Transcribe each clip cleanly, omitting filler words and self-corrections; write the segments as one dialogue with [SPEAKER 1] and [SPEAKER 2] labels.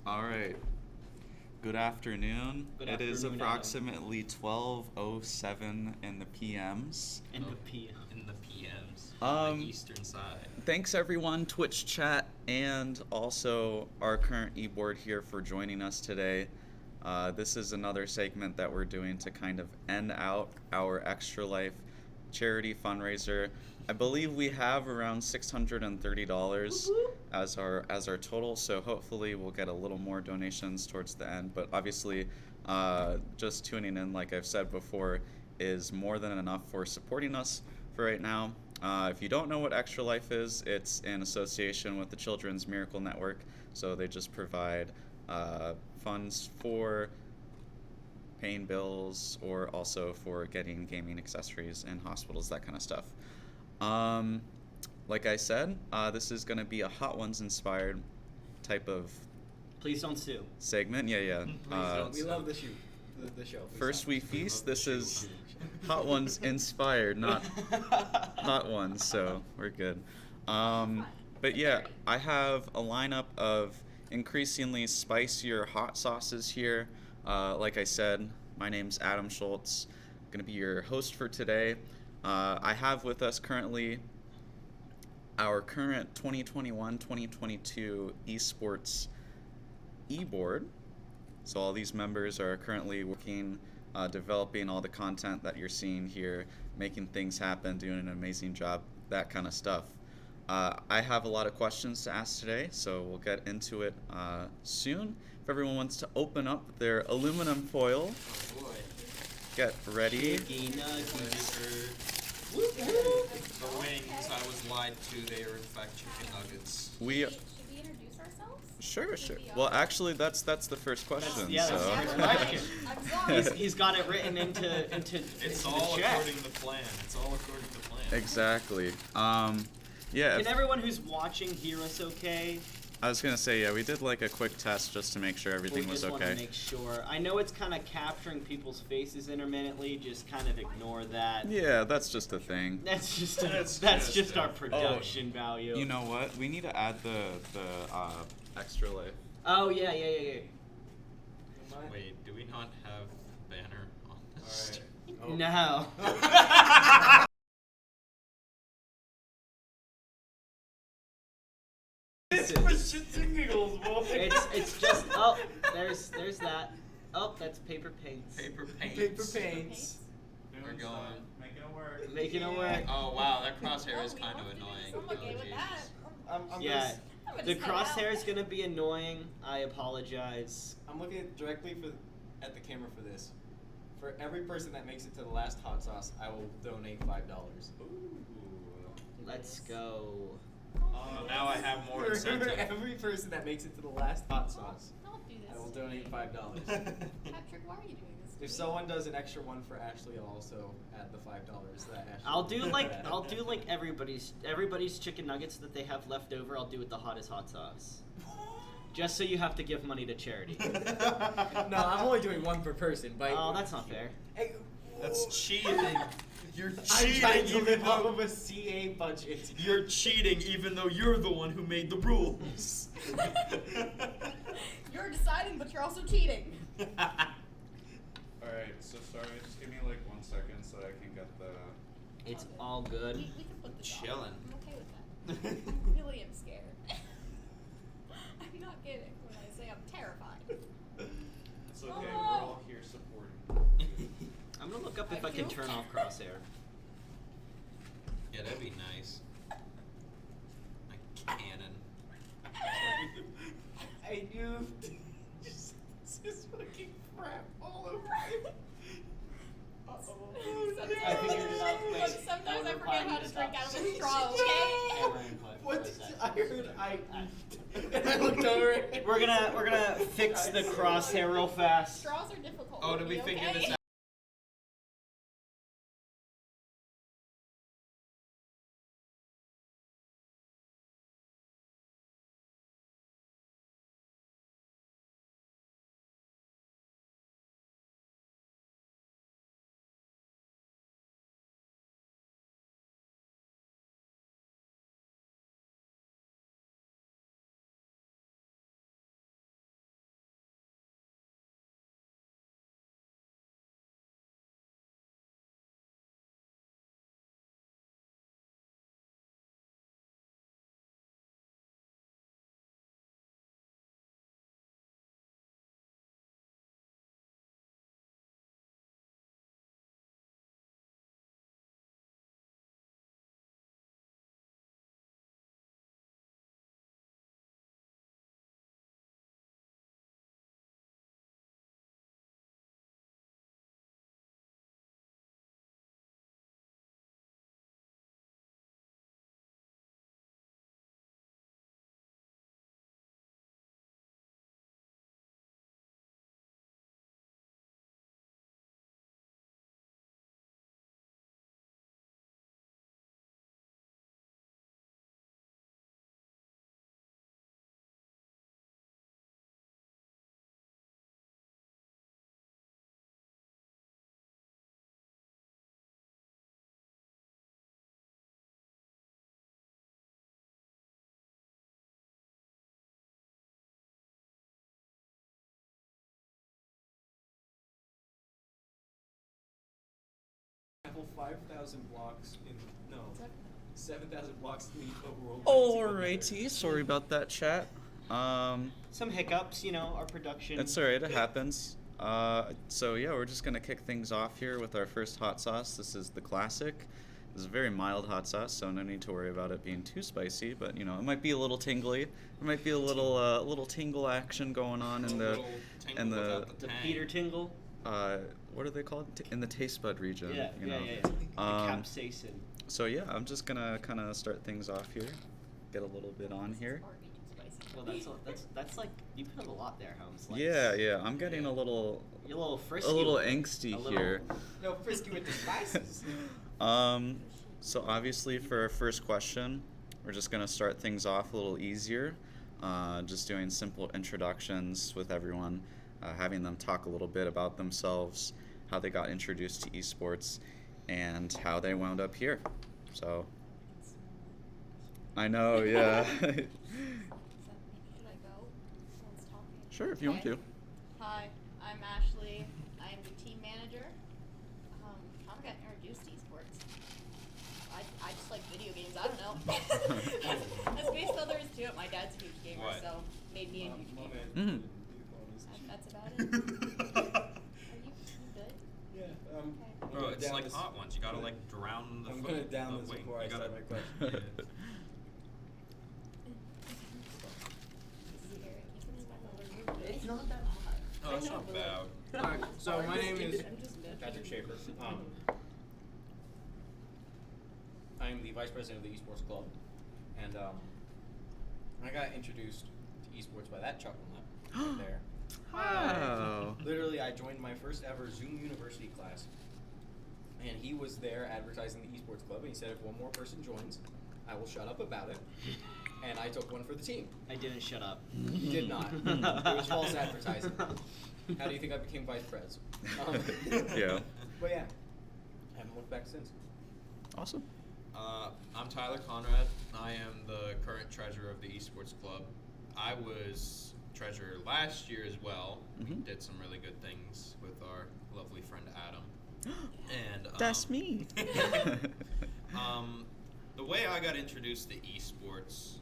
[SPEAKER 1] All right. Good afternoon.
[SPEAKER 2] Good
[SPEAKER 1] It is
[SPEAKER 2] afternoon, Adam.
[SPEAKER 1] approximately 12:07 in the PMs.
[SPEAKER 2] In the PM.
[SPEAKER 3] In the PMs on the eastern side.
[SPEAKER 1] Thanks everyone, Twitch chat, and also our current e-board here for joining us today. This is another segment that we're doing to kind of end out our Extra Life charity fundraiser. I believe we have around $630 as our total, so hopefully we'll get a little more donations towards the end. But obviously, just tuning in, like I've said before, is more than enough for supporting us for right now. If you don't know what Extra Life is, it's in association with the Children's Miracle Network. So they just provide funds for paying bills or also for getting gaming accessories in hospitals, that kind of stuff. Like I said, this is going to be a Hot Ones inspired type of
[SPEAKER 2] Please don't sue.
[SPEAKER 1] segment. Yeah.
[SPEAKER 4] We love the shoot. The show.
[SPEAKER 1] First we feast. This is Hot Ones inspired, not Hot Ones, so we're good. But yeah, I have a lineup of increasingly spicier hot sauces here. Like I said, my name's Adam Schultz. I'm gonna be your host for today. I have with us currently our current 2021-2022 esports e-board. So all these members are currently working, developing all the content that you're seeing here, making things happen, doing an amazing job, that kind of stuff. I have a lot of questions to ask today, so we'll get into it soon. If everyone wants to open up their aluminum foil,
[SPEAKER 3] Oh boy.
[SPEAKER 1] get ready.
[SPEAKER 2] Chicken nuggets.
[SPEAKER 3] The wings, I was lied to, they are in fact chicken nuggets.
[SPEAKER 1] We
[SPEAKER 5] Should we introduce ourselves?
[SPEAKER 1] sure.
[SPEAKER 5] Should we,
[SPEAKER 1] Well, actually, that's the first question.
[SPEAKER 2] That's
[SPEAKER 1] so.
[SPEAKER 2] the first question.
[SPEAKER 5] I'm sorry.
[SPEAKER 2] He's got it written into
[SPEAKER 3] It's
[SPEAKER 2] the
[SPEAKER 3] all
[SPEAKER 2] chat.
[SPEAKER 3] according to plan. It's all according to plan.
[SPEAKER 1] Exactly. Yeah.
[SPEAKER 2] Can everyone who's watching hear us okay?
[SPEAKER 1] I was gonna say, yeah, we did like a quick test just to make sure everything
[SPEAKER 2] We
[SPEAKER 1] was
[SPEAKER 2] just want to
[SPEAKER 1] okay.
[SPEAKER 2] make sure. I know it's kind of capturing people's faces intermittently. Just kind of ignore that.
[SPEAKER 1] Yeah, that's just a thing.
[SPEAKER 2] That's just
[SPEAKER 3] That's
[SPEAKER 2] that's
[SPEAKER 3] just
[SPEAKER 2] just our
[SPEAKER 3] a-
[SPEAKER 2] production value.
[SPEAKER 1] You know what? We need to add the extra life.
[SPEAKER 2] Oh yeah.
[SPEAKER 3] Wait, do we not have banner on this?
[SPEAKER 2] No.
[SPEAKER 3] It's for shits and giggles, boy.
[SPEAKER 2] It's just there's that. Oh, that's paper paints.
[SPEAKER 3] Paper paints.
[SPEAKER 4] Paper paints.
[SPEAKER 3] We're going.
[SPEAKER 1] Making it work.
[SPEAKER 2] Making it work.
[SPEAKER 3] Oh wow, that crosshair is
[SPEAKER 5] Oh, we
[SPEAKER 3] kind of
[SPEAKER 5] have to do
[SPEAKER 3] annoying.
[SPEAKER 5] this. I'm okay
[SPEAKER 3] Oh,
[SPEAKER 5] with that.
[SPEAKER 3] Jesus.
[SPEAKER 4] I'm
[SPEAKER 2] Yeah.
[SPEAKER 5] I'm gonna
[SPEAKER 2] The
[SPEAKER 5] just head out.
[SPEAKER 2] crosshair is gonna be annoying. I apologize.
[SPEAKER 4] I'm looking directly at the camera for this. For every person that makes it to the last hot sauce, I will donate $5.
[SPEAKER 2] Let's go.
[SPEAKER 3] Oh, now I have more
[SPEAKER 4] For
[SPEAKER 3] incentive.
[SPEAKER 4] every person that makes it to the last hot sauce,
[SPEAKER 5] Don't do this.
[SPEAKER 4] I will
[SPEAKER 5] to
[SPEAKER 4] donate
[SPEAKER 5] me.
[SPEAKER 4] $5.
[SPEAKER 5] Patrick, why are you doing this? to
[SPEAKER 4] If
[SPEAKER 5] me?
[SPEAKER 4] someone does an extra one for Ashley, I'll also add the $5 that Ashley.
[SPEAKER 2] I'll do
[SPEAKER 4] will
[SPEAKER 2] like
[SPEAKER 4] add.
[SPEAKER 2] everybody's chicken nuggets that they have left over. I'll do with the hottest hot sauce. Just so you have to give money to charity.
[SPEAKER 4] No, I'm only doing one per person. But
[SPEAKER 2] Oh, that's not fair.
[SPEAKER 4] Hey,
[SPEAKER 3] That's cheating. You're
[SPEAKER 4] I'm
[SPEAKER 3] cheating
[SPEAKER 4] trying to
[SPEAKER 3] even
[SPEAKER 4] live off
[SPEAKER 3] though
[SPEAKER 4] of a CA budget.
[SPEAKER 3] you're cheating even though you're the one who made the rules.
[SPEAKER 5] You're deciding, but you're also cheating.
[SPEAKER 1] Alright, so sorry, just give me like 1 second so I can get the...
[SPEAKER 2] It's all good.
[SPEAKER 5] We can put this off.
[SPEAKER 3] Chillin'.
[SPEAKER 5] I'm okay with that. I really am scared. I'm not kidding when I say I'm terrified.
[SPEAKER 1] It's okay,
[SPEAKER 5] Oh.
[SPEAKER 1] we're all here supporting.
[SPEAKER 2] I'm gonna look up if
[SPEAKER 5] I
[SPEAKER 2] I can
[SPEAKER 5] feel
[SPEAKER 2] turn off crosshair.
[SPEAKER 3] Yeah, that'd be nice. A cannon.
[SPEAKER 4] I knew. Just fucking crap all over me.
[SPEAKER 5] Sometimes
[SPEAKER 4] I figured it out.
[SPEAKER 5] Look,
[SPEAKER 4] Wait,
[SPEAKER 5] sometimes I
[SPEAKER 2] I'll
[SPEAKER 5] forget how
[SPEAKER 2] reply
[SPEAKER 5] to drink
[SPEAKER 2] to
[SPEAKER 5] out of
[SPEAKER 4] stop.
[SPEAKER 5] a straw, okay?
[SPEAKER 2] Camera input
[SPEAKER 4] What
[SPEAKER 2] for a
[SPEAKER 4] did
[SPEAKER 2] sec.
[SPEAKER 4] I heard? And I looked over.
[SPEAKER 2] We're gonna fix the crosshair real fast.
[SPEAKER 5] Straws are difficult.
[SPEAKER 3] Oh,
[SPEAKER 5] for
[SPEAKER 3] did we
[SPEAKER 5] me,
[SPEAKER 3] figure
[SPEAKER 5] okay?
[SPEAKER 3] this out?
[SPEAKER 4] 5,000 blocks in no 7,000 blocks in the overworld.
[SPEAKER 1] Alrighty, sorry about that, chat.
[SPEAKER 2] Some hiccups, you know, our production.
[SPEAKER 1] It's alright, it happens. So yeah, we're just gonna kick things off here with our first hot sauce. This is the classic. This is a very mild hot sauce, so no need to worry about it being too spicy. But you know, it might be a little tingly. There might be a little tingle action going on in the
[SPEAKER 2] The Peter Tingle.
[SPEAKER 1] what are they called? In the taste bud region.
[SPEAKER 2] Yeah,
[SPEAKER 1] you
[SPEAKER 2] yeah,
[SPEAKER 1] know.
[SPEAKER 2] yeah, yeah. The capsaicin.
[SPEAKER 1] So yeah, I'm just gonna kind of start things off here. Get a little bit on here.
[SPEAKER 2] Well, that's like you put a lot there, Holmes. Like,
[SPEAKER 1] Yeah, I'm getting a little
[SPEAKER 2] You're a little frisky.
[SPEAKER 1] a little
[SPEAKER 2] with it.
[SPEAKER 1] angsty
[SPEAKER 2] A little-
[SPEAKER 1] here.
[SPEAKER 4] No, frisky with the spices.
[SPEAKER 1] So obviously for our first question, we're just gonna start things off a little easier. Just doing simple introductions with everyone, having them talk a little bit about themselves, how they got introduced to esports, and how they wound up here. So, I know, yeah.
[SPEAKER 5] Should I go? Someone's talking.
[SPEAKER 1] Sure, if you want
[SPEAKER 5] Okay.
[SPEAKER 1] to.
[SPEAKER 5] Hi, I'm Ashley. I'm the team manager. How I got introduced to esports? I just like video games. I don't know. As Space Brothers too. My dad's a huge gamer,
[SPEAKER 3] What?
[SPEAKER 5] so made me a huge
[SPEAKER 4] My
[SPEAKER 5] gamer.
[SPEAKER 4] man.
[SPEAKER 5] That's about it. Are you good?
[SPEAKER 4] Yeah.
[SPEAKER 5] Okay.
[SPEAKER 3] Bro, it's like hot ones. You gotta like drown the
[SPEAKER 4] I'm
[SPEAKER 3] foot.
[SPEAKER 4] gonna down
[SPEAKER 3] the
[SPEAKER 4] this
[SPEAKER 3] wing.
[SPEAKER 4] before I
[SPEAKER 3] You
[SPEAKER 4] start
[SPEAKER 3] gotta-
[SPEAKER 4] my question.
[SPEAKER 3] Yeah.
[SPEAKER 2] It's not that hot.
[SPEAKER 3] Oh, that's not bad.
[SPEAKER 4] Alright, so my name is
[SPEAKER 5] I'm just
[SPEAKER 4] Patrick Schaefer. I'm the vice president of the esports club, and I got introduced to esports by that chuckle nut right there.
[SPEAKER 1] Wow.
[SPEAKER 4] Literally, I joined my first ever Zoom University class, and he was there advertising the esports club, and he said, if one more person joins, I will shut up about it. And I took one for the team.
[SPEAKER 2] I didn't shut up.
[SPEAKER 4] You did not. It was false advertising. How do you think I became vice pres?
[SPEAKER 1] Yeah.
[SPEAKER 4] But yeah, haven't looked back since.
[SPEAKER 1] Awesome.
[SPEAKER 3] I'm Tyler Conrad. I am the current treasurer of the esports club. I was treasurer last year as well. We
[SPEAKER 1] Mhm.
[SPEAKER 3] did some really good things with our lovely friend Adam. And
[SPEAKER 1] That's me.
[SPEAKER 3] The way I got introduced to esports,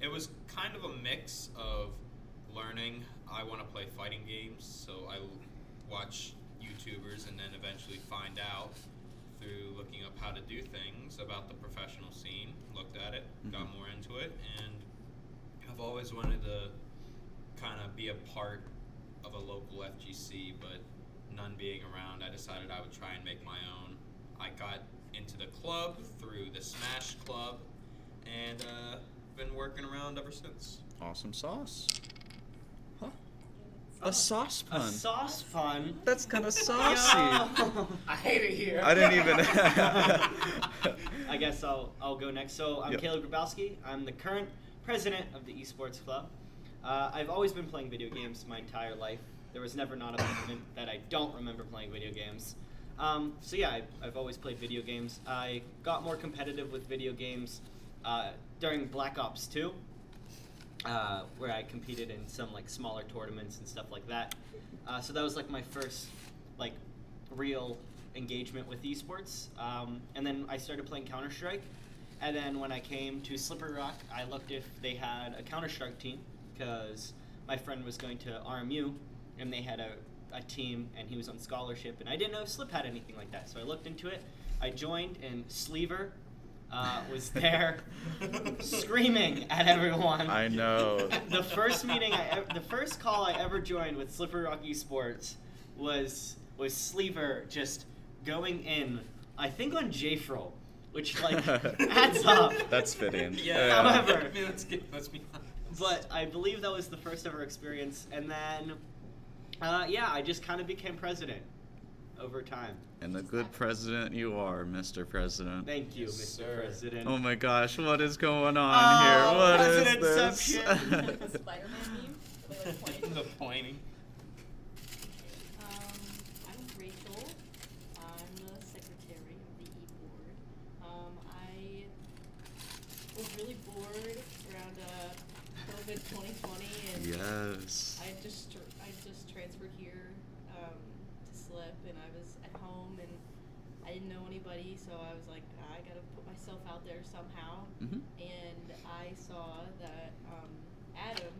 [SPEAKER 3] it was kind of a mix of learning. I want to play fighting games, so I watch YouTubers and then eventually find out through looking up how to do things about the professional scene. Looked at it, got more into it, and I've always wanted to kind of be a part of a local FGC, but none being around, I decided I would try and make my own. I got into the club through the Smash Club, and been working around ever since.
[SPEAKER 1] Awesome sauce. Huh? A sauce
[SPEAKER 2] A
[SPEAKER 1] pun.
[SPEAKER 2] sauce pun.
[SPEAKER 1] That's kind of saucy.
[SPEAKER 2] Yo.
[SPEAKER 4] I hate it here.
[SPEAKER 1] I didn't even.
[SPEAKER 2] I guess I'll go next. So I'm
[SPEAKER 1] Yep.
[SPEAKER 2] Caleb Grabowski. I'm the current president of the esports club. I've always been playing video games my entire life. There was never not a moment that I don't remember playing video games. So yeah, I've always played video games. I got more competitive with video games during Black Ops 2, where I competed in some like smaller tournaments and stuff like that. So that was like my first like real engagement with esports. And then I started playing Counter-Strike. And then when I came to Slippery Rock, I looked if they had a Counter-Strike team because my friend was going to RMU and they had a team and he was on scholarship and I didn't know if Slip had anything like that. So I looked into it. I joined and Sleever was there screaming at everyone.
[SPEAKER 1] I know.
[SPEAKER 2] The first meeting the first call I ever joined with Slippery Rock Esports was Sleever just going in, I think on Jfrol, which like adds up.
[SPEAKER 1] That's fitting.
[SPEAKER 3] Yeah.
[SPEAKER 2] However-
[SPEAKER 3] I mean, let's be honest.
[SPEAKER 2] But I believe that was the first ever experience, and then yeah, I just kind of became president over time.
[SPEAKER 1] And the good president you are, Mr. President.
[SPEAKER 2] Thank you,
[SPEAKER 4] Yes,
[SPEAKER 2] Mr.
[SPEAKER 4] sir.
[SPEAKER 2] President.
[SPEAKER 1] Oh my gosh, what is going on
[SPEAKER 2] Oh,
[SPEAKER 1] here? What is this?
[SPEAKER 2] Presidentception.
[SPEAKER 5] The Spider-Man meme. Where they, like, point.
[SPEAKER 3] The pointing.
[SPEAKER 6] I'm Rachel. I'm the secretary of the e-board. I was really bored around COVID 2020, and
[SPEAKER 1] Yes.
[SPEAKER 6] I just transferred here to Slip, and I was at home, and I didn't know anybody, so I was like, I gotta put myself out there somehow.
[SPEAKER 1] Mhm.
[SPEAKER 6] And I saw that Adam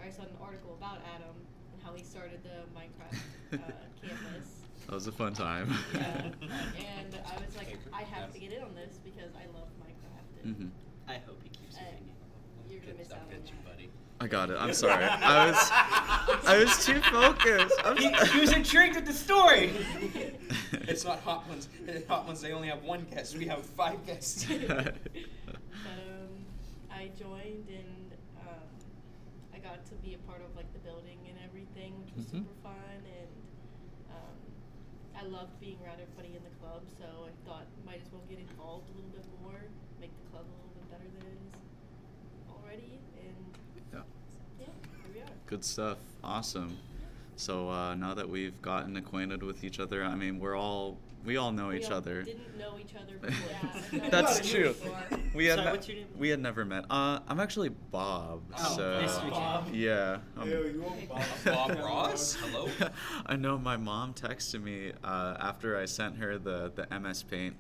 [SPEAKER 6] I saw an article about Adam and how he started the Minecraft campus.
[SPEAKER 1] That was a fun time.
[SPEAKER 6] Yeah, and I was like, I have to get in on this because I love Minecraft. And
[SPEAKER 1] Mhm.
[SPEAKER 2] I hope he keeps it hanging.
[SPEAKER 6] you're gonna miss out on that.
[SPEAKER 3] buddy.
[SPEAKER 1] I got it. I'm sorry. I was too focused.
[SPEAKER 2] He was intrigued with the story.
[SPEAKER 4] It's not Hot Ones. Hot Ones, they only have one guest. We have 5 guests.
[SPEAKER 6] But I joined and I got to be a part of like the building and everything, which was
[SPEAKER 1] Mhm.
[SPEAKER 6] super fun. And I loved being around everybody in the club, so I thought might as well get involved a little bit more, make the club a little bit better than it is already. And
[SPEAKER 1] Yeah.
[SPEAKER 6] yeah, here we are.
[SPEAKER 1] Good stuff. Awesome. So now that we've gotten acquainted with each other, I mean, we all know each
[SPEAKER 6] all
[SPEAKER 1] other.
[SPEAKER 6] Didn't know each other before.
[SPEAKER 5] Yeah.
[SPEAKER 1] That's
[SPEAKER 4] Well,
[SPEAKER 1] true.
[SPEAKER 6] before.
[SPEAKER 1] We had
[SPEAKER 2] Sorry,
[SPEAKER 1] ne-
[SPEAKER 2] what's your name?
[SPEAKER 1] we had never met. I'm actually Bob.
[SPEAKER 2] Oh,
[SPEAKER 1] so
[SPEAKER 2] nice to meet you.
[SPEAKER 4] Bob.
[SPEAKER 1] yeah.
[SPEAKER 3] Bob Ross? Hello?
[SPEAKER 1] I know my mom texted me after I sent her the MS Paint,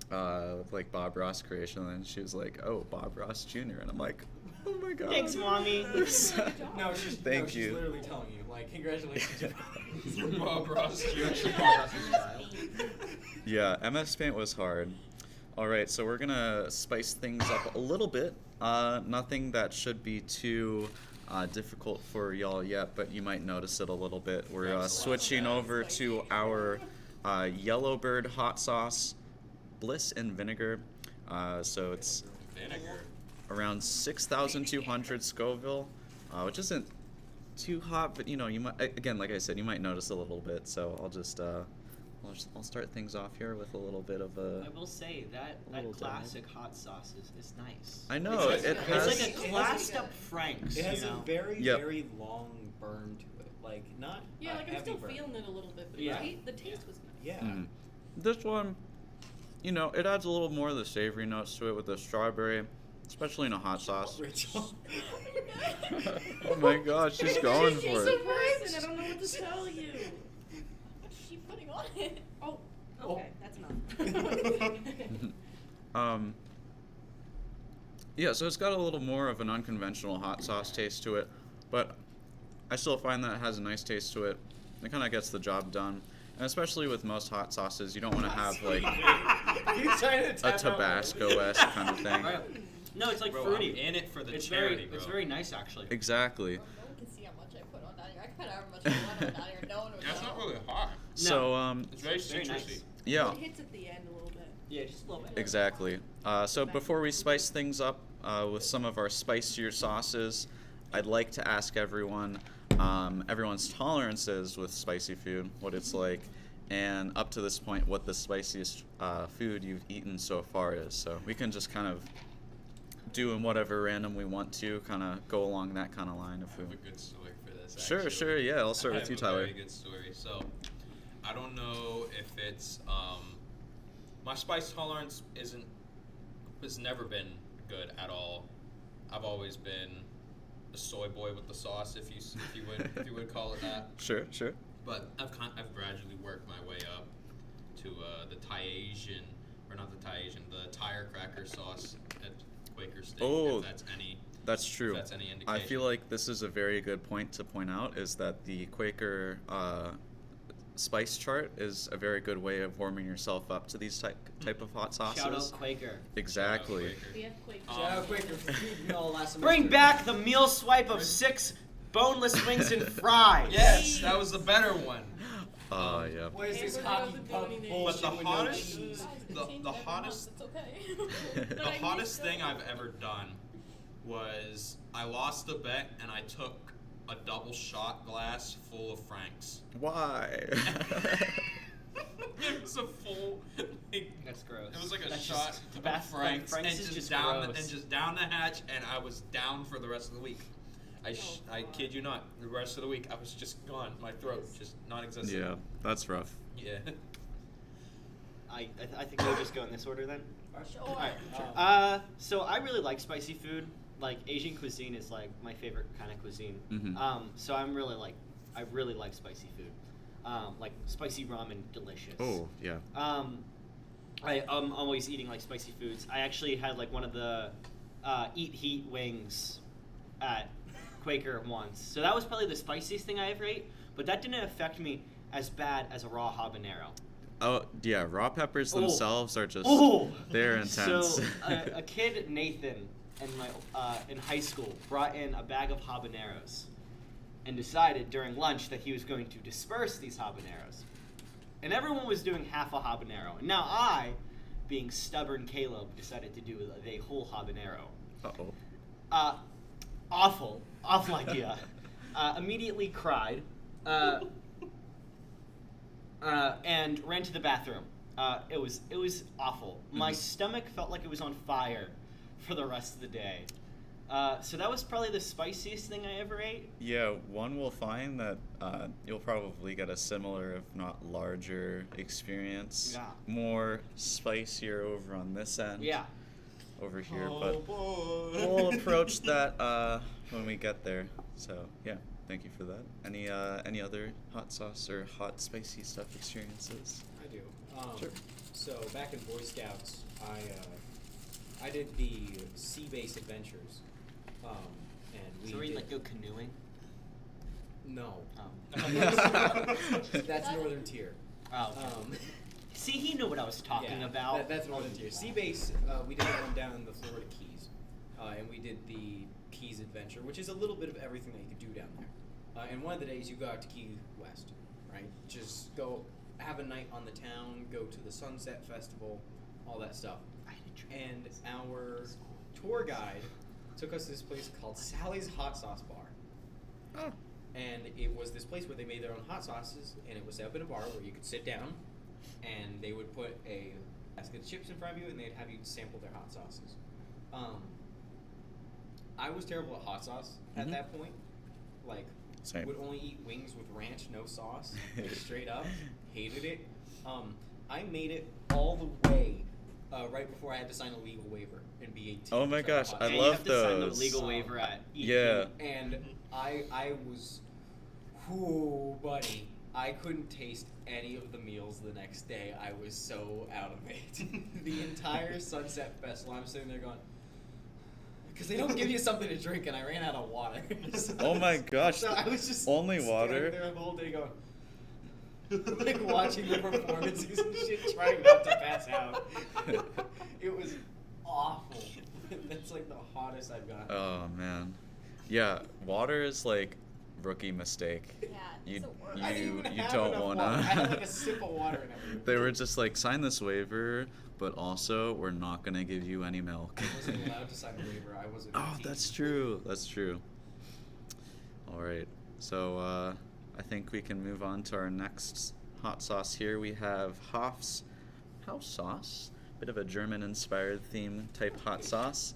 [SPEAKER 1] like Bob Ross creation, and she was like, "Oh, Bob Ross Jr." And I'm like, "Oh my god."
[SPEAKER 2] Thanks, Mommy.
[SPEAKER 1] You're so-
[SPEAKER 4] No, she's,
[SPEAKER 1] Thank
[SPEAKER 4] she's
[SPEAKER 1] you.
[SPEAKER 4] literally telling you, like, congratulations.
[SPEAKER 3] Bob Ross Jr.
[SPEAKER 1] Yeah, MS Paint was hard. All right, so we're gonna spice things up a little bit. Nothing that should be too difficult for y'all yet, but you might notice it a little bit. We're
[SPEAKER 3] Excellent.
[SPEAKER 1] switching over to our Yellowbird hot sauce, Bliss and vinegar. So it's
[SPEAKER 3] Vinegar.
[SPEAKER 1] around 6,200 Scoville, which isn't too hot, but you know, you might, again, like I said, you might notice a little bit. So I'll start things off here with a little bit of a.
[SPEAKER 2] I will say that
[SPEAKER 1] Little
[SPEAKER 2] classic hot sauce is nice.
[SPEAKER 1] I know,
[SPEAKER 2] It's like,
[SPEAKER 1] it
[SPEAKER 2] it's
[SPEAKER 1] has-
[SPEAKER 2] like a classed up Frank's.
[SPEAKER 4] It has
[SPEAKER 2] you
[SPEAKER 4] a
[SPEAKER 2] know?
[SPEAKER 4] very,
[SPEAKER 1] Yep.
[SPEAKER 4] very long burn to it. Like, not
[SPEAKER 6] Yeah,
[SPEAKER 4] a
[SPEAKER 6] like I'm
[SPEAKER 4] heavy
[SPEAKER 6] still
[SPEAKER 4] burn.
[SPEAKER 6] feeling it a little bit, but
[SPEAKER 2] Yeah.
[SPEAKER 6] the taste was nice.
[SPEAKER 4] Yeah.
[SPEAKER 1] Mm. This one, you know, it adds a little more of the savory notes to it with the strawberry, especially in a hot sauce.
[SPEAKER 4] Rachel.
[SPEAKER 1] Oh my gosh, she's going for
[SPEAKER 6] She's
[SPEAKER 1] it.
[SPEAKER 6] a person. I don't know what to tell you.
[SPEAKER 5] What's she putting on it?
[SPEAKER 6] Oh,
[SPEAKER 4] Oh.
[SPEAKER 6] okay, that's enough.
[SPEAKER 1] Yeah, so it's got a little more of an unconventional hot sauce taste to it, but I still find that it has a nice taste to it. It kind of gets the job done. And especially with most hot sauces, you don't want to have like
[SPEAKER 4] You're trying to
[SPEAKER 1] a
[SPEAKER 4] tap out.
[SPEAKER 1] Tabasco-esque kind of thing.
[SPEAKER 2] Right. No, it's like
[SPEAKER 3] Bro,
[SPEAKER 2] fruity.
[SPEAKER 3] I'm in it for the
[SPEAKER 2] it's
[SPEAKER 3] charity,
[SPEAKER 2] very,
[SPEAKER 3] bro.
[SPEAKER 2] It's very nice, actually.
[SPEAKER 1] Exactly.
[SPEAKER 5] No one can see how much I put on down here. I can put however much I want on down here. No one would
[SPEAKER 3] That's
[SPEAKER 5] know.
[SPEAKER 3] not really hot.
[SPEAKER 1] So
[SPEAKER 3] It's very
[SPEAKER 2] Very
[SPEAKER 3] citrusy.
[SPEAKER 2] nice.
[SPEAKER 1] yeah.
[SPEAKER 6] It hits at the end a little bit.
[SPEAKER 2] Yeah, just a little bit.
[SPEAKER 1] Exactly. So before we spice things up with some of our spicier sauces, I'd like to ask everyone everyone's tolerances with spicy food, what it's like, and up to this point, what the spiciest food you've eaten so far is. So we can just kind of do in whatever random we want to, kind of go along that kind of line of
[SPEAKER 3] I have
[SPEAKER 1] food.
[SPEAKER 3] a good story for this.
[SPEAKER 1] Sure,
[SPEAKER 3] actually.
[SPEAKER 1] sure, yeah. I'll start
[SPEAKER 3] I
[SPEAKER 1] with you,
[SPEAKER 3] have a
[SPEAKER 1] Tyler.
[SPEAKER 3] Very good story. So, I don't know if it's my spice tolerance has never been good at all. I've always been a soy boy with the sauce, if you would call it that.
[SPEAKER 1] Sure, sure.
[SPEAKER 3] But I've gradually worked my way up to the Thai-Asian, or not the Thai-Asian, the tire cracker sauce at Quaker Steak.
[SPEAKER 1] Oh,
[SPEAKER 3] if that's any.
[SPEAKER 1] That's true.
[SPEAKER 3] If that's any
[SPEAKER 1] I
[SPEAKER 3] indication.
[SPEAKER 1] feel like this is a very good point to point out, is that the Quaker spice chart is a very good way of warming yourself up to these type of hot sauces.
[SPEAKER 2] Shout out Quaker.
[SPEAKER 1] Exactly.
[SPEAKER 3] Quaker.
[SPEAKER 6] We have Quake.
[SPEAKER 4] Shout out Quaker for feeding me all last semester.
[SPEAKER 2] Bring back the meal swipe of 6 boneless wings and fries.
[SPEAKER 3] Yes, that was the better one.
[SPEAKER 1] Yeah.
[SPEAKER 4] What is this
[SPEAKER 6] Hamburger
[SPEAKER 4] hockey
[SPEAKER 6] of the
[SPEAKER 4] puck
[SPEAKER 6] Domination.
[SPEAKER 4] bullshit
[SPEAKER 3] But the
[SPEAKER 4] with no
[SPEAKER 3] hottest-
[SPEAKER 4] cheese?
[SPEAKER 5] Guys, we
[SPEAKER 3] The-
[SPEAKER 5] change
[SPEAKER 3] the
[SPEAKER 5] it every
[SPEAKER 3] hottest-
[SPEAKER 5] month, It's okay.
[SPEAKER 3] The
[SPEAKER 6] But I miss
[SPEAKER 3] hottest thing
[SPEAKER 6] those.
[SPEAKER 3] I've ever done was I lost a bet and I took a double shot glass full of Franks.
[SPEAKER 1] Why?
[SPEAKER 3] It was a full, like,
[SPEAKER 2] That's gross.
[SPEAKER 3] it was like a
[SPEAKER 2] That's
[SPEAKER 3] shot
[SPEAKER 2] just-
[SPEAKER 3] of
[SPEAKER 2] Frank's
[SPEAKER 3] Franks, and
[SPEAKER 2] is
[SPEAKER 3] just down
[SPEAKER 2] gross.
[SPEAKER 3] and just down the hatch, and I was down for the rest of the week. I
[SPEAKER 6] God.
[SPEAKER 3] kid you not, the rest of the week I was just gone. My throat just non-existent.
[SPEAKER 1] Yeah, that's rough.
[SPEAKER 3] Yeah.
[SPEAKER 2] I think we'll just go in this order then.
[SPEAKER 5] Sure.
[SPEAKER 2] Alright. So I really like spicy food. Like Asian cuisine is like my favorite kind of cuisine.
[SPEAKER 1] Mhm.
[SPEAKER 2] So I really like spicy food. like spicy ramen, delicious.
[SPEAKER 1] Oh yeah.
[SPEAKER 2] I'm always eating like spicy foods. I actually had like one of the Eat Heat wings at Quaker once. So that was probably the spiciest thing I ever ate, but that didn't affect me as bad as a raw habanero.
[SPEAKER 1] Oh yeah, raw peppers
[SPEAKER 2] Oh.
[SPEAKER 1] themselves are just
[SPEAKER 2] Oh!
[SPEAKER 1] they're intense.
[SPEAKER 2] So a kid, Nathan, in high school brought in a bag of habaneros and decided during lunch that he was going to disperse these habaneros. And everyone was doing half a habanero. And now I, being stubborn Caleb, decided to do the whole habanero.
[SPEAKER 1] Uh-oh.
[SPEAKER 2] Awful idea. Immediately cried, and ran to the bathroom. It was awful. My stomach felt like it was on fire for the rest of the day. So that was probably the spiciest thing I ever ate.
[SPEAKER 1] Yeah, one will find that you'll probably get a similar, if not larger, experience.
[SPEAKER 2] Yeah.
[SPEAKER 1] More spicier over on this end.
[SPEAKER 2] Yeah.
[SPEAKER 1] Over here,
[SPEAKER 3] Oh,
[SPEAKER 1] but
[SPEAKER 3] boy.
[SPEAKER 1] we'll approach that when we get there. So yeah, thank you for that. Any other hot sauce or hot spicy stuff experiences?
[SPEAKER 4] I do.
[SPEAKER 1] Sure.
[SPEAKER 4] So back in Boy Scouts, I did the Sea Base Adventures, and we
[SPEAKER 2] So were you
[SPEAKER 4] did,
[SPEAKER 2] like go canoeing?
[SPEAKER 4] no,
[SPEAKER 2] Oh.
[SPEAKER 4] that's Northern Tier.
[SPEAKER 2] Oh. Okay. See, he knew what I was talking
[SPEAKER 4] Yeah,
[SPEAKER 2] about.
[SPEAKER 4] that's Northern Tier. Sea Base, we did one down in the Florida Keys, and we did the Keys Adventure, which is a little bit of everything that you could do down there. And one of the days you go out to Key West, right? Just go have a night on the town, go to the Sunset Festival, all that stuff. And our tour guide took us to this place called Sally's Hot Sauce Bar.
[SPEAKER 1] Oh.
[SPEAKER 4] And it was this place where they made their own hot sauces, and it was set up in a bar where you could sit down, and they would put a basket of chips in front of you, and they'd have you sample their hot sauces. I was terrible at hot sauce at
[SPEAKER 1] Mhm.
[SPEAKER 4] that point. Like,
[SPEAKER 1] Same.
[SPEAKER 4] would only eat wings with ranch, no sauce, like straight up. Hated it. I made it all the way right before I had to sign a legal waiver and be 18.
[SPEAKER 1] Oh my
[SPEAKER 4] for
[SPEAKER 1] gosh,
[SPEAKER 4] hot
[SPEAKER 1] I
[SPEAKER 2] Yeah,
[SPEAKER 4] sauce.
[SPEAKER 2] you
[SPEAKER 1] love
[SPEAKER 2] have to sign the
[SPEAKER 1] those.
[SPEAKER 2] legal waiver at ET.
[SPEAKER 1] Yeah.
[SPEAKER 4] And I was, whoo, buddy. I couldn't taste any of the meals the next day. I was so out of it. The entire Sunset Festival, I'm sitting there going, because they don't give you something to drink, and I ran out of water. So-
[SPEAKER 1] Oh my gosh,
[SPEAKER 4] So I was just
[SPEAKER 1] only
[SPEAKER 4] standing
[SPEAKER 1] water?
[SPEAKER 4] there the whole day going, like watching the performances and shit, trying not to pass out. It was awful. That's like the hottest I've gotten.
[SPEAKER 1] Oh man, yeah. Water is like rookie mistake.
[SPEAKER 5] Yeah,
[SPEAKER 1] You
[SPEAKER 5] it's the worst.
[SPEAKER 4] I didn't
[SPEAKER 1] you
[SPEAKER 4] even
[SPEAKER 1] you
[SPEAKER 4] have
[SPEAKER 1] don't
[SPEAKER 4] enough
[SPEAKER 1] wanna.
[SPEAKER 4] water. I had like a sip of water and everything.
[SPEAKER 1] They were just like, sign this waiver, but also we're not gonna give you any milk.
[SPEAKER 4] I wasn't allowed to sign a waiver. I wasn't.
[SPEAKER 1] Oh,
[SPEAKER 4] 18.
[SPEAKER 1] that's true. That's true. All right. So I think we can move on to our next hot sauce here. We have Hoff's house sauce, bit of a German-inspired theme type hot sauce.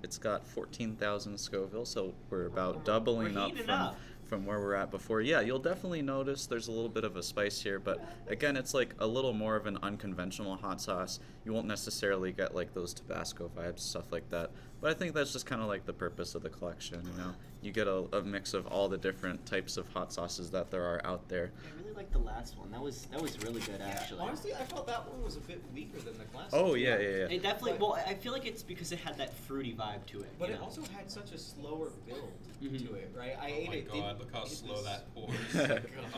[SPEAKER 1] It's got 14,000 Scoville, so we're about doubling
[SPEAKER 2] We're
[SPEAKER 1] up
[SPEAKER 2] heating
[SPEAKER 1] from
[SPEAKER 2] up.
[SPEAKER 1] from where we're at before. Yeah, you'll definitely notice there's a little bit of a spice here, but again, it's like a little more of an unconventional hot sauce. You won't necessarily get like those Tabasco vibes, stuff like that. But I think that's just kind of like the purpose of the collection, you know? You get a mix of all the different types of hot sauces that there are out there.
[SPEAKER 2] I really liked the last one. That was really good, actually.
[SPEAKER 4] Honestly, I felt that one was a bit weaker than the classic.
[SPEAKER 1] Oh, yeah.
[SPEAKER 2] It definitely.
[SPEAKER 4] But-
[SPEAKER 2] Well, I feel like it's because it had that fruity vibe to it.
[SPEAKER 4] But
[SPEAKER 2] you
[SPEAKER 4] it
[SPEAKER 2] know?
[SPEAKER 4] also had such a slower build
[SPEAKER 2] Mhm.
[SPEAKER 4] to it, right? I
[SPEAKER 3] Oh
[SPEAKER 4] ate
[SPEAKER 3] my
[SPEAKER 4] it.
[SPEAKER 3] god,
[SPEAKER 4] didn't-
[SPEAKER 3] look how
[SPEAKER 4] it
[SPEAKER 3] slow
[SPEAKER 4] was-
[SPEAKER 3] that pours.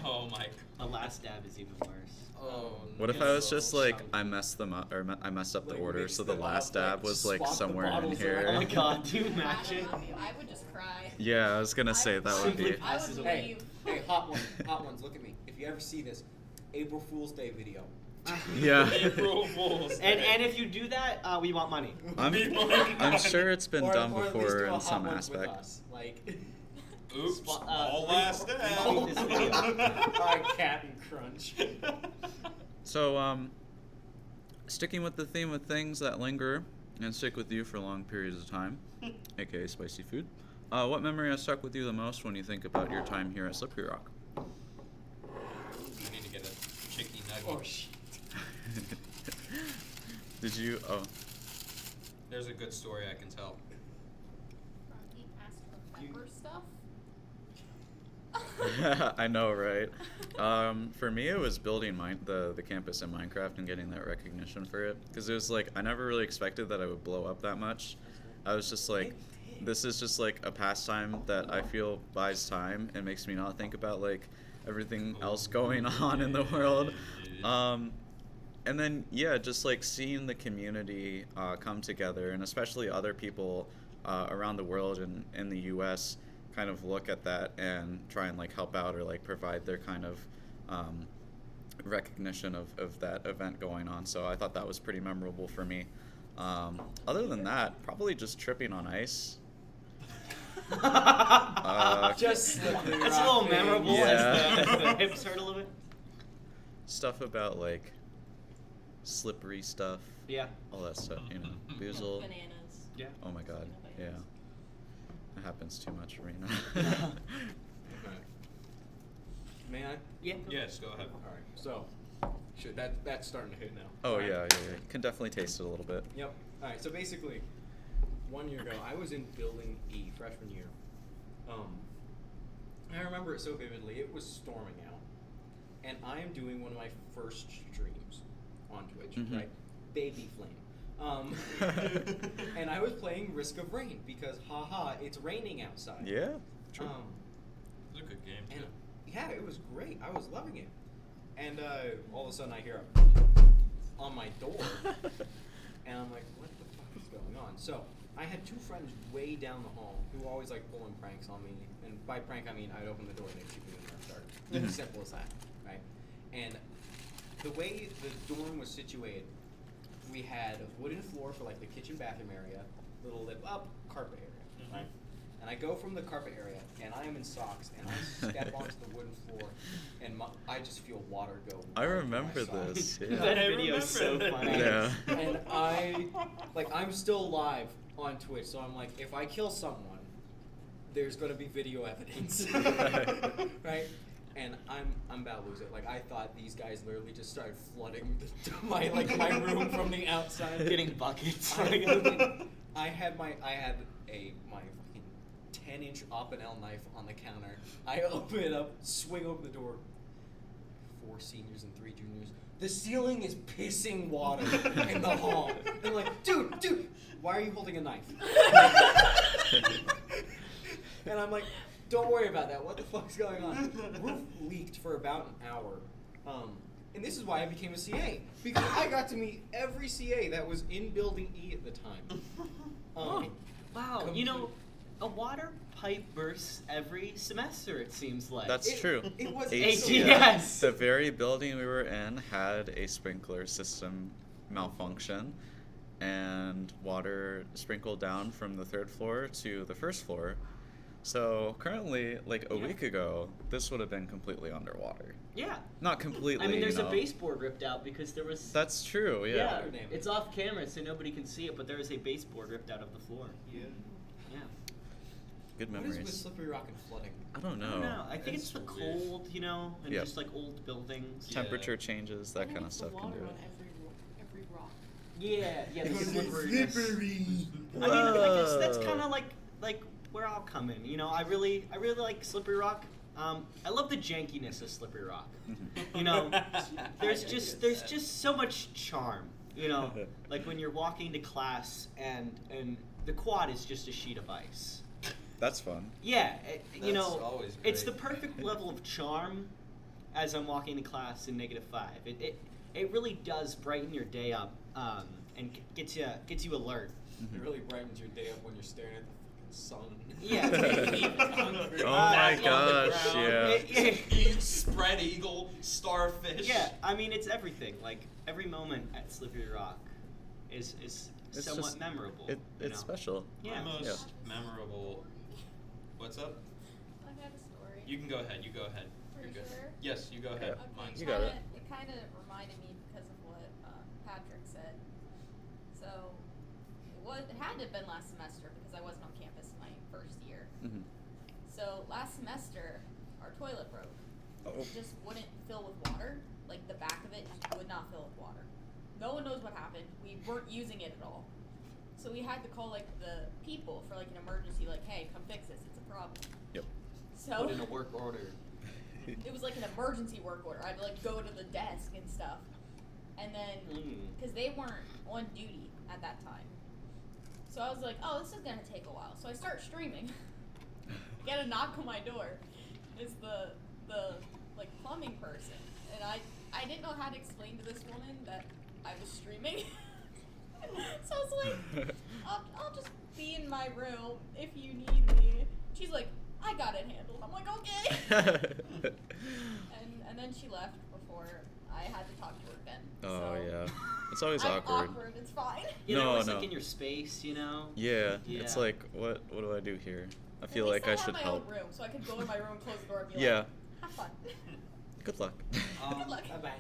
[SPEAKER 3] Oh my
[SPEAKER 2] The last dab is even worse.
[SPEAKER 3] Oh,
[SPEAKER 1] What if
[SPEAKER 3] no.
[SPEAKER 1] I was just like,
[SPEAKER 2] chunky.
[SPEAKER 1] I messed them up, or I messed up the
[SPEAKER 4] Like,
[SPEAKER 1] order,
[SPEAKER 4] mix
[SPEAKER 1] so the
[SPEAKER 4] them
[SPEAKER 1] last
[SPEAKER 4] up, like,
[SPEAKER 1] dab was like
[SPEAKER 4] swap the
[SPEAKER 1] somewhere in
[SPEAKER 4] bottles
[SPEAKER 1] here.
[SPEAKER 2] Oh my god, do you
[SPEAKER 5] I
[SPEAKER 2] imagine?
[SPEAKER 5] don't know, I would just cry.
[SPEAKER 1] Yeah, I was gonna say that would
[SPEAKER 2] Simply
[SPEAKER 1] be.
[SPEAKER 5] I
[SPEAKER 2] passes
[SPEAKER 5] would
[SPEAKER 2] away.
[SPEAKER 4] Hey, hey, hot ones, look at me. If you ever see this, April Fool's Day video.
[SPEAKER 1] Yeah.
[SPEAKER 3] April Fool's Day.
[SPEAKER 2] And if you do that, we want money.
[SPEAKER 1] I'm sure it's been
[SPEAKER 4] Or-
[SPEAKER 1] done
[SPEAKER 4] or at least
[SPEAKER 1] before
[SPEAKER 4] do a
[SPEAKER 1] in
[SPEAKER 4] hot
[SPEAKER 1] some
[SPEAKER 4] ones with
[SPEAKER 1] aspect.
[SPEAKER 4] us. Like,
[SPEAKER 3] Oops,
[SPEAKER 2] Spo-
[SPEAKER 3] all last day.
[SPEAKER 2] retweet this video.
[SPEAKER 4] alright, Captain Crunch.
[SPEAKER 1] So, sticking with the theme of things that linger and stick with you for long periods of time, aka spicy food, what memory has stuck with you the most when you think about your time here at Slippery Rock?
[SPEAKER 3] You need to get a chicky nugget.
[SPEAKER 4] Oh shit.
[SPEAKER 1] Did you? Oh,
[SPEAKER 3] There's a good story I can tell.
[SPEAKER 5] He asked for
[SPEAKER 4] You-
[SPEAKER 5] pepper stuff.
[SPEAKER 1] I know, right? For me, it was building the campus in Minecraft and getting that recognition for it. Because it was like, I never really expected that I would blow up that much. I was just like, this is just like a pastime that I feel buys time and makes me not think about like everything else going on in the world. And then, yeah, just like seeing the community come together, and especially other people around the world and in the US kind of look at that and try and like help out or like provide their kind of recognition of that event going on. So I thought that was pretty memorable for me. Other than that, probably just tripping on ice.
[SPEAKER 4] Just slippery
[SPEAKER 2] That's a little
[SPEAKER 4] rock
[SPEAKER 2] memorable
[SPEAKER 4] things.
[SPEAKER 1] Yeah.
[SPEAKER 2] as the hips hurt a little bit.
[SPEAKER 1] Stuff about like slippery stuff,
[SPEAKER 2] Yeah.
[SPEAKER 1] all that stuff, you know. Boozle.
[SPEAKER 6] Bananas.
[SPEAKER 2] Yeah.
[SPEAKER 1] Oh my god, yeah. That happens too much, Arena.
[SPEAKER 4] Alright. May I?
[SPEAKER 2] Yeah.
[SPEAKER 3] Yes, go ahead.
[SPEAKER 4] All right. So, that's starting to hit now.
[SPEAKER 1] Oh
[SPEAKER 4] All right.
[SPEAKER 1] yeah. You can definitely taste it a little bit.
[SPEAKER 4] Yep. All right. So basically, 1 year ago, I was in Building E, freshman year. I remember it so vividly. It was storming out, and I am doing one of my first streams on Twitch.
[SPEAKER 1] Mhm.
[SPEAKER 4] Right, baby flame. And I was playing Risk of Rain because, haha, it's raining outside.
[SPEAKER 1] Yeah. True.
[SPEAKER 3] It's a good game
[SPEAKER 4] And
[SPEAKER 3] too.
[SPEAKER 4] yeah, it was great. I was loving it. And all of a sudden, I hear on my door, and I'm like, "What the fuck is going on?" So I had two friends way down the hall who were always like pulling pranks on me. And by prank, I mean I'd open the door and they'd shoot me in the start.
[SPEAKER 1] Mhm.
[SPEAKER 4] As simple as that, right? And the way the dorm was situated, we had a wooden floor for like the kitchen bathroom area, little lip up carpet area, right? And I go from the carpet area, and I am in socks, and I step onto the wooden floor, and I just feel water go.
[SPEAKER 1] I
[SPEAKER 4] right down
[SPEAKER 1] remember
[SPEAKER 4] my side.
[SPEAKER 1] this.
[SPEAKER 2] That
[SPEAKER 1] Yeah.
[SPEAKER 2] video is so
[SPEAKER 3] remember
[SPEAKER 2] funny.
[SPEAKER 1] Yeah.
[SPEAKER 4] And I'm still live on Twitch, so I'm like, if I kill someone, there's gonna be video evidence, right? And I'm about to lose it. Like I thought these guys literally just started flooding my room from the outside.
[SPEAKER 2] Getting buckets.
[SPEAKER 4] I had my fucking 10-inch Opinel knife on the counter. I open it up, swing open the door. 4 seniors and 3 juniors. The ceiling is pissing water in the hall. And like, dude, why are you holding a knife? And I'm like, don't worry about that. What the fuck's going on? Roof leaked for about an hour. And this is why I became a CA. Because I got to meet every CA that was in Building E at the time.
[SPEAKER 2] Wow, you know, a water pipe bursts every semester, it seems like.
[SPEAKER 1] That's true.
[SPEAKER 4] It was
[SPEAKER 2] ATS.
[SPEAKER 1] The very building we were in had a sprinkler system malfunction, and water sprinkled down from the 3rd floor to the 1st floor. So currently, like a week ago, this would have been completely underwater.
[SPEAKER 2] Yeah.
[SPEAKER 1] Not completely.
[SPEAKER 2] I mean, there's
[SPEAKER 1] you
[SPEAKER 2] a
[SPEAKER 1] know.
[SPEAKER 2] baseboard ripped out because there was.
[SPEAKER 1] That's true. Yeah.
[SPEAKER 2] Yeah,
[SPEAKER 4] Damn it.
[SPEAKER 2] it's off camera, so nobody can see it, but there is a baseboard ripped out of the floor.
[SPEAKER 3] Yeah.
[SPEAKER 2] Yeah.
[SPEAKER 1] Good
[SPEAKER 4] What
[SPEAKER 1] memories.
[SPEAKER 4] is with slippery rock and flooding?
[SPEAKER 1] I don't know.
[SPEAKER 2] I don't know. I think it's
[SPEAKER 3] It's
[SPEAKER 2] the
[SPEAKER 3] weird.
[SPEAKER 2] cold, you know, and
[SPEAKER 1] Yep.
[SPEAKER 2] just like old buildings.
[SPEAKER 3] Yeah.
[SPEAKER 1] Temperature changes, that kind of stuff can
[SPEAKER 6] water
[SPEAKER 1] do
[SPEAKER 6] on
[SPEAKER 1] it.
[SPEAKER 6] every rock.
[SPEAKER 2] Yeah, the slipperiness. I mean, I guess that's
[SPEAKER 1] Whoa.
[SPEAKER 2] kind of like where I'll come in. You know, I really like Slippery Rock. I love the jankiness of Slippery Rock. You know, there's just so much charm. You know, like when you're walking to class and the quad is just a sheet of ice.
[SPEAKER 1] That's fun.
[SPEAKER 2] Yeah, you
[SPEAKER 3] That's
[SPEAKER 2] know,
[SPEAKER 3] always
[SPEAKER 2] it's the
[SPEAKER 3] great.
[SPEAKER 2] perfect level of charm as I'm walking to class in -5. It really does brighten your day up and gets you alert.
[SPEAKER 4] It really brightens your day up when you're staring at the fucking sun.
[SPEAKER 2] Yeah.
[SPEAKER 1] Oh my gosh, yeah.
[SPEAKER 3] Spread eagle, starfish.
[SPEAKER 2] Yeah, I mean it's everything. Like every moment at Slippery Rock is
[SPEAKER 1] It's
[SPEAKER 2] somewhat
[SPEAKER 1] just-
[SPEAKER 2] memorable.
[SPEAKER 1] It's
[SPEAKER 2] you know?
[SPEAKER 1] special.
[SPEAKER 2] Yeah.
[SPEAKER 3] My most memorable. What's up?
[SPEAKER 5] I got a story.
[SPEAKER 3] You can go ahead. You go ahead.
[SPEAKER 5] For
[SPEAKER 3] You're good.
[SPEAKER 5] sure?
[SPEAKER 3] Yes, you go ahead.
[SPEAKER 1] Yeah.
[SPEAKER 3] Mine's
[SPEAKER 1] You got it.
[SPEAKER 5] It kind of reminded me because of what Patrick said. So it had to have been last semester because I wasn't on campus my first year.
[SPEAKER 1] Mhm.
[SPEAKER 5] So last semester, our toilet broke.
[SPEAKER 1] Oh.
[SPEAKER 5] It just wouldn't fill with water. Like the back of it just would not fill with water. No one knows what happened. We weren't using it at all. So we had to call like the people for like an emergency. Like, hey, come fix this. It's a problem.
[SPEAKER 1] Yep.
[SPEAKER 5] So
[SPEAKER 2] Put in a work order.
[SPEAKER 5] it was like an emergency work order. I'd like go to the desk and stuff, and then because they weren't on duty at that time, so I was like, oh, this is gonna take a while. So I start streaming. Get a knock on my door. It's the like plumbing person, and I didn't know how to explain to this woman that I was streaming. So I was like, I'll just be in my room if you need me. She's like, I got it handled. I'm like, okay. and then she left before I had to talk to her again.
[SPEAKER 1] Oh
[SPEAKER 5] so
[SPEAKER 1] yeah, it's always
[SPEAKER 5] I'm
[SPEAKER 1] awkward.
[SPEAKER 5] It's fine.
[SPEAKER 2] You
[SPEAKER 1] No,
[SPEAKER 2] know, it's
[SPEAKER 1] no.
[SPEAKER 2] like in your space, you know?
[SPEAKER 1] Yeah,
[SPEAKER 2] Yeah.
[SPEAKER 1] it's like, what do I do here? I
[SPEAKER 5] At
[SPEAKER 1] feel
[SPEAKER 5] least
[SPEAKER 1] like I
[SPEAKER 5] have
[SPEAKER 1] should
[SPEAKER 5] my
[SPEAKER 1] help.
[SPEAKER 5] own room, so I could go in my room, close the door, and be
[SPEAKER 1] Yeah.
[SPEAKER 5] like, have fun.
[SPEAKER 1] Good luck.
[SPEAKER 5] Good luck.
[SPEAKER 4] Bye bye.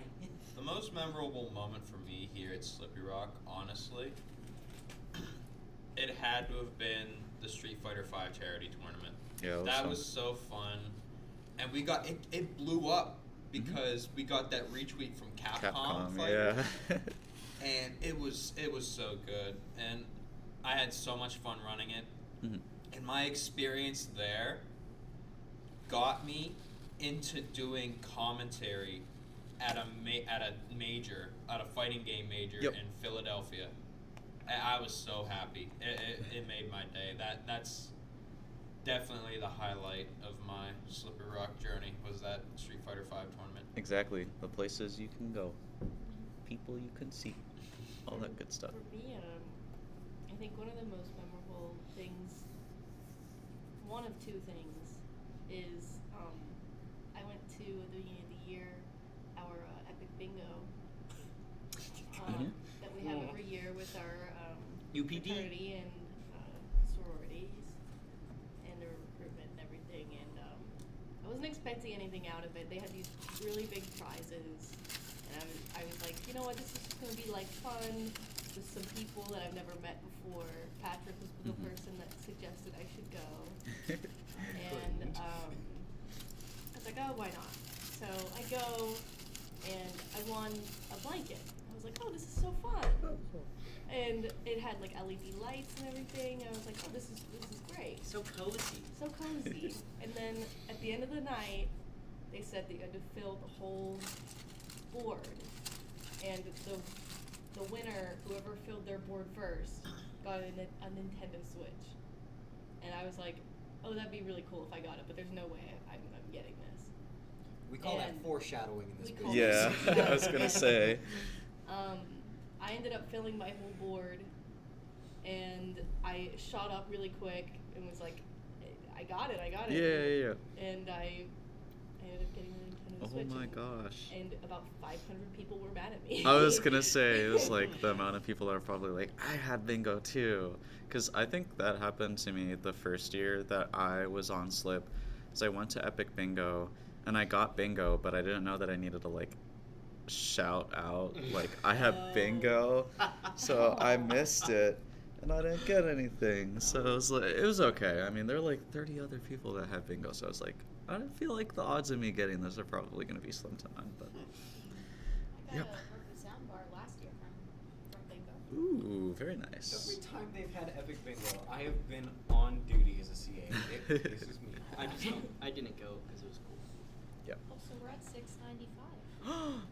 [SPEAKER 3] The most memorable moment for me here at Slippy Rock, honestly, it had to have been the Street Fighter V charity tournament.
[SPEAKER 1] Yeah, it was
[SPEAKER 3] that
[SPEAKER 1] fun.
[SPEAKER 3] was so fun, and we got it blew up because we got that retweet from Capcom, Fighter,
[SPEAKER 1] yeah.
[SPEAKER 3] and it was so good, and I had so much fun running it,
[SPEAKER 1] Mhm.
[SPEAKER 3] and my experience there got me into doing commentary at a major, at a fighting game major
[SPEAKER 1] Yep.
[SPEAKER 3] in Philadelphia. I was so happy. It made my day. That's definitely the highlight of my Slippery Rock journey, was that Street Fighter V tournament.
[SPEAKER 1] Exactly. The places you can go, people you can see, all that good stuff.
[SPEAKER 6] For me, I think one of the most memorable things, one of two things, is I went to the beginning of the year our epic bingo
[SPEAKER 1] Mhm.
[SPEAKER 6] that we have every year with our
[SPEAKER 2] UPD.
[SPEAKER 6] fraternity and sororities and the recruitment and everything. And I wasn't expecting anything out of it. They had these really big prizes, and I was like, you know what, this is just gonna be like fun with some people that I've never met before. Patrick was the
[SPEAKER 1] Mhm.
[SPEAKER 6] person that suggested I should go, and I was like, oh, why not? So I go, and I won a blanket. I was like, oh, this is so fun. And it had like LED lights and everything. I was like, oh, this is great.
[SPEAKER 2] So cozy.
[SPEAKER 6] So cozy. And then at the end of the night, they said that you had to fill the whole board. And the winner, whoever filled their board first, got a Nintendo Switch. And I was like, oh, that'd be really cool if I got it, but there's no way I'm getting this.
[SPEAKER 4] We call that
[SPEAKER 6] And
[SPEAKER 4] foreshadowing in this
[SPEAKER 6] we call
[SPEAKER 4] business.
[SPEAKER 1] Yeah,
[SPEAKER 6] that
[SPEAKER 1] I was gonna say.
[SPEAKER 6] I ended up filling my whole board, and I shot up really quick and was like, I got it.
[SPEAKER 1] Yeah.
[SPEAKER 6] And I ended up getting the Nintendo
[SPEAKER 1] Oh
[SPEAKER 6] Switch.
[SPEAKER 1] my
[SPEAKER 6] and-
[SPEAKER 1] gosh.
[SPEAKER 6] And about 500 people were mad at me.
[SPEAKER 1] I was gonna say, it was like the amount of people that are probably like, I had bingo too. Because I think that happened to me the first year that I was on Slip. So I went to Epic Bingo, and I got bingo, but I didn't know that I needed to like shout out, like, I have bingo. So I missed it, and I didn't get anything. So it was okay. I mean, there were like 30 other people that had bingo, so I was like, I don't feel like the odds of me getting this are probably gonna be slim to none, but.
[SPEAKER 5] I got
[SPEAKER 1] Yep.
[SPEAKER 5] a Berkeley soundbar last year from bingo.
[SPEAKER 1] Ooh, very nice.
[SPEAKER 4] Every time they've had Epic Bingo, I have been on duty as a CA. This is me.
[SPEAKER 2] I didn't go because it was cool.
[SPEAKER 1] Yep.
[SPEAKER 5] Oh, so we're at $6.95.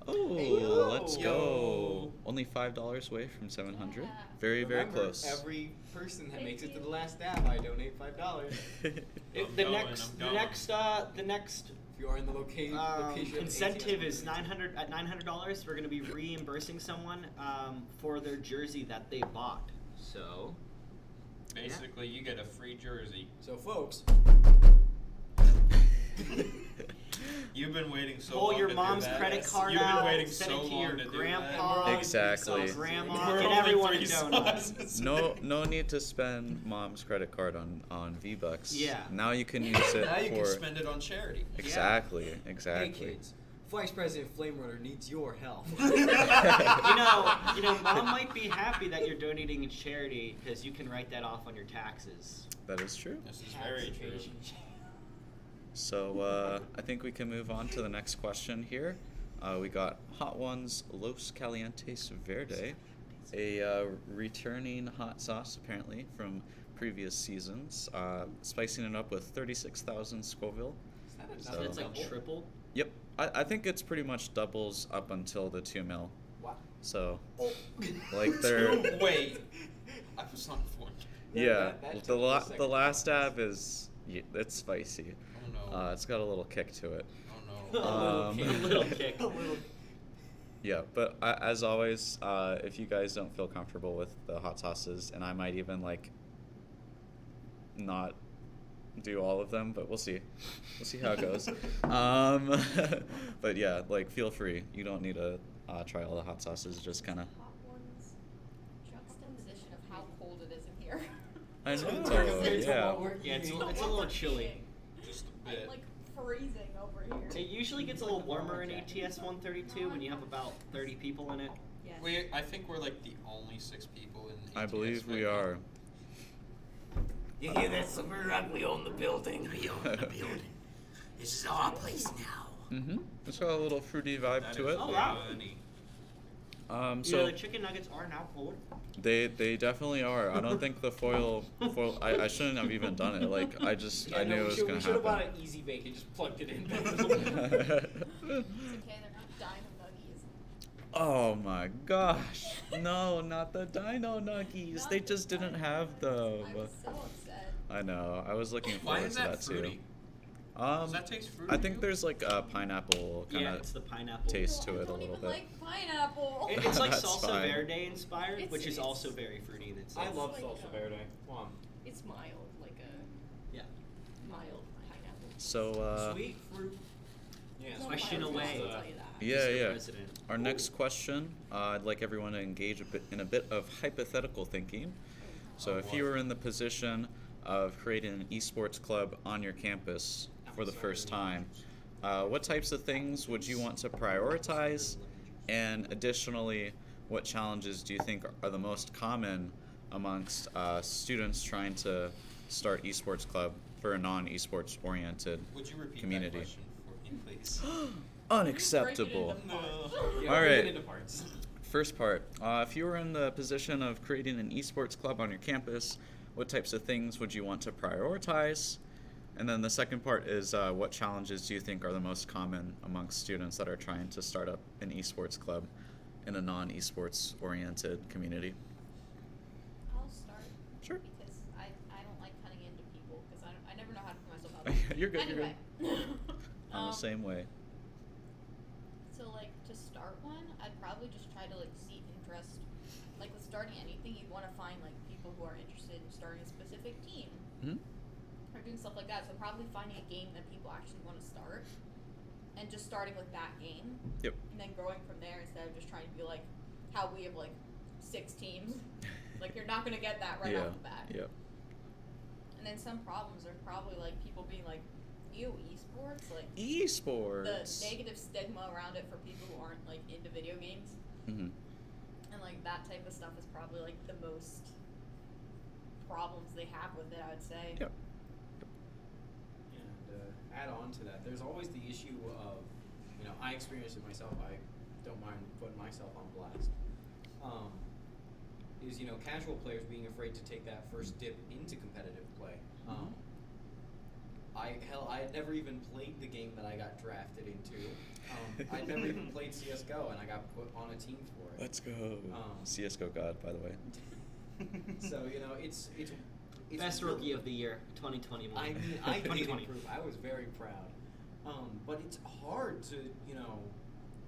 [SPEAKER 1] Oh,
[SPEAKER 4] Hey, yo.
[SPEAKER 1] let's go.
[SPEAKER 3] Yo.
[SPEAKER 1] Only $5 away from 700.
[SPEAKER 5] Yeah.
[SPEAKER 1] Very, very
[SPEAKER 4] Remember,
[SPEAKER 1] close.
[SPEAKER 4] Every person that
[SPEAKER 5] Thank
[SPEAKER 4] makes it to
[SPEAKER 5] you.
[SPEAKER 4] the last dab, I donate $5.
[SPEAKER 3] I'm
[SPEAKER 2] The
[SPEAKER 3] going,
[SPEAKER 2] next,
[SPEAKER 3] I'm
[SPEAKER 2] the
[SPEAKER 3] going.
[SPEAKER 2] next
[SPEAKER 4] If you are in the location of
[SPEAKER 2] incentive
[SPEAKER 4] ATS
[SPEAKER 2] is $900. We're gonna be reimbursing someone for their jersey that they bought. So
[SPEAKER 3] Basically, you get a free jersey.
[SPEAKER 4] So, folks,
[SPEAKER 3] You've been waiting so
[SPEAKER 2] pull
[SPEAKER 3] long
[SPEAKER 2] your
[SPEAKER 3] to do
[SPEAKER 2] mom's
[SPEAKER 3] that.
[SPEAKER 2] credit card
[SPEAKER 3] You've been
[SPEAKER 2] out,
[SPEAKER 3] waiting
[SPEAKER 2] send
[SPEAKER 3] so
[SPEAKER 2] it to
[SPEAKER 3] long
[SPEAKER 2] your
[SPEAKER 3] to do
[SPEAKER 2] grandpa,
[SPEAKER 3] that.
[SPEAKER 1] Exactly.
[SPEAKER 2] grandma,
[SPEAKER 3] We're
[SPEAKER 2] get
[SPEAKER 3] only
[SPEAKER 2] everyone a
[SPEAKER 3] three
[SPEAKER 2] donut.
[SPEAKER 3] slots.
[SPEAKER 1] No need to spend mom's credit card on V-Bucks.
[SPEAKER 2] Yeah.
[SPEAKER 1] Now you can use it
[SPEAKER 3] Now you
[SPEAKER 1] for
[SPEAKER 3] can spend it on charity.
[SPEAKER 1] exactly.
[SPEAKER 4] hey kids, Vice President Flame Runner needs your help.
[SPEAKER 2] you know, mom might be happy that you're donating to charity because you can write that off on your taxes.
[SPEAKER 1] That is true.
[SPEAKER 3] This is very true.
[SPEAKER 1] So I think we can move on to the next question here. We got Hot Ones Los Calientes Verde, a returning hot sauce apparently from previous seasons, spicing it up with 36,000 Scoville.
[SPEAKER 4] Is that
[SPEAKER 1] So-
[SPEAKER 2] So it's like triple.
[SPEAKER 1] Yep. I think it's pretty much doubles up until the 2 mil.
[SPEAKER 4] Wow.
[SPEAKER 1] So,
[SPEAKER 4] Oh.
[SPEAKER 1] like they're
[SPEAKER 3] Wait. I was not informed.
[SPEAKER 1] yeah.
[SPEAKER 4] that
[SPEAKER 1] the
[SPEAKER 4] took me a second
[SPEAKER 1] the
[SPEAKER 4] to
[SPEAKER 1] last
[SPEAKER 4] process.
[SPEAKER 1] stab is it's spicy.
[SPEAKER 3] Oh no.
[SPEAKER 1] It's got a little kick to it.
[SPEAKER 3] Oh no.
[SPEAKER 2] A little kick.
[SPEAKER 4] A little.
[SPEAKER 1] Yeah, but as always, if you guys don't feel comfortable with the hot sauces, and I might even like not do all of them, but we'll see. We'll see how it goes. But yeah, like feel free. You don't need to try all the hot sauces. Just kind of.
[SPEAKER 5] Hot ones. Juxtaposition of how cold it is in here.
[SPEAKER 1] I
[SPEAKER 4] So
[SPEAKER 1] know.
[SPEAKER 4] compared to
[SPEAKER 1] Yeah.
[SPEAKER 4] what we're
[SPEAKER 2] Yeah, it's
[SPEAKER 4] eating.
[SPEAKER 2] a little chilly.
[SPEAKER 3] Just a
[SPEAKER 5] I'm
[SPEAKER 3] bit.
[SPEAKER 5] like freezing over here.
[SPEAKER 2] It usually gets a little warmer in ATS 132 when you have about 30 people in it.
[SPEAKER 6] Yes.
[SPEAKER 3] I think we're like the only 6 people in.
[SPEAKER 1] I
[SPEAKER 3] ATS
[SPEAKER 1] believe we
[SPEAKER 3] right now.
[SPEAKER 1] are.
[SPEAKER 7] You hear that, Summer Rock? We own the building. We own the building. This is our place now.
[SPEAKER 1] Mm-hmm. It's got a little fruity vibe
[SPEAKER 3] That
[SPEAKER 1] to
[SPEAKER 3] is
[SPEAKER 1] it.
[SPEAKER 2] Oh, wow.
[SPEAKER 3] funny.
[SPEAKER 2] You know,
[SPEAKER 1] So
[SPEAKER 2] the chicken nuggets are now cold.
[SPEAKER 1] they definitely are. I don't think the foil. I shouldn't have even done it. Like I just
[SPEAKER 4] Yeah,
[SPEAKER 1] I
[SPEAKER 4] no,
[SPEAKER 1] knew
[SPEAKER 4] we
[SPEAKER 1] it was
[SPEAKER 4] should,
[SPEAKER 1] gonna
[SPEAKER 4] we should have bought
[SPEAKER 1] happen.
[SPEAKER 4] an easy bake and just plugged it in.
[SPEAKER 5] It's okay, they're not dino nuggies.
[SPEAKER 1] Oh my gosh! No, not the Dino Nuggies. They just didn't have them.
[SPEAKER 5] I was so upset.
[SPEAKER 1] I know. I was looking
[SPEAKER 3] Why
[SPEAKER 1] forward
[SPEAKER 3] is
[SPEAKER 1] to
[SPEAKER 3] that
[SPEAKER 1] that
[SPEAKER 3] fruity?
[SPEAKER 1] too.
[SPEAKER 3] Does that taste fruity?
[SPEAKER 1] I think there's like a pineapple kind
[SPEAKER 2] Yeah,
[SPEAKER 1] of
[SPEAKER 2] it's the pineapple.
[SPEAKER 1] taste to
[SPEAKER 5] I
[SPEAKER 1] it a
[SPEAKER 5] don't
[SPEAKER 1] little
[SPEAKER 5] even
[SPEAKER 1] bit.
[SPEAKER 5] like pineapple.
[SPEAKER 2] It's like
[SPEAKER 1] That's
[SPEAKER 2] salsa
[SPEAKER 1] fine.
[SPEAKER 2] verde inspired,
[SPEAKER 5] It's-
[SPEAKER 2] which is
[SPEAKER 5] it's-
[SPEAKER 2] also very fruity. That's
[SPEAKER 4] I
[SPEAKER 2] it.
[SPEAKER 4] love
[SPEAKER 5] like
[SPEAKER 4] salsa
[SPEAKER 5] a-
[SPEAKER 4] verde. Come on.
[SPEAKER 6] It's mild, like a
[SPEAKER 2] Yeah.
[SPEAKER 6] mild pineapple.
[SPEAKER 1] So
[SPEAKER 4] Sweet fruit. Yeah.
[SPEAKER 6] It's not
[SPEAKER 2] Question
[SPEAKER 6] mild,
[SPEAKER 2] away.
[SPEAKER 6] I'll tell you that.
[SPEAKER 1] yeah,
[SPEAKER 2] Mr.
[SPEAKER 1] yeah.
[SPEAKER 2] President.
[SPEAKER 1] Our next question, I'd like everyone to engage in a bit of hypothetical thinking. So,
[SPEAKER 3] Oh,
[SPEAKER 1] if
[SPEAKER 3] boy.
[SPEAKER 1] you were in the position of creating an esports club on your campus for the first time, what types of things would you want to prioritize? And additionally, what challenges do you think are the most common amongst students trying to start esports club for a non-esports oriented
[SPEAKER 3] Would you repeat
[SPEAKER 1] community?
[SPEAKER 3] that question for me, please?
[SPEAKER 1] Unacceptable.
[SPEAKER 4] Yeah,
[SPEAKER 1] All
[SPEAKER 4] break it
[SPEAKER 1] right.
[SPEAKER 4] into parts.
[SPEAKER 1] First part, if you were in the position of creating an esports club on your campus, what types of things would you want to prioritize? And then the second part is what challenges do you think are the most common amongst students that are trying to start up an esports club in a non-esports oriented community?
[SPEAKER 5] I'll start.
[SPEAKER 1] Sure.
[SPEAKER 5] Because I don't like cutting into people because I never know how to put myself out there.
[SPEAKER 1] You're good, you're
[SPEAKER 5] Anyway.
[SPEAKER 1] I'm the same way.
[SPEAKER 5] So like to start one, I'd probably just try to like see interest. Like with starting anything, you'd want to find like people who are interested in starting a specific team
[SPEAKER 1] Hmm?
[SPEAKER 5] or doing stuff like that. So probably finding a game that people actually want to start, and just starting with that game,
[SPEAKER 1] Yep.
[SPEAKER 5] and then growing from there instead of just trying to be like how we have like 6 teams. Like you're not gonna get that right
[SPEAKER 1] yeah.
[SPEAKER 5] off the bat.
[SPEAKER 1] Yep.
[SPEAKER 5] And then some problems are probably like people being like, "Ew, esports," like the
[SPEAKER 1] Esports.
[SPEAKER 5] negative stigma around it for people who aren't like into video games,
[SPEAKER 1] Mm-hmm.
[SPEAKER 5] and like that type of stuff is probably like the most problems they have with it. I would say.
[SPEAKER 1] Yep.
[SPEAKER 4] And add on to that, there's always the issue of, I experienced it myself. I don't mind putting myself on blast. Is casual players being afraid to take that first dip into competitive play. I had never even played the game that I got drafted into. I'd never even played CS:GO, and I got put on a team for it.
[SPEAKER 1] Let's go.
[SPEAKER 4] Um,
[SPEAKER 1] CS:GO God, by the way.
[SPEAKER 4] So it's
[SPEAKER 2] Best
[SPEAKER 4] really-
[SPEAKER 2] rookie of the year, 2021.
[SPEAKER 4] I mean, I did
[SPEAKER 2] 2020.
[SPEAKER 4] improve. I was very proud. But it's hard to,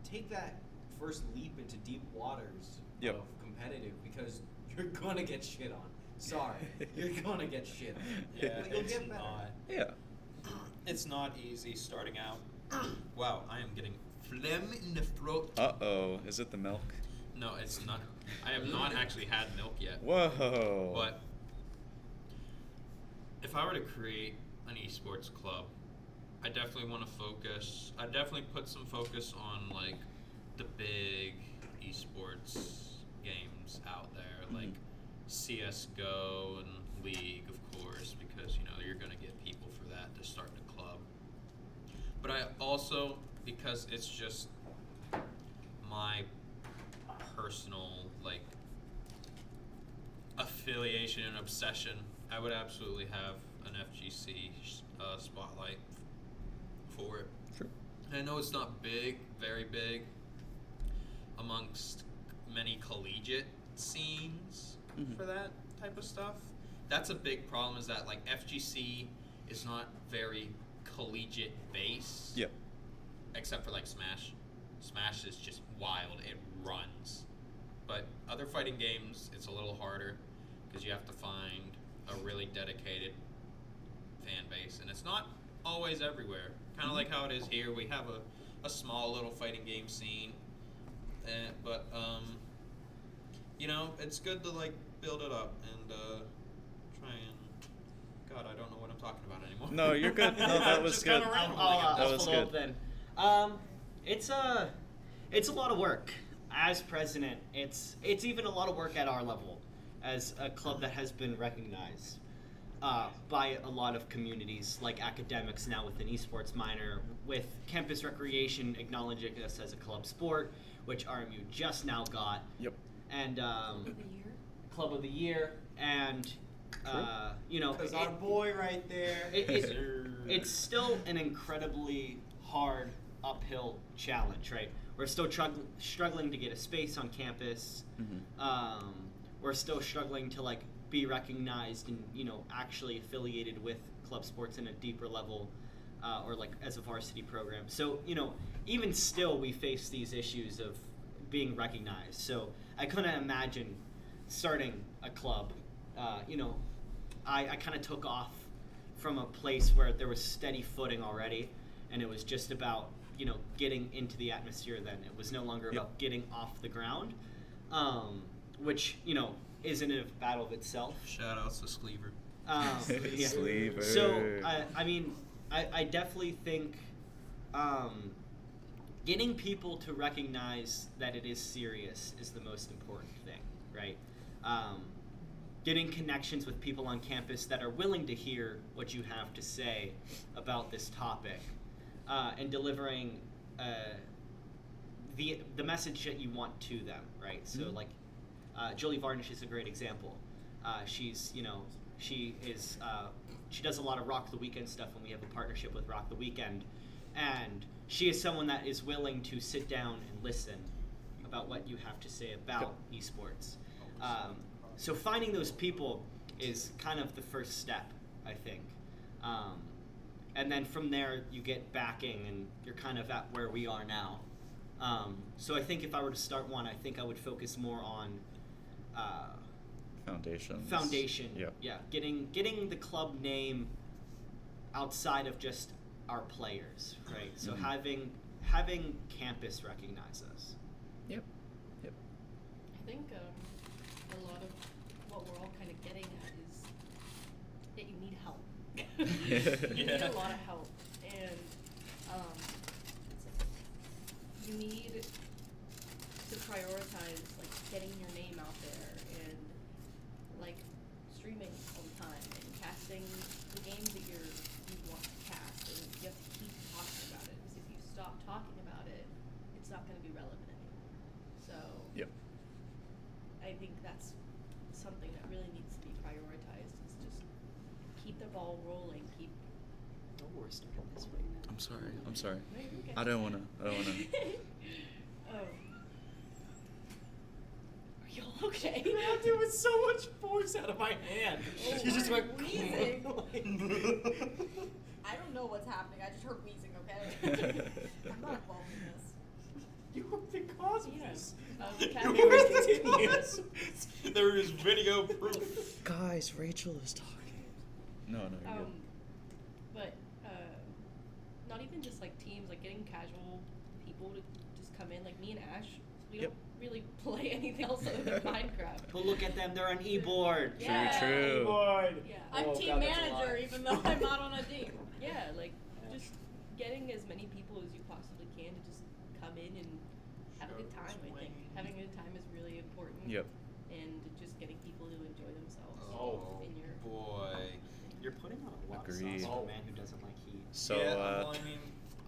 [SPEAKER 4] take that first leap into deep waters
[SPEAKER 1] Yep.
[SPEAKER 4] of competitive because you're gonna get shit on. Sorry, you're gonna get shit on.
[SPEAKER 3] Yeah,
[SPEAKER 4] But you'll
[SPEAKER 3] it's
[SPEAKER 4] get better.
[SPEAKER 3] not.
[SPEAKER 1] Yeah.
[SPEAKER 3] It's not easy starting out. Wow, I am getting phlegm in the throat.
[SPEAKER 1] Uh-oh. Is it the milk?
[SPEAKER 3] No, it's not. I have not actually had milk yet.
[SPEAKER 1] Whoa.
[SPEAKER 3] But if I were to create an esports club, I definitely want to focus. I definitely put some focus on like the big esports games out there, like CS:GO and League, of course, because you're gonna get people for that to start the club. But I also, because it's just my personal like affiliation and obsession, I would absolutely have an FGC spotlight for it.
[SPEAKER 1] Sure.
[SPEAKER 3] I know it's not big, very big, amongst many collegiate scenes for that type of stuff. That's a big problem, is that like FGC is not very collegiate based.
[SPEAKER 1] Yep.
[SPEAKER 3] Except for like Smash. Smash is just wild. It runs. But other fighting games, it's a little harder because you have to find a really dedicated fan base, and it's not always everywhere. Kind of like how it is here. We have a small little fighting game scene, but you know, it's good to like build it up and try and. God, I don't know what I'm talking about anymore.
[SPEAKER 1] No, you're good. No, that was
[SPEAKER 3] Just
[SPEAKER 1] good.
[SPEAKER 3] kinda rambling
[SPEAKER 2] I'll
[SPEAKER 3] at
[SPEAKER 1] That
[SPEAKER 3] this
[SPEAKER 1] was
[SPEAKER 2] follow
[SPEAKER 1] good.
[SPEAKER 2] up then. It's a lot of work. As president, it's even a lot of work at our level, as a club that has been recognized by a lot of communities, like academics now with an esports minor, with campus recreation acknowledging us as a club sport, which RMU just now got,
[SPEAKER 1] Yep.
[SPEAKER 2] and
[SPEAKER 6] Of the year.
[SPEAKER 2] club of the year, and you know,
[SPEAKER 4] Because our boy right there.
[SPEAKER 2] it's still an incredibly hard uphill challenge, right? We're still struggling to get a space on campus. We're still struggling to like be recognized and, you know, actually affiliated with club sports in a deeper level, or like as a varsity program. So, you know, even still we face these issues of being recognized. So I couldn't imagine starting a club. You know, I kind of took off from a place where there was steady footing already, and it was just about, you know, getting into the atmosphere. Then it was no longer about getting off the ground, which, you know, isn't a battle of itself.
[SPEAKER 3] Shout outs to Scleaver.
[SPEAKER 2] Yeah.
[SPEAKER 1] Sleeper.
[SPEAKER 2] So I mean, I definitely think getting people to recognize that it is serious is the most important thing, right? Getting connections with people on campus that are willing to hear what you have to say about this topic, and delivering the message that you want to them, right? So like, Julie Varnish is a great example. She's, you know, she does a lot of Rock the Weekend stuff, and we have a partnership with Rock the Weekend, and she is someone that is willing to sit down and listen about what you have to say about esports. So finding those people is kind of the first step, I think. And then from there, you get backing, and you're kind of at where we are now. So I think if I were to start one, I think I would focus more on foundation.
[SPEAKER 1] Yep.
[SPEAKER 2] Yeah, getting the club name outside of just our players, right? So having campus recognize us.
[SPEAKER 1] Yep. Yep.
[SPEAKER 6] I think a lot of what we're all kind of getting at is that you need help. You need a lot of help, and you need to prioritize like getting your name out there and like streaming all the time and casting the games that you want to cast, and you have to keep talking about it, because if you stop talking about it, it's not going to be relevant anymore. So
[SPEAKER 1] Yep.
[SPEAKER 6] I think that's something that really needs to be prioritized, is just keep the ball rolling, keep.
[SPEAKER 2] Oh, we're starting this right now.
[SPEAKER 1] I'm sorry. I'm sorry.
[SPEAKER 6] No, you're okay.
[SPEAKER 1] I don't wanna.
[SPEAKER 6] Are you okay?
[SPEAKER 4] There was so much force out of my hand.
[SPEAKER 6] Oh,
[SPEAKER 4] You just went.
[SPEAKER 5] wheezing. I don't know what's happening. I just heard wheezing, okay? I'm not involved in this.
[SPEAKER 4] You were the cause of
[SPEAKER 6] Yeah.
[SPEAKER 4] this.
[SPEAKER 6] Kathy
[SPEAKER 4] It was
[SPEAKER 6] was
[SPEAKER 4] continuous.
[SPEAKER 3] There is video proof.
[SPEAKER 1] Guys, Rachel is talking. No, you're good.
[SPEAKER 6] But not even just like teams, like getting casual people to just come in, like me and Ash. We
[SPEAKER 1] Yep.
[SPEAKER 6] don't really play anything else other than Minecraft.
[SPEAKER 2] But look at them, they're on e-board.
[SPEAKER 6] Yeah.
[SPEAKER 1] True.
[SPEAKER 4] Board.
[SPEAKER 6] Yeah.
[SPEAKER 5] I'm
[SPEAKER 4] Oh,
[SPEAKER 5] team
[SPEAKER 4] God, that's a
[SPEAKER 5] manager,
[SPEAKER 4] lot.
[SPEAKER 5] even though I'm not on a team.
[SPEAKER 6] Yeah, like just getting as many people as you possibly can to just come in and have a good time. I think having a good time is really important.
[SPEAKER 1] Yep.
[SPEAKER 6] And just getting people to enjoy themselves.
[SPEAKER 3] Oh,
[SPEAKER 6] in your
[SPEAKER 3] boy.
[SPEAKER 2] You're putting on a lot
[SPEAKER 1] Agreed.
[SPEAKER 2] of sauce for a man who doesn't like heat.
[SPEAKER 1] So
[SPEAKER 3] yeah, well, I mean,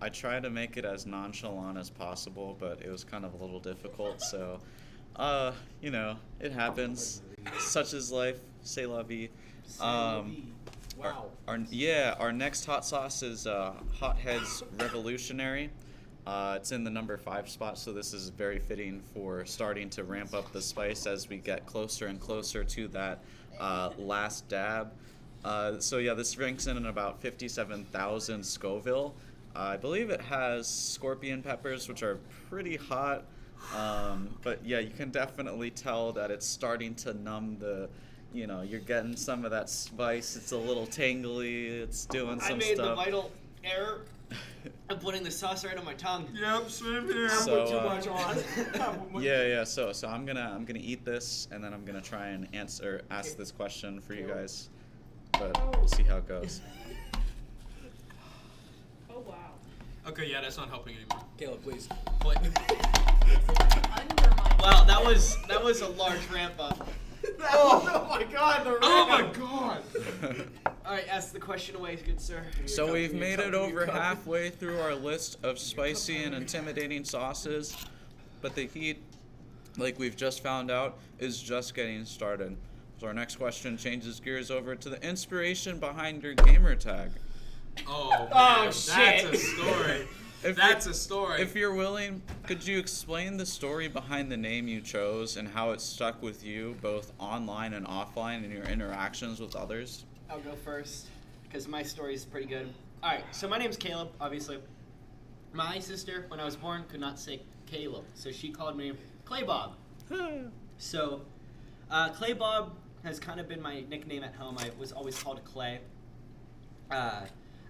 [SPEAKER 1] I try to make it as nonchalant as possible, but it was kind of a little difficult. So, you know, it happens. Such is life. C'est la vie.
[SPEAKER 4] Wow.
[SPEAKER 1] Our next hot sauce is Hotheads Revolutionary. It's in the number 5 spot, so this is very fitting for starting to ramp up the spice as we get closer and closer to that last dab. So yeah, this ranks in at about 57,000 Scoville. I believe it has scorpion peppers, which are pretty hot. But yeah, you can definitely tell that it's starting to numb the, you're getting some of that spice. It's a little tangly. It's doing some
[SPEAKER 2] I made
[SPEAKER 1] stuff.
[SPEAKER 2] the vital error of putting the sauce right on my tongue.
[SPEAKER 3] Yep, same here.
[SPEAKER 2] I
[SPEAKER 1] So,
[SPEAKER 2] put too much on.
[SPEAKER 1] Yeah. So I'm gonna eat this, and then I'm gonna try and ask this question for you guys, but we'll see how it goes.
[SPEAKER 6] Oh wow.
[SPEAKER 3] Okay, yeah, that's not helping anymore.
[SPEAKER 4] Caleb, please.
[SPEAKER 3] Play.
[SPEAKER 5] Undermine.
[SPEAKER 2] Wow, that was a large ramp up. Oh my God, the ramp
[SPEAKER 3] Oh my
[SPEAKER 2] up.
[SPEAKER 3] god!
[SPEAKER 2] All right, ask the question away, good sir.
[SPEAKER 1] So we've made it over halfway through our list of spicy and intimidating sauces, but the heat, like we've just found out, is just getting started. So our next question changes gears over to the inspiration behind your gamer tag.
[SPEAKER 3] Oh, man,
[SPEAKER 2] Oh,
[SPEAKER 3] that's
[SPEAKER 2] shit.
[SPEAKER 3] a story.
[SPEAKER 1] If
[SPEAKER 3] That's
[SPEAKER 1] you-
[SPEAKER 3] a story.
[SPEAKER 1] If you're willing, could you explain the story behind the name you chose and how it stuck with you both online and offline in your interactions with others?
[SPEAKER 2] I'll go first because my story is pretty good. All right, so my name's Caleb, obviously. My sister, when I was born, could not say Caleb, so she called me Clay Bob. So, Clay Bob has kind of been my nickname at home. I was always called Clay.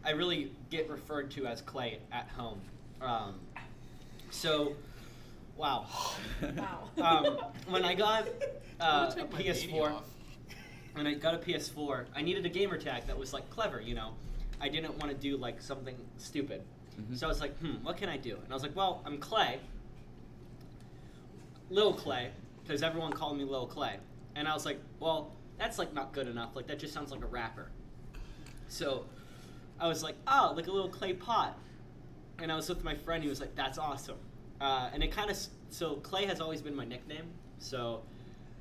[SPEAKER 2] I really get referred to as Clay at home. Wow.
[SPEAKER 6] Wow.
[SPEAKER 2] When I got
[SPEAKER 3] I'm
[SPEAKER 2] a
[SPEAKER 3] gonna take my beanie
[SPEAKER 2] PS4,
[SPEAKER 3] off.
[SPEAKER 2] when I got a PS4, I needed a gamer tag that was like clever, I didn't want to do like something stupid. So I was like, what can I do? And I was like, well, I'm Clay. Lil Clay, because everyone called me Lil Clay. And I was like, well, that's like not good enough. Like that just sounds like a rapper. So I was like, oh, like a little clay pot. And I was with my friend. He was like, that's awesome. And it kind of, so Clay has always been my nickname. So,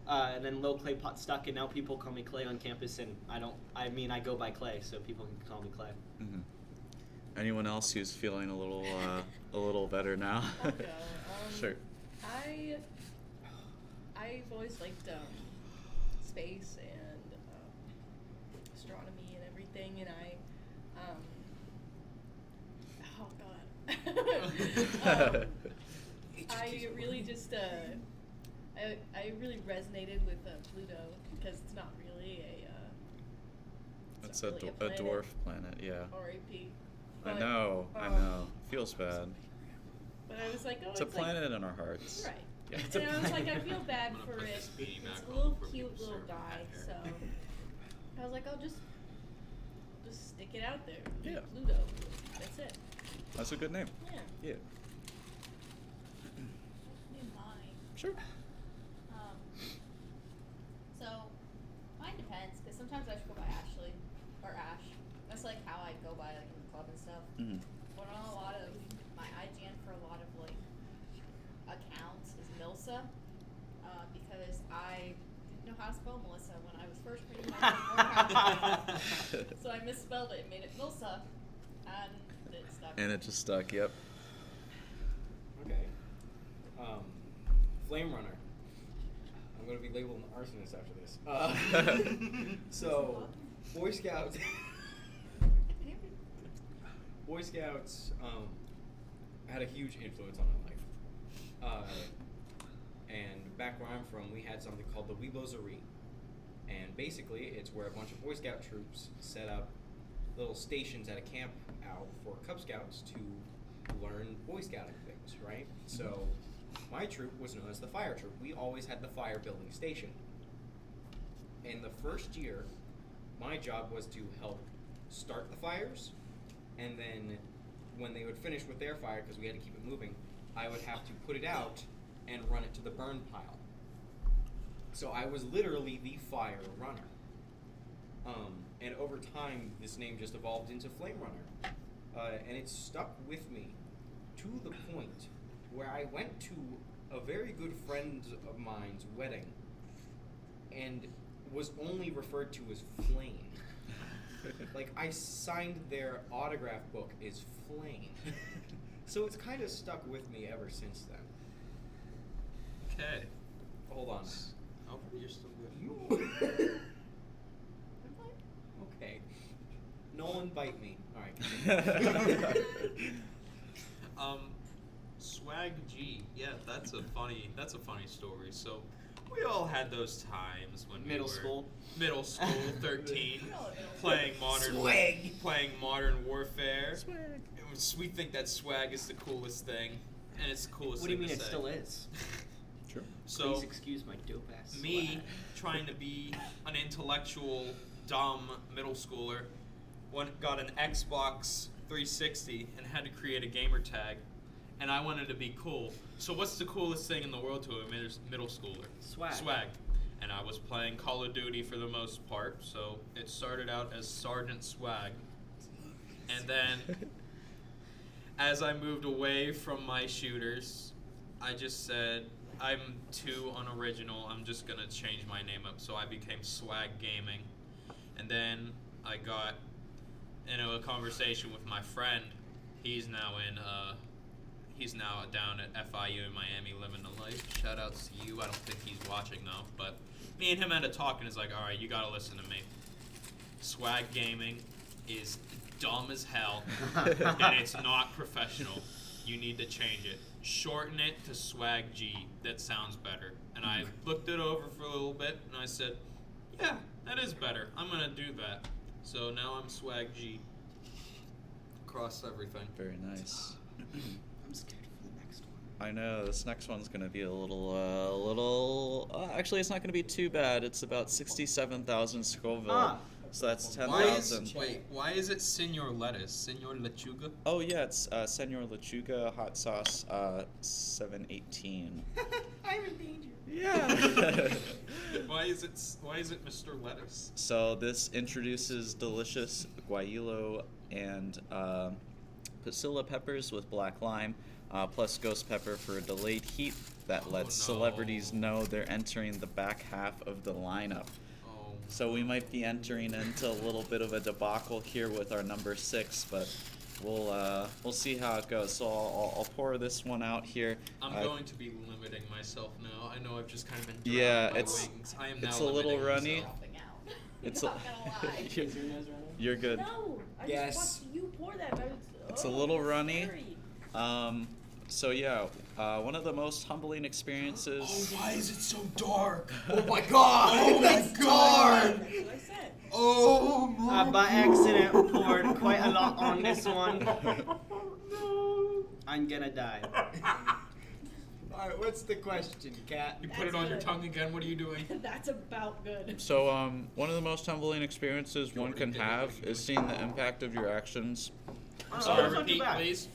[SPEAKER 2] and then Lil Clay Pot stuck, and now people call me Clay on campus, and I go by Clay, so people can call me Clay.
[SPEAKER 1] Mm-hmm. Anyone else who's feeling a little better now?
[SPEAKER 6] I'll go.
[SPEAKER 1] Sure.
[SPEAKER 6] I've always liked space and astronomy and everything, and I really just I really resonated with Pluto because it's not really
[SPEAKER 1] It's
[SPEAKER 6] not
[SPEAKER 1] a
[SPEAKER 6] really planet
[SPEAKER 1] dwarf planet, yeah.
[SPEAKER 6] or AP.
[SPEAKER 1] I
[SPEAKER 6] But,
[SPEAKER 1] know. Feels bad.
[SPEAKER 6] But I was like, oh,
[SPEAKER 1] It's a
[SPEAKER 6] like,
[SPEAKER 1] planet in our hearts.
[SPEAKER 6] right.
[SPEAKER 1] Yeah.
[SPEAKER 2] It's a
[SPEAKER 6] And I was like, I
[SPEAKER 2] planet.
[SPEAKER 6] feel bad
[SPEAKER 3] I'm gonna
[SPEAKER 6] for
[SPEAKER 3] put
[SPEAKER 6] it.
[SPEAKER 3] this beanie
[SPEAKER 6] It's
[SPEAKER 3] back
[SPEAKER 6] a
[SPEAKER 3] on
[SPEAKER 6] little
[SPEAKER 3] for
[SPEAKER 6] cute
[SPEAKER 3] people
[SPEAKER 6] little
[SPEAKER 3] serving
[SPEAKER 6] guy,
[SPEAKER 3] back
[SPEAKER 6] so
[SPEAKER 3] here.
[SPEAKER 6] I was like, I'll just stick it out there.
[SPEAKER 1] Yeah.
[SPEAKER 6] Pluto. That's it.
[SPEAKER 1] That's a good name.
[SPEAKER 6] Yeah.
[SPEAKER 1] Yeah.
[SPEAKER 5] Mine.
[SPEAKER 1] Sure.
[SPEAKER 5] So, mine depends, because sometimes I should go by Ashley, or Ash. That's like how I go by like in the club and stuff.
[SPEAKER 1] Mm-hmm.
[SPEAKER 5] But on a lot of, my IGN for a lot of like, accounts is Milsa, because I didn't know how to spell Melissa when I was first reading my Warcraft. So I misspelled it and made it Milsa, and it stuck.
[SPEAKER 1] And it just stuck. Yep.
[SPEAKER 4] Okay. Flame Runner. I'm gonna be labeled an arsonist after this. So, Boy Scouts. Boy Scouts had a huge influence on my life. And back where I'm from, we had something called the Weebozeree. And basically, it's where a bunch of Boy Scout troops set up little stations at a camp out for Cub Scouts to learn Boy Scouting things, right? So, my troop was known as the Fire Troop. We always had the fire building station. In the first year, my job was to help start the fires, and then when they would finish with their fire, because we had to keep it moving, I would have to put it out and run it to the burn pile. So I was literally the fire runner. And over time, this name just evolved into Flame Runner. And it stuck with me to the point where I went to a very good friend of mine's wedding and was only referred to as Flame. Like, I signed their autograph book as Flame. So it's kind of stuck with me ever since then.
[SPEAKER 3] Okay.
[SPEAKER 4] Hold on.
[SPEAKER 3] Oh, you're still good.
[SPEAKER 4] Okay. No one bite me. All right.
[SPEAKER 3] Swag G. Yeah, that's a funny story. So, we all had those times when
[SPEAKER 2] Middle
[SPEAKER 3] we were
[SPEAKER 2] school.
[SPEAKER 3] middle school, 13,
[SPEAKER 5] We're all at middle
[SPEAKER 3] playing
[SPEAKER 7] Swag.
[SPEAKER 3] modern warfare. We think that swag is the coolest thing, and it's the coolest
[SPEAKER 2] What do you
[SPEAKER 3] thing
[SPEAKER 2] mean
[SPEAKER 3] to
[SPEAKER 2] it
[SPEAKER 3] say.
[SPEAKER 2] still is?
[SPEAKER 1] True.
[SPEAKER 3] So,
[SPEAKER 2] Please excuse my dope ass.
[SPEAKER 3] me
[SPEAKER 2] swag.
[SPEAKER 3] trying to be an intellectual, dumb middle schooler, got an Xbox 360 and had to create a gamer tag, and I wanted to be cool. So what's the coolest thing in the world to a middle schooler?
[SPEAKER 2] Swag.
[SPEAKER 3] Swag. And I was playing Call of Duty for the most part, so it started out as Sergeant Swag. And then, as I moved away from my shooters, I just said, I'm too unoriginal, I'm just gonna change my name up. So I became Swag Gaming. And then I got into a conversation with my friend. He's now down at FIU in Miami living the life. Shout outs to you. I don't think he's watching though, but me and him had a talk and it's like, alright, you gotta listen to me. Swag Gaming is dumb as hell and it's not professional. You need to change it. Shorten it to Swag G. That sounds better. And I looked it over for a little bit and I said, yeah, that is better. I'm gonna do that. So now I'm Swag G. Across everything.
[SPEAKER 1] Very nice.
[SPEAKER 2] I'm scared for the next one.
[SPEAKER 1] I know this next one's gonna be a little. Actually, it's not gonna be too bad. It's about 67,000 Scoville.
[SPEAKER 2] Ah.
[SPEAKER 1] So that's
[SPEAKER 3] Why is
[SPEAKER 1] 10,000.
[SPEAKER 3] why is it Senor Lettuce? Senor Lechuga?
[SPEAKER 1] Oh yeah, it's Senor Lechuga hot sauce 718.
[SPEAKER 2] I'm in danger.
[SPEAKER 1] Yeah.
[SPEAKER 3] Why is it Mr. Lettuce?
[SPEAKER 1] So this introduces delicious guajillo and pasilla peppers with black lime, plus ghost pepper for a delayed heat that
[SPEAKER 3] Oh,
[SPEAKER 1] lets
[SPEAKER 3] no.
[SPEAKER 1] celebrities know they're entering the back half of the lineup.
[SPEAKER 3] Oh.
[SPEAKER 1] So we might be entering into a little bit of a debacle here with our number 6, but we'll see how it goes. So I'll pour this one out here.
[SPEAKER 3] I'm going to be limiting myself now. I know I've just kind of been drowned
[SPEAKER 1] Yeah,
[SPEAKER 3] by
[SPEAKER 1] it's-
[SPEAKER 3] wings. I am
[SPEAKER 1] it's
[SPEAKER 3] now
[SPEAKER 1] a little
[SPEAKER 3] limiting
[SPEAKER 1] runny.
[SPEAKER 3] myself.
[SPEAKER 5] Dropping out.
[SPEAKER 1] It's
[SPEAKER 5] Not gonna lie.
[SPEAKER 2] Is your nose running?
[SPEAKER 1] You're good.
[SPEAKER 6] No, I
[SPEAKER 4] Yes.
[SPEAKER 6] just watched you pour that. But
[SPEAKER 1] It's a little runny.
[SPEAKER 6] Scary.
[SPEAKER 1] So yeah, one of the most humbling experiences.
[SPEAKER 3] Why is it so dark?
[SPEAKER 4] Oh my god!
[SPEAKER 3] Oh my god!
[SPEAKER 6] That's what I said.
[SPEAKER 3] Oh my
[SPEAKER 2] By accident poured quite a lot on this one.
[SPEAKER 3] no.
[SPEAKER 2] I'm gonna die.
[SPEAKER 4] Alright, what's the question, Kat?
[SPEAKER 3] You put it on your
[SPEAKER 6] That's
[SPEAKER 3] tongue again. What are you doing?
[SPEAKER 6] That's about good.
[SPEAKER 1] So one of the most humbling experiences one can have is seeing the impact of your actions.
[SPEAKER 2] Oh,
[SPEAKER 3] Sorry,
[SPEAKER 2] that's not too
[SPEAKER 3] repeat,
[SPEAKER 2] bad.
[SPEAKER 3] please.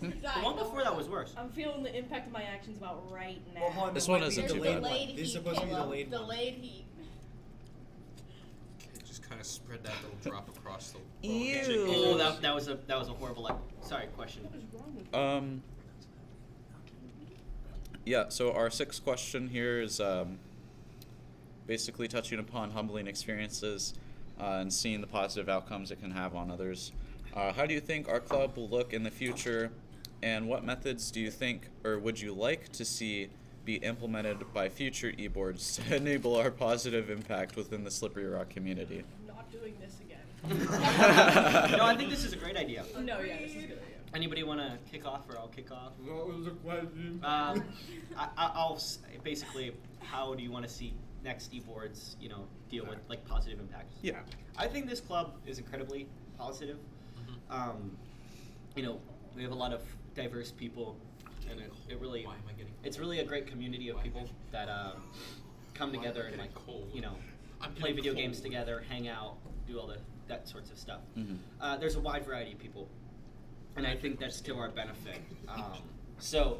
[SPEAKER 2] The one before that was worse.
[SPEAKER 6] I'm feeling the impact of my actions about right now.
[SPEAKER 4] Well, hold on,
[SPEAKER 1] This
[SPEAKER 4] this
[SPEAKER 1] one
[SPEAKER 4] might be
[SPEAKER 1] isn't
[SPEAKER 4] the
[SPEAKER 1] too
[SPEAKER 4] delayed
[SPEAKER 1] bad.
[SPEAKER 4] one.
[SPEAKER 5] Delayed
[SPEAKER 4] This is
[SPEAKER 5] heat,
[SPEAKER 4] supposed to be the
[SPEAKER 5] Caleb.
[SPEAKER 4] delayed one.
[SPEAKER 5] Delayed heat.
[SPEAKER 3] Okay, just kind of spread that little drop across the
[SPEAKER 1] Ew.
[SPEAKER 3] chicken.
[SPEAKER 2] Oh, that was a horrible. Sorry, question.
[SPEAKER 6] What is wrong with you?
[SPEAKER 1] Yeah. So our 6th question here is basically touching upon humbling experiences and seeing the positive outcomes it can have on others. How do you think our club will look in the future, and what methods do you think or would you like to see be implemented by future e-boards to enable our positive impact within the Slippery Rock community?
[SPEAKER 6] I'm not doing this again.
[SPEAKER 2] No, I think this is a great idea.
[SPEAKER 6] No, yeah, this is good.
[SPEAKER 2] Anybody want to kick off, or I'll kick off?
[SPEAKER 4] What was the question?
[SPEAKER 2] Basically, how do you want to see next e-boards, deal with like positive impacts?
[SPEAKER 1] Yeah.
[SPEAKER 2] I think this club is incredibly positive. We have a lot of diverse people, and it really,
[SPEAKER 3] Why am I getting
[SPEAKER 2] it's really a great community of people that come
[SPEAKER 3] Why am I
[SPEAKER 2] together and
[SPEAKER 3] getting cold? I'm
[SPEAKER 2] play
[SPEAKER 3] getting
[SPEAKER 2] video
[SPEAKER 3] cold.
[SPEAKER 2] games together, hang out, do all that sorts of stuff.
[SPEAKER 1] Mhm.
[SPEAKER 2] There's a wide variety of people, and I think that's to our benefit. So,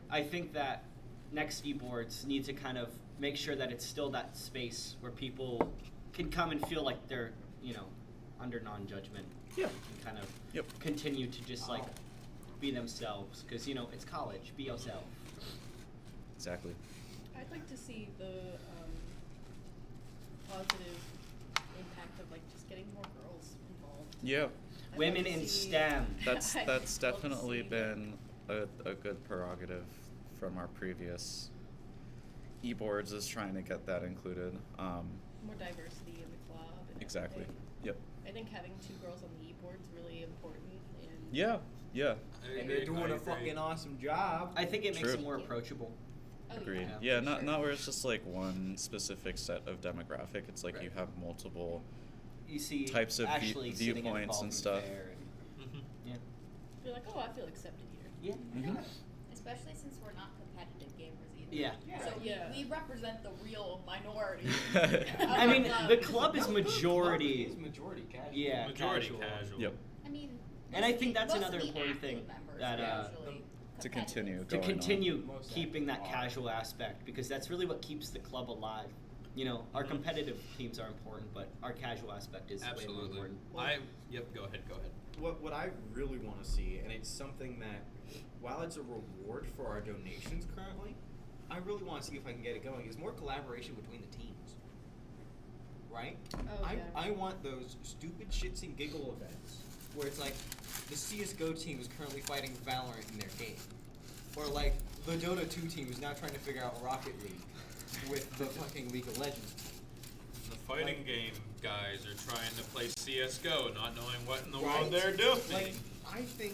[SPEAKER 2] I think that next e-boards need to kind of make sure that it's still that space where people can come and feel like they're, under non-judgment.
[SPEAKER 1] Yeah.
[SPEAKER 2] And kind of
[SPEAKER 1] Yep.
[SPEAKER 2] continue to just like be themselves, because it's college. Be yourself.
[SPEAKER 1] Exactly.
[SPEAKER 6] I'd like to see the positive impact of like just getting more girls involved.
[SPEAKER 1] Yeah.
[SPEAKER 6] I'd
[SPEAKER 2] Women
[SPEAKER 6] like to
[SPEAKER 2] in
[SPEAKER 6] see-
[SPEAKER 2] STEM.
[SPEAKER 1] That's
[SPEAKER 6] I'd
[SPEAKER 1] that's
[SPEAKER 6] love to
[SPEAKER 1] definitely
[SPEAKER 6] see
[SPEAKER 1] been a good prerogative from our previous e-boards is trying to get that included.
[SPEAKER 6] more diversity in the club. And
[SPEAKER 1] Exactly.
[SPEAKER 6] everything.
[SPEAKER 1] Yep.
[SPEAKER 6] I think having 2 girls on the e-board is really important. And
[SPEAKER 1] Yeah. Yeah.
[SPEAKER 3] I
[SPEAKER 4] And
[SPEAKER 3] agree,
[SPEAKER 4] they're doing
[SPEAKER 3] I
[SPEAKER 4] a
[SPEAKER 3] agree.
[SPEAKER 4] fucking awesome job.
[SPEAKER 2] I think it makes
[SPEAKER 1] True.
[SPEAKER 2] it more approachable.
[SPEAKER 5] Oh,
[SPEAKER 1] Agreed.
[SPEAKER 2] Yeah,
[SPEAKER 1] Yeah,
[SPEAKER 5] for
[SPEAKER 1] not
[SPEAKER 5] sure.
[SPEAKER 1] not where it's just like one specific set of demographic. It's like you
[SPEAKER 2] Right.
[SPEAKER 1] have multiple.
[SPEAKER 2] You see
[SPEAKER 1] Types of
[SPEAKER 2] Ashley sitting at the
[SPEAKER 1] viewpoints and
[SPEAKER 2] Baldwin
[SPEAKER 1] stuff.
[SPEAKER 2] Fair
[SPEAKER 3] Mhm.
[SPEAKER 2] yeah.
[SPEAKER 6] you're like, oh, I feel accepted here.
[SPEAKER 2] Yeah.
[SPEAKER 1] Mhm.
[SPEAKER 5] Especially since we're not competitive gamers either.
[SPEAKER 2] Yeah.
[SPEAKER 5] So
[SPEAKER 6] Yeah.
[SPEAKER 5] we represent the real minority.
[SPEAKER 2] I mean,
[SPEAKER 5] Of
[SPEAKER 2] the club is
[SPEAKER 4] It's
[SPEAKER 2] majority.
[SPEAKER 4] majority casual.
[SPEAKER 2] Yeah,
[SPEAKER 3] Majority
[SPEAKER 2] casual.
[SPEAKER 3] casual.
[SPEAKER 1] Yep.
[SPEAKER 5] I mean,
[SPEAKER 2] And I think that's
[SPEAKER 5] most
[SPEAKER 2] another
[SPEAKER 5] of the
[SPEAKER 2] important
[SPEAKER 5] active
[SPEAKER 2] thing
[SPEAKER 5] members
[SPEAKER 2] that,
[SPEAKER 5] are usually
[SPEAKER 1] To
[SPEAKER 5] competitive.
[SPEAKER 1] continue
[SPEAKER 2] To
[SPEAKER 1] going on.
[SPEAKER 2] continue
[SPEAKER 4] Most
[SPEAKER 2] keeping that
[SPEAKER 4] active are.
[SPEAKER 2] casual aspect, because that's really what keeps the club alive. You know, our
[SPEAKER 3] Mhm.
[SPEAKER 2] competitive teams are important, but our casual aspect is way more
[SPEAKER 3] Absolutely.
[SPEAKER 2] important.
[SPEAKER 3] Yep. Go ahead.
[SPEAKER 4] What I really want to see, and it's something that, while it's a reward for our donations currently, I really want to see if I can get it going, is more collaboration between the teams. Right?
[SPEAKER 6] Oh, yeah.
[SPEAKER 4] I want those stupid shits and giggle events where it's like the CSGO team is currently fighting Valorant in their game. Or like the Dota 2 team is now trying to figure out Rocket League with the fucking League of Legends team.
[SPEAKER 3] The fighting game guys are trying to play CS:GO, not knowing what in the
[SPEAKER 4] Right?
[SPEAKER 3] world they're doing.
[SPEAKER 4] Like, I think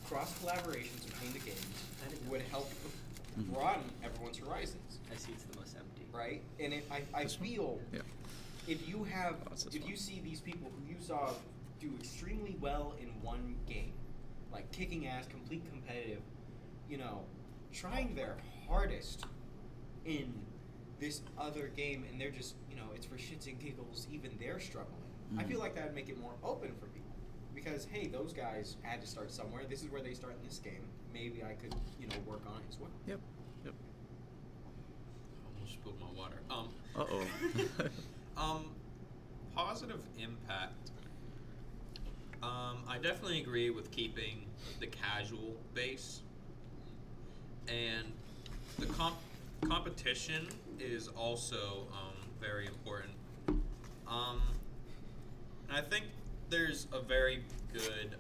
[SPEAKER 4] cross collaborations between the games
[SPEAKER 2] I didn't know
[SPEAKER 4] would
[SPEAKER 2] that.
[SPEAKER 4] help
[SPEAKER 1] Mhm.
[SPEAKER 4] broaden everyone's horizons,
[SPEAKER 2] I see it's the most empty.
[SPEAKER 4] right? And I
[SPEAKER 1] This one?
[SPEAKER 4] feel
[SPEAKER 1] Yeah.
[SPEAKER 4] if you have
[SPEAKER 1] Oh, it's this
[SPEAKER 4] if
[SPEAKER 1] one.
[SPEAKER 4] you see these people who you saw do extremely well in one game, like kicking ass, complete competitive, you know, trying their hardest in this other game, and they're just, you know, it's for shits and giggles, even they're struggling. I
[SPEAKER 1] Mhm.
[SPEAKER 4] feel like that would make it more open for people. Because, hey, those guys had to start somewhere. This is where they start in this game. Maybe I could, you know, work on it as well.
[SPEAKER 1] Yep. Yep.
[SPEAKER 3] Almost spilled my water.
[SPEAKER 1] Uh-oh.
[SPEAKER 3] Positive impact. I definitely agree with keeping the casual base, and the competition is also very important. And I think there's a very good.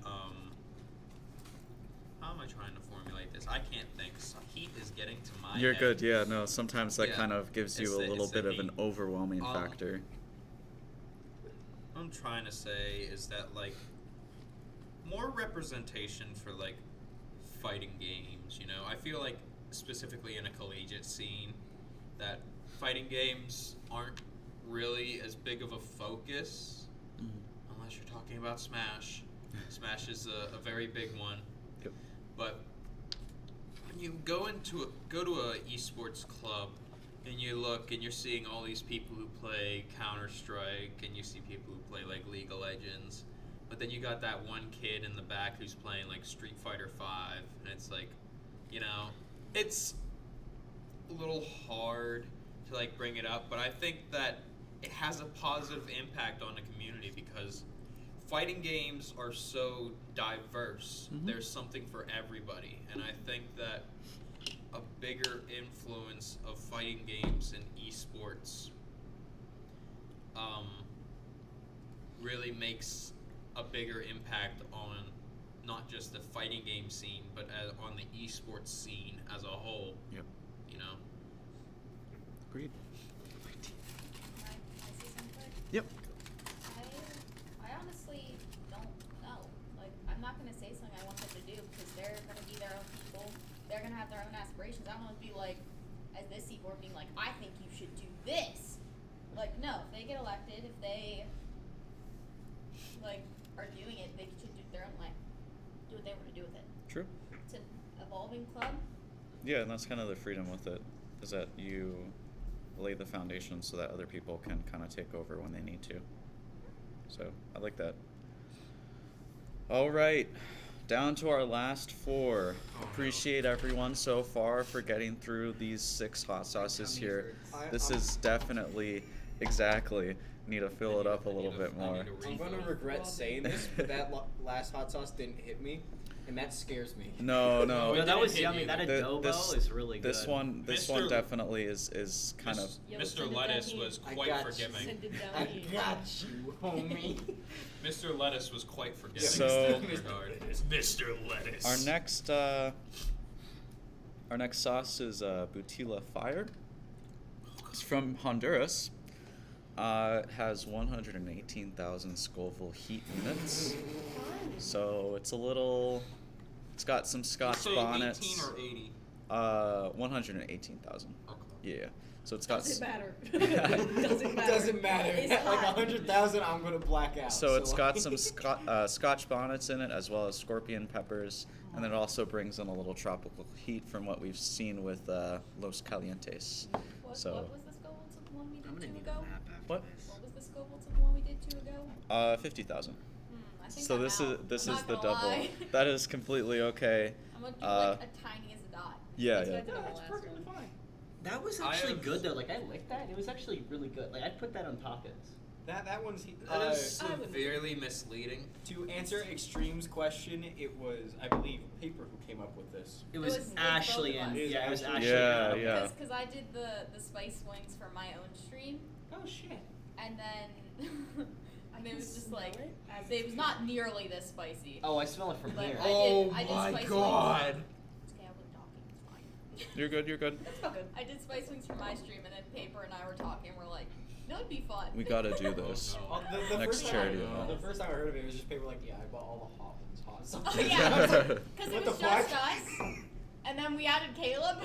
[SPEAKER 3] How am I trying to formulate this? I can't think. Heat is getting to my
[SPEAKER 1] You're
[SPEAKER 3] head.
[SPEAKER 1] good. Yeah. No. Sometimes that
[SPEAKER 3] Yeah.
[SPEAKER 1] kind of gives
[SPEAKER 3] It's
[SPEAKER 1] you a
[SPEAKER 3] the-
[SPEAKER 1] little
[SPEAKER 3] it's the
[SPEAKER 1] bit of an
[SPEAKER 3] heat.
[SPEAKER 1] overwhelming factor.
[SPEAKER 3] What I'm trying to say is that, like, more representation for, like, fighting games, you know? I feel like, specifically in a collegiate scene, that fighting games aren't really as big of a focus,
[SPEAKER 1] Mhm.
[SPEAKER 3] unless you're talking about Smash. Smash is a very big one.
[SPEAKER 1] Yep.
[SPEAKER 3] But when you go to a esports club and you look and you're seeing all these people who play Counter-Strike and you see people who play like League of Legends, but then you got that one kid in the back who's playing like Street Fighter 5, and it's like, you know, it's a little hard to like bring it up, but I think that it has a positive impact on the community because fighting games are so diverse.
[SPEAKER 1] Mhm.
[SPEAKER 3] There's something for everybody, and I think that a bigger influence of fighting games in esports really makes a bigger impact on not just the fighting game scene, but on the esports scene as a whole.
[SPEAKER 1] Yep.
[SPEAKER 3] You know.
[SPEAKER 1] Agreed.
[SPEAKER 5] Can I say something?
[SPEAKER 1] Yep.
[SPEAKER 5] I honestly don't know. Like, I'm not gonna say something I want them to do because they're gonna be their own people. They're gonna have their own aspirations. I don't want to be like, as this C-board being like, I think you should do this. Like, no, if they get elected, if they, like, are doing it, they should do their own, like, do what they want to do with it.
[SPEAKER 1] True.
[SPEAKER 5] It's an evolving club.
[SPEAKER 1] Yeah, and that's kind of the freedom with it, is that you lay the foundation so that other people can kind of take over when they need to. So I like that. All right, down to our last 4. Appreciate everyone so far for getting through these 6 hot sauces here. This is definitely exactly. need to fill it up a little bit more.
[SPEAKER 4] I'm gonna regret saying this, but that last hot sauce didn't hit me, and that scares me.
[SPEAKER 1] No, no.
[SPEAKER 2] No, that was
[SPEAKER 3] hit
[SPEAKER 2] yummy.
[SPEAKER 3] you.
[SPEAKER 2] That
[SPEAKER 1] The-
[SPEAKER 2] adobo is really good.
[SPEAKER 1] This one
[SPEAKER 3] Mr.
[SPEAKER 1] definitely is kind of.
[SPEAKER 6] Yo,
[SPEAKER 3] Mr.
[SPEAKER 6] send it
[SPEAKER 3] Lettuce
[SPEAKER 6] down
[SPEAKER 3] was
[SPEAKER 6] here.
[SPEAKER 3] quite
[SPEAKER 2] got you.
[SPEAKER 3] forgiving.
[SPEAKER 6] Send it down
[SPEAKER 2] I
[SPEAKER 6] here.
[SPEAKER 2] got you, homie.
[SPEAKER 3] Mr. Lettuce was quite forgiving
[SPEAKER 1] So-
[SPEAKER 3] in that regard. Mr. Lettuce.
[SPEAKER 1] Our next sauce is Butila Fire. It's from Honduras. It has 118,000 Scoville heat units. So it's a little. It's got some Scotch
[SPEAKER 3] Say
[SPEAKER 1] bonnets.
[SPEAKER 3] 18 or 80.
[SPEAKER 1] 118,000.
[SPEAKER 3] Okay.
[SPEAKER 1] Yeah. So it's got.
[SPEAKER 6] Doesn't matter.
[SPEAKER 4] Doesn't matter.
[SPEAKER 6] It's
[SPEAKER 4] Like
[SPEAKER 6] hot.
[SPEAKER 4] 100,000, I'm gonna black out.
[SPEAKER 1] So it's got
[SPEAKER 4] like-
[SPEAKER 1] some Scotch bonnets in it, as well as scorpion peppers, and then it also brings in a little tropical heat from what we've seen with Los Calientes. So,
[SPEAKER 5] What was the Scoville to the one we
[SPEAKER 2] I'm
[SPEAKER 5] did
[SPEAKER 2] gonna
[SPEAKER 5] 2
[SPEAKER 2] need
[SPEAKER 5] ago?
[SPEAKER 2] a map after
[SPEAKER 1] What?
[SPEAKER 2] this.
[SPEAKER 5] What was the Scoville to the one we did 2 ago?
[SPEAKER 1] 50,000.
[SPEAKER 5] I think
[SPEAKER 1] So
[SPEAKER 5] I'm
[SPEAKER 1] this
[SPEAKER 5] out.
[SPEAKER 1] is this
[SPEAKER 5] I'm
[SPEAKER 1] is
[SPEAKER 5] not
[SPEAKER 1] the
[SPEAKER 5] gonna
[SPEAKER 1] double.
[SPEAKER 5] lie.
[SPEAKER 1] That is completely okay.
[SPEAKER 5] I'm gonna do
[SPEAKER 1] uh,
[SPEAKER 5] like a tiny as a dot.
[SPEAKER 1] Yeah,
[SPEAKER 6] That's
[SPEAKER 1] yeah.
[SPEAKER 6] what I did on the
[SPEAKER 2] That's
[SPEAKER 6] last
[SPEAKER 2] perfectly
[SPEAKER 6] one.
[SPEAKER 2] fine. That was
[SPEAKER 3] I
[SPEAKER 2] actually
[SPEAKER 3] have-
[SPEAKER 2] good though. Like I licked that. It was actually really good. Like I'd put that on tacos.
[SPEAKER 4] that one's.
[SPEAKER 3] That is
[SPEAKER 6] I wouldn't-
[SPEAKER 3] severely misleading.
[SPEAKER 4] To answer Extreme's question, it was, I believe, Paper who came up with this.
[SPEAKER 2] It was
[SPEAKER 5] was
[SPEAKER 2] Ashley
[SPEAKER 5] both of
[SPEAKER 2] and
[SPEAKER 5] us.
[SPEAKER 2] yeah, it was
[SPEAKER 4] Yeah,
[SPEAKER 2] Ashley. and-
[SPEAKER 1] yeah.
[SPEAKER 5] Because I did the spice wings for my own stream,
[SPEAKER 2] Oh shit.
[SPEAKER 5] and then and it was just
[SPEAKER 6] smell
[SPEAKER 5] like
[SPEAKER 6] it as
[SPEAKER 5] it was not nearly this spicy.
[SPEAKER 2] Oh, I smell it from
[SPEAKER 5] But
[SPEAKER 2] here.
[SPEAKER 5] I did spice wings. It's okay, I wasn't talking. It's fine.
[SPEAKER 1] You're good. You're good.
[SPEAKER 5] That's not good. I did spice wings for my stream, and then Paper and I were talking. We're like, that would be fun.
[SPEAKER 1] We gotta do this.
[SPEAKER 3] Oh, no.
[SPEAKER 4] The
[SPEAKER 1] Next
[SPEAKER 4] first
[SPEAKER 1] charity
[SPEAKER 4] time,
[SPEAKER 1] event.
[SPEAKER 4] The first time I heard of it, it was just Paper like, yeah, I bought all the hot ones, hot sauce.
[SPEAKER 5] Oh yeah, because
[SPEAKER 4] What
[SPEAKER 5] it was
[SPEAKER 4] the
[SPEAKER 5] just
[SPEAKER 4] fuck?
[SPEAKER 5] us, and then we added Caleb.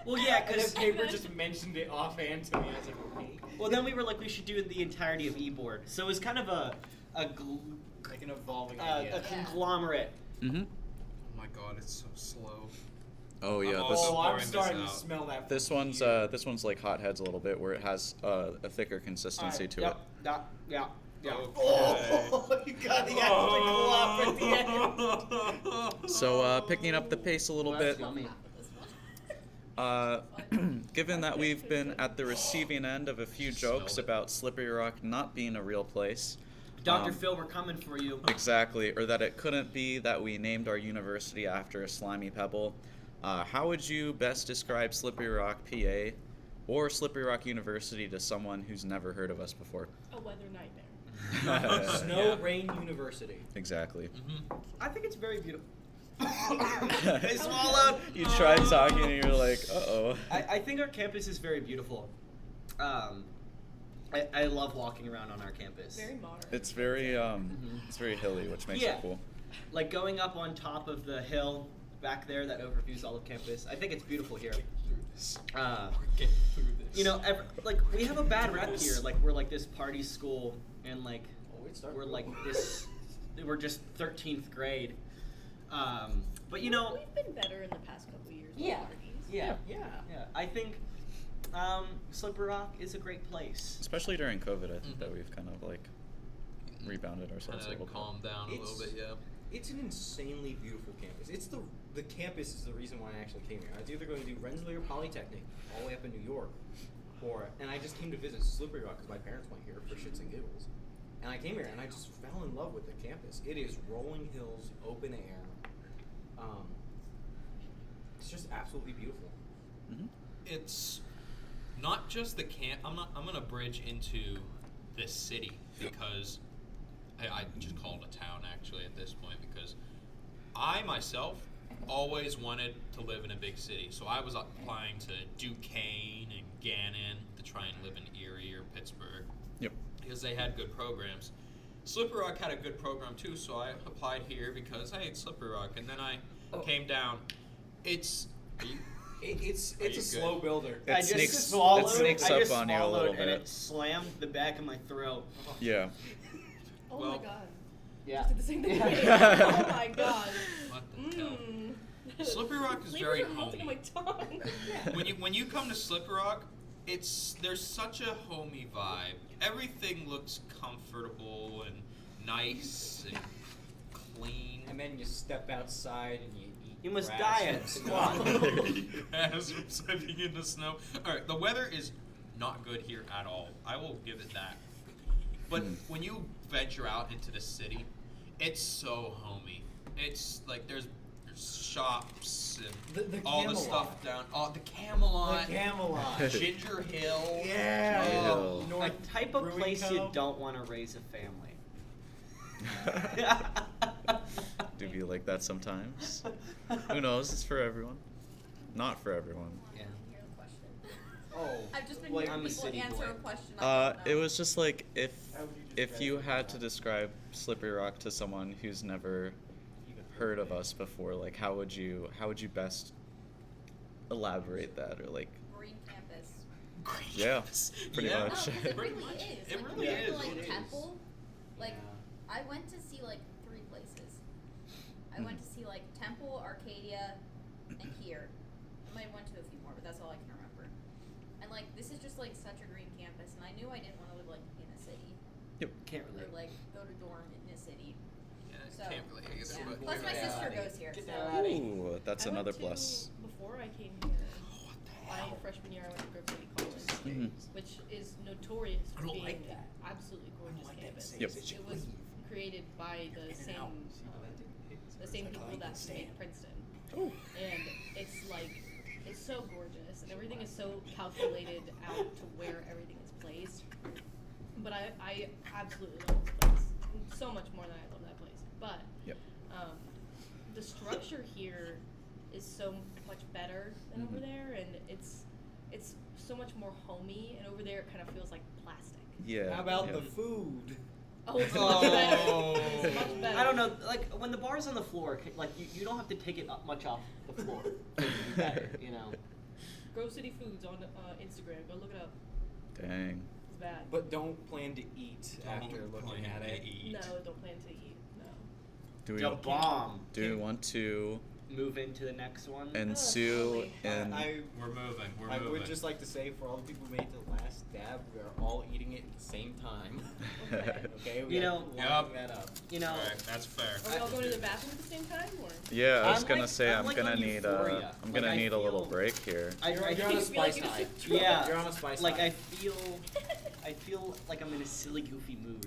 [SPEAKER 2] Well, yeah,
[SPEAKER 4] And then
[SPEAKER 2] because
[SPEAKER 4] Paper just mentioned it offhand to me. I was like, okay.
[SPEAKER 2] well, then we were like, we should do the entirety of eBoard. So it was kind of a
[SPEAKER 4] Like an evolving
[SPEAKER 2] a
[SPEAKER 4] idea.
[SPEAKER 2] conglomerate.
[SPEAKER 1] Mm-hmm.
[SPEAKER 3] Oh my god, it's so slow.
[SPEAKER 1] Oh yeah.
[SPEAKER 3] I'm
[SPEAKER 1] This
[SPEAKER 3] also-
[SPEAKER 4] I'm
[SPEAKER 3] pouring this
[SPEAKER 4] starting to
[SPEAKER 3] out.
[SPEAKER 4] smell that.
[SPEAKER 1] this
[SPEAKER 4] from
[SPEAKER 1] one's
[SPEAKER 4] here.
[SPEAKER 1] this one's like hot heads a little bit, where it has a thicker consistency to
[SPEAKER 2] yep, Yeah. Yeah.
[SPEAKER 3] Okay.
[SPEAKER 2] Oh, you got the extra glop at the end.
[SPEAKER 1] it. So picking up the pace a little
[SPEAKER 2] Well, that's
[SPEAKER 1] bit.
[SPEAKER 2] yummy.
[SPEAKER 1] Given that we've been at the receiving end of a few jokes
[SPEAKER 3] Smelled it.
[SPEAKER 1] about Slippery Rock not being a real place.
[SPEAKER 2] Dr. Phil, we're coming for you.
[SPEAKER 1] Exactly, or that it couldn't be that we named our university after a slimy pebble. How would you best describe Slippery Rock, PA, or Slippery Rock University to someone who's never heard of us before?
[SPEAKER 6] A weather nightmare.
[SPEAKER 4] Snow
[SPEAKER 3] Yeah.
[SPEAKER 4] Rain University.
[SPEAKER 1] Exactly.
[SPEAKER 3] Mhm.
[SPEAKER 2] I think it's very beautiful. I swallowed.
[SPEAKER 1] You tried talking and you're like, uh-oh.
[SPEAKER 2] I think our campus is very beautiful. I love walking around on our campus.
[SPEAKER 6] Very modern.
[SPEAKER 1] It's very it's very hilly, which makes
[SPEAKER 2] Yeah.
[SPEAKER 1] it cool.
[SPEAKER 2] Like going up on top of the hill back there that overviews all of campus. I think it's beautiful here.
[SPEAKER 3] Get through this.
[SPEAKER 2] You know, like we have a bad rep here. Like we're like this party school, and like
[SPEAKER 4] Oh, it started
[SPEAKER 2] we're
[SPEAKER 4] cool.
[SPEAKER 2] like this. We're just 13th grade. But you know,
[SPEAKER 6] We've been better in the past couple years. with
[SPEAKER 2] Yeah.
[SPEAKER 6] parties.
[SPEAKER 2] yeah,
[SPEAKER 4] Yeah.
[SPEAKER 2] yeah. I think Slippery Rock is a great place.
[SPEAKER 1] Especially during COVID, I think that
[SPEAKER 3] Mhm.
[SPEAKER 1] we've kind of like rebounded ourselves a
[SPEAKER 3] Kinda
[SPEAKER 1] little
[SPEAKER 3] calm down a little
[SPEAKER 4] It's-
[SPEAKER 3] bit, yeah.
[SPEAKER 4] It's an insanely beautiful campus. It's the campus is the reason why I actually came here. I was either going to do Rensselaer Polytechnic all the way up in New York, and I just came to visit Slippery Rock because my parents went here for shits and giggles. And I came here and I just fell in love with the campus. It is rolling hills, open air. It's just absolutely beautiful.
[SPEAKER 1] bit. Mhm.
[SPEAKER 3] It's not just the camp. I'm gonna bridge into this city because I just call it a town actually at this point because I myself always wanted to live in a big city. So I was applying to Duquesne and Gannon to try and live in Erie or Pittsburgh
[SPEAKER 1] Yep.
[SPEAKER 3] because they had good programs. Slippery Rock had a good program too, so I applied here because hey, it's Slippery Rock, and then I came down. It's are you,
[SPEAKER 4] It's
[SPEAKER 3] Are
[SPEAKER 4] a
[SPEAKER 3] you good?
[SPEAKER 4] slow builder.
[SPEAKER 1] It
[SPEAKER 2] I just
[SPEAKER 1] sneaks-
[SPEAKER 2] swallowed.
[SPEAKER 1] it sneaks
[SPEAKER 2] I
[SPEAKER 1] up
[SPEAKER 2] just
[SPEAKER 1] on you a
[SPEAKER 2] swallowed
[SPEAKER 1] little
[SPEAKER 2] and
[SPEAKER 1] bit.
[SPEAKER 2] it slammed the back of my throat.
[SPEAKER 1] Yeah.
[SPEAKER 6] Oh
[SPEAKER 3] Well,
[SPEAKER 6] my god.
[SPEAKER 2] Yeah.
[SPEAKER 6] Just did the same thing.
[SPEAKER 1] Yeah.
[SPEAKER 6] Oh my god.
[SPEAKER 3] what the hell?
[SPEAKER 6] Mm.
[SPEAKER 3] Slippery Rock is
[SPEAKER 6] Flavors
[SPEAKER 3] very
[SPEAKER 6] are melting on my tongue.
[SPEAKER 3] When you come to Slippery Rock, there's such a homey vibe. Everything looks comfortable and nice and clean.
[SPEAKER 4] And then you step outside and you eat.
[SPEAKER 2] You must
[SPEAKER 4] grass
[SPEAKER 2] die
[SPEAKER 4] and
[SPEAKER 2] at
[SPEAKER 4] snow.
[SPEAKER 3] As we're stepping in the snow. All right, the weather is not good here at all. I will give it that. But
[SPEAKER 1] Mhm.
[SPEAKER 3] when you venture out into the city, it's so homey. It's like there's shops and
[SPEAKER 4] The
[SPEAKER 3] all the
[SPEAKER 4] Camelot.
[SPEAKER 3] stuff down. Oh, the Camelot.
[SPEAKER 4] The Camelot.
[SPEAKER 3] Ginger Hill.
[SPEAKER 4] Yeah.
[SPEAKER 1] Ginger Hill.
[SPEAKER 2] A
[SPEAKER 4] North
[SPEAKER 2] type of
[SPEAKER 4] Brewing
[SPEAKER 2] place you
[SPEAKER 4] Co.
[SPEAKER 2] don't want to raise a family.
[SPEAKER 1] Do you feel like that sometimes? Who knows? It's for everyone. Not for everyone.
[SPEAKER 2] Yeah.
[SPEAKER 5] Here's a question.
[SPEAKER 4] Oh,
[SPEAKER 5] I've just been
[SPEAKER 4] like,
[SPEAKER 5] hearing
[SPEAKER 2] I'm a
[SPEAKER 5] people
[SPEAKER 2] city
[SPEAKER 5] answer
[SPEAKER 2] boy.
[SPEAKER 5] a question. I don't
[SPEAKER 1] It
[SPEAKER 5] know.
[SPEAKER 1] was just like if
[SPEAKER 4] How would you describe
[SPEAKER 1] you
[SPEAKER 4] it?
[SPEAKER 1] had to describe Slippery Rock to someone who's never heard of us before, like how would you best elaborate that, or like
[SPEAKER 5] Green campus.
[SPEAKER 3] Great.
[SPEAKER 1] Yeah, pretty
[SPEAKER 3] Yeah.
[SPEAKER 5] No,
[SPEAKER 1] much.
[SPEAKER 5] 'cause it
[SPEAKER 3] Pretty
[SPEAKER 5] really
[SPEAKER 3] much.
[SPEAKER 5] is.
[SPEAKER 3] It
[SPEAKER 5] Like,
[SPEAKER 3] really
[SPEAKER 5] compared to,
[SPEAKER 3] is.
[SPEAKER 5] like
[SPEAKER 3] It is.
[SPEAKER 5] Temple, like
[SPEAKER 2] Yeah.
[SPEAKER 5] I went to see like 3 places. I went to see like Temple, Arcadia, and here. I might have went to a few more, but that's all I can remember. And like this is just like such a green campus, and I knew I didn't want to live like in a city
[SPEAKER 2] Can't
[SPEAKER 5] or
[SPEAKER 2] relate.
[SPEAKER 5] like go to dorm in a city.
[SPEAKER 3] Yeah,
[SPEAKER 5] So
[SPEAKER 3] can't really hang it
[SPEAKER 5] yeah.
[SPEAKER 3] there, but
[SPEAKER 5] Plus my
[SPEAKER 3] yeah.
[SPEAKER 5] sister goes here,
[SPEAKER 4] Get
[SPEAKER 5] so
[SPEAKER 4] that outta here.
[SPEAKER 1] Ooh, that's
[SPEAKER 6] I went
[SPEAKER 1] another
[SPEAKER 6] to-
[SPEAKER 1] plus.
[SPEAKER 6] Before I came here,
[SPEAKER 3] What the
[SPEAKER 6] my
[SPEAKER 3] hell?
[SPEAKER 6] freshman year, I went to Grove City College,
[SPEAKER 1] Mhm.
[SPEAKER 6] which is notorious
[SPEAKER 4] I
[SPEAKER 6] for
[SPEAKER 4] don't
[SPEAKER 6] being
[SPEAKER 4] like
[SPEAKER 6] an
[SPEAKER 4] that.
[SPEAKER 6] absolutely gorgeous
[SPEAKER 4] like that
[SPEAKER 6] campus.
[SPEAKER 1] Yep.
[SPEAKER 6] It was created by the same people that made Princeton, and it's like it's so gorgeous, and everything is so calculated out to where everything is placed. But I absolutely love this place so much more than I love that place. But
[SPEAKER 1] Yep.
[SPEAKER 6] the structure here is so much better than over
[SPEAKER 1] Mhm.
[SPEAKER 6] there, and it's so much more homey, and over there it kind of feels like plastic.
[SPEAKER 1] Yeah.
[SPEAKER 4] How about
[SPEAKER 1] yeah.
[SPEAKER 4] the food?
[SPEAKER 6] Oh, it's
[SPEAKER 3] Oh.
[SPEAKER 6] much better. It's much better.
[SPEAKER 2] I don't know, like when the bar's on the floor, like you don't have to take it much off the floor. to be better, you know.
[SPEAKER 6] Grove City Foods on Instagram. Go look it up.
[SPEAKER 1] Dang.
[SPEAKER 6] It's bad.
[SPEAKER 4] But don't plan to eat after
[SPEAKER 3] Don't
[SPEAKER 4] looking
[SPEAKER 3] plan
[SPEAKER 4] at
[SPEAKER 3] to
[SPEAKER 4] it.
[SPEAKER 3] eat.
[SPEAKER 6] No, don't plan to eat. No.
[SPEAKER 1] Do we
[SPEAKER 2] The bomb.
[SPEAKER 1] do we want to
[SPEAKER 2] Move into the next one.
[SPEAKER 1] ensue
[SPEAKER 6] probably.
[SPEAKER 1] in
[SPEAKER 3] We're moving. We're
[SPEAKER 4] I
[SPEAKER 3] moving.
[SPEAKER 4] would just like to say, for all the people who made it to the last dab, we are all eating it at the same time.
[SPEAKER 6] Okay.
[SPEAKER 4] Okay, we
[SPEAKER 2] You
[SPEAKER 4] gotta
[SPEAKER 2] know-
[SPEAKER 4] line
[SPEAKER 3] Yep.
[SPEAKER 4] that up.
[SPEAKER 2] You know,
[SPEAKER 3] Alright, that's fair.
[SPEAKER 6] Are we all going to the bathroom at the same time, or?
[SPEAKER 1] Yeah, I was
[SPEAKER 2] I'm
[SPEAKER 1] gonna
[SPEAKER 2] like-
[SPEAKER 1] say
[SPEAKER 2] I'm
[SPEAKER 1] I'm
[SPEAKER 2] like
[SPEAKER 1] gonna
[SPEAKER 2] on
[SPEAKER 1] need
[SPEAKER 2] Euphoria.
[SPEAKER 1] I'm
[SPEAKER 2] Like,
[SPEAKER 1] gonna
[SPEAKER 2] I
[SPEAKER 1] need a little
[SPEAKER 2] feel-
[SPEAKER 1] break here.
[SPEAKER 4] You're on a
[SPEAKER 6] feel
[SPEAKER 4] spice
[SPEAKER 6] like you're
[SPEAKER 4] high.
[SPEAKER 6] just
[SPEAKER 2] yeah.
[SPEAKER 4] You're on a spice
[SPEAKER 2] Like
[SPEAKER 4] high.
[SPEAKER 2] I feel like I'm in a silly, goofy mood.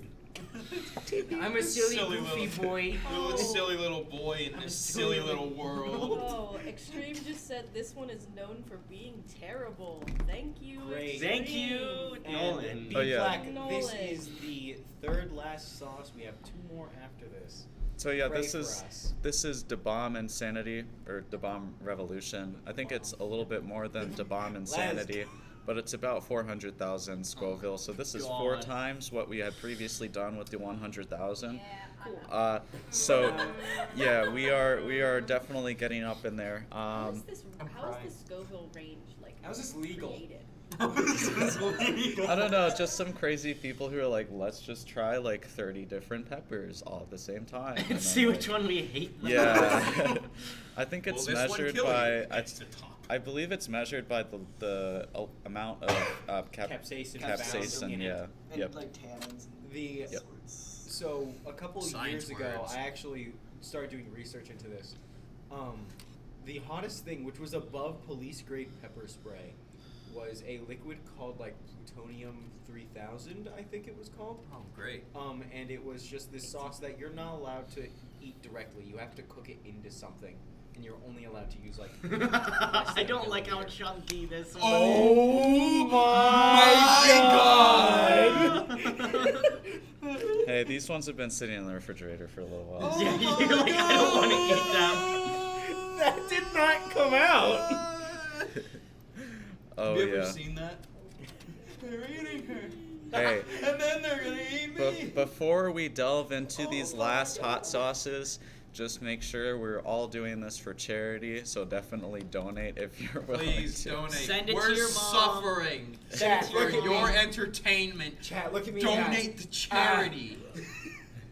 [SPEAKER 4] I'm a silly,
[SPEAKER 3] Silly
[SPEAKER 4] goofy
[SPEAKER 3] little-
[SPEAKER 4] boy.
[SPEAKER 3] Little
[SPEAKER 6] Oh.
[SPEAKER 3] silly little boy in
[SPEAKER 2] I'm a
[SPEAKER 3] this
[SPEAKER 2] silly
[SPEAKER 3] silly little world.
[SPEAKER 6] Oh, Extreme just said this one is known for being terrible. Thank you.
[SPEAKER 4] Great.
[SPEAKER 2] Thank
[SPEAKER 6] Extreme.
[SPEAKER 2] you,
[SPEAKER 4] And
[SPEAKER 2] Nolan.
[SPEAKER 4] B
[SPEAKER 1] Oh, yeah.
[SPEAKER 4] Black, this
[SPEAKER 6] Nolan.
[SPEAKER 4] is the third last sauce. We have 2 more after this.
[SPEAKER 1] So yeah,
[SPEAKER 4] Pray
[SPEAKER 1] this
[SPEAKER 4] for
[SPEAKER 1] is
[SPEAKER 4] us.
[SPEAKER 1] this is Da Bomb Insanity or Da Bomb Revolution. I think it's a little bit more than Da Bomb Insanity, but it's about 400,000 Scoville. So this is 4
[SPEAKER 2] God.
[SPEAKER 1] times what we had previously done with the 100,000.
[SPEAKER 5] yeah, I'm
[SPEAKER 6] Cool.
[SPEAKER 5] out.
[SPEAKER 1] So yeah, we are definitely getting up in there.
[SPEAKER 6] How is this?
[SPEAKER 4] I'm
[SPEAKER 6] How is
[SPEAKER 4] crying.
[SPEAKER 6] the Scoville range like?
[SPEAKER 4] How is this legal?
[SPEAKER 6] Created?
[SPEAKER 1] I don't know, just some crazy people who are like, let's just try like 30 different peppers all at the same time.
[SPEAKER 2] And
[SPEAKER 1] then,
[SPEAKER 2] see
[SPEAKER 1] like-
[SPEAKER 2] which one we hate. the
[SPEAKER 1] Yeah.
[SPEAKER 2] most.
[SPEAKER 1] I think it's
[SPEAKER 3] Will this one
[SPEAKER 1] measured
[SPEAKER 3] kill
[SPEAKER 1] by.
[SPEAKER 3] you? Next to top.
[SPEAKER 1] I believe it's measured by the amount of
[SPEAKER 4] Capsaicin
[SPEAKER 1] capsaicin.
[SPEAKER 4] found in it.
[SPEAKER 1] Yeah.
[SPEAKER 8] And
[SPEAKER 1] Yep.
[SPEAKER 8] like tannins and
[SPEAKER 4] The
[SPEAKER 1] Yep.
[SPEAKER 4] So a couple of
[SPEAKER 3] Science
[SPEAKER 4] years ago,
[SPEAKER 3] words.
[SPEAKER 4] I actually started doing research into this. The hottest thing, which was above police grade pepper spray, was a liquid called like plutonium 3000, I think it was called.
[SPEAKER 3] Oh, great.
[SPEAKER 4] And it was just this sauce that you're not allowed to eat directly. You have to cook it into something, and you're only allowed to use like.
[SPEAKER 2] I don't like how chunky this one
[SPEAKER 3] Oh
[SPEAKER 2] my
[SPEAKER 1] Hey, these ones have been sitting in the refrigerator for a little while.
[SPEAKER 2] Yeah, you're like, I don't want to eat that.
[SPEAKER 4] That did not come out.
[SPEAKER 1] Oh
[SPEAKER 3] Have you ever
[SPEAKER 1] yeah.
[SPEAKER 3] seen that? They're eating her.
[SPEAKER 1] Hey.
[SPEAKER 3] And then they're gonna eat me.
[SPEAKER 1] Before we delve into these last hot sauces, just make sure we're all doing this for charity. So definitely donate if you're willing
[SPEAKER 3] Please
[SPEAKER 1] to.
[SPEAKER 3] donate.
[SPEAKER 2] Send it to
[SPEAKER 3] We're
[SPEAKER 2] your mom.
[SPEAKER 3] suffering
[SPEAKER 4] Chat,
[SPEAKER 3] for
[SPEAKER 4] look at
[SPEAKER 3] your
[SPEAKER 4] me.
[SPEAKER 3] entertainment.
[SPEAKER 4] Chat, look at me.
[SPEAKER 3] Donate to charity.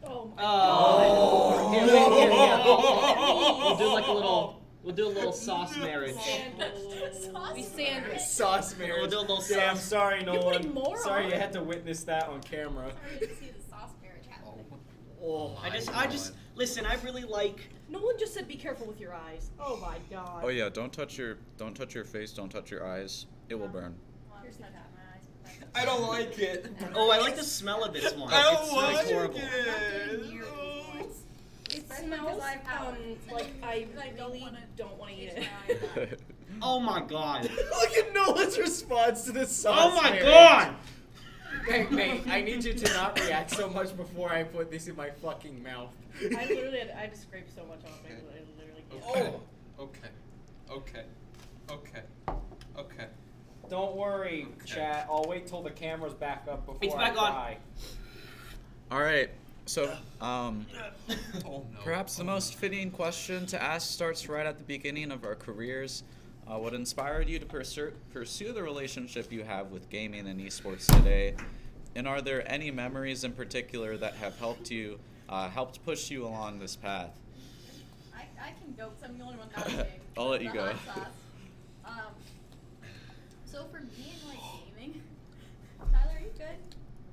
[SPEAKER 6] Oh my
[SPEAKER 2] Oh.
[SPEAKER 6] god.
[SPEAKER 2] Here, wait, here. We'll do like a little. We'll do a little sauce marriage.
[SPEAKER 6] Sandwich. We sandwich.
[SPEAKER 4] Sauce marriage.
[SPEAKER 2] We'll do a little
[SPEAKER 4] Damn,
[SPEAKER 2] sauce.
[SPEAKER 4] sorry,
[SPEAKER 6] You're putting
[SPEAKER 4] Nolan.
[SPEAKER 6] more
[SPEAKER 4] Sorry
[SPEAKER 6] on
[SPEAKER 4] you
[SPEAKER 6] it.
[SPEAKER 4] had to witness that on camera.
[SPEAKER 5] Sorry to see the sauce marriage happen.
[SPEAKER 4] Oh,
[SPEAKER 2] I just listen. I really like.
[SPEAKER 6] No one just said be careful with your eyes. Oh my god.
[SPEAKER 1] Oh yeah, don't touch your face, don't touch your eyes. It will burn.
[SPEAKER 5] Well, I'm just gonna have my eyes.
[SPEAKER 3] I don't like it.
[SPEAKER 2] Oh, I like the smell of this one.
[SPEAKER 3] I don't
[SPEAKER 2] It smells
[SPEAKER 3] like
[SPEAKER 2] horrible.
[SPEAKER 5] I'm not doing near esports.
[SPEAKER 6] It
[SPEAKER 5] Especially
[SPEAKER 6] smells
[SPEAKER 5] because I have allergies.
[SPEAKER 6] like I
[SPEAKER 5] I don't
[SPEAKER 6] really
[SPEAKER 5] wanna
[SPEAKER 6] don't want to eat
[SPEAKER 5] taste
[SPEAKER 6] it.
[SPEAKER 5] my eye.
[SPEAKER 2] Oh my god.
[SPEAKER 4] Look at Nolan's response to this sauce.
[SPEAKER 2] Oh my
[SPEAKER 4] Mary.
[SPEAKER 2] god.
[SPEAKER 4] Hey, I need you to not react so much before I put this in my fucking mouth.
[SPEAKER 6] I literally had to scrape so much off. I literally can't.
[SPEAKER 3] Okay. Okay. Okay. Okay.
[SPEAKER 4] Don't worry,
[SPEAKER 3] Okay.
[SPEAKER 4] chat. I'll wait till the camera's back up before
[SPEAKER 2] It's back
[SPEAKER 4] I
[SPEAKER 2] on.
[SPEAKER 4] cry.
[SPEAKER 1] All right. So,
[SPEAKER 3] Oh no.
[SPEAKER 1] perhaps the most fitting question to ask starts right at the beginning of our careers. What inspired you to pursue the relationship you have with gaming and esports today? And are there any memories in particular that have helped push you along this path?
[SPEAKER 5] I can go because I'm the only one talking.
[SPEAKER 1] I'll let you
[SPEAKER 5] The
[SPEAKER 1] go.
[SPEAKER 5] hot sauce. So for me and like gaming, Tyler, are you good?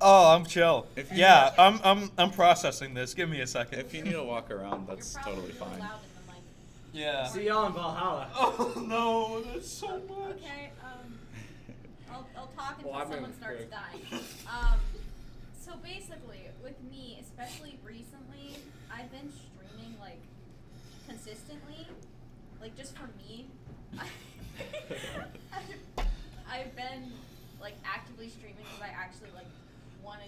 [SPEAKER 8] Oh, I'm chill.
[SPEAKER 1] If you-
[SPEAKER 8] Yeah, I'm processing this. Give me a second.
[SPEAKER 1] If you need to walk around, that's
[SPEAKER 5] You're probably
[SPEAKER 1] totally
[SPEAKER 5] really
[SPEAKER 1] fine.
[SPEAKER 5] loud in the mic.
[SPEAKER 8] Yeah.
[SPEAKER 4] See y'all in Valhalla.
[SPEAKER 8] Oh no, that's so much.
[SPEAKER 5] Okay, I'll talk until
[SPEAKER 4] Well, I'm
[SPEAKER 5] someone
[SPEAKER 4] in
[SPEAKER 5] starts
[SPEAKER 4] big.
[SPEAKER 5] dying. So basically, with me, especially recently, I've been streaming like consistently, like just for me. I've been like actively streaming because I actually like want to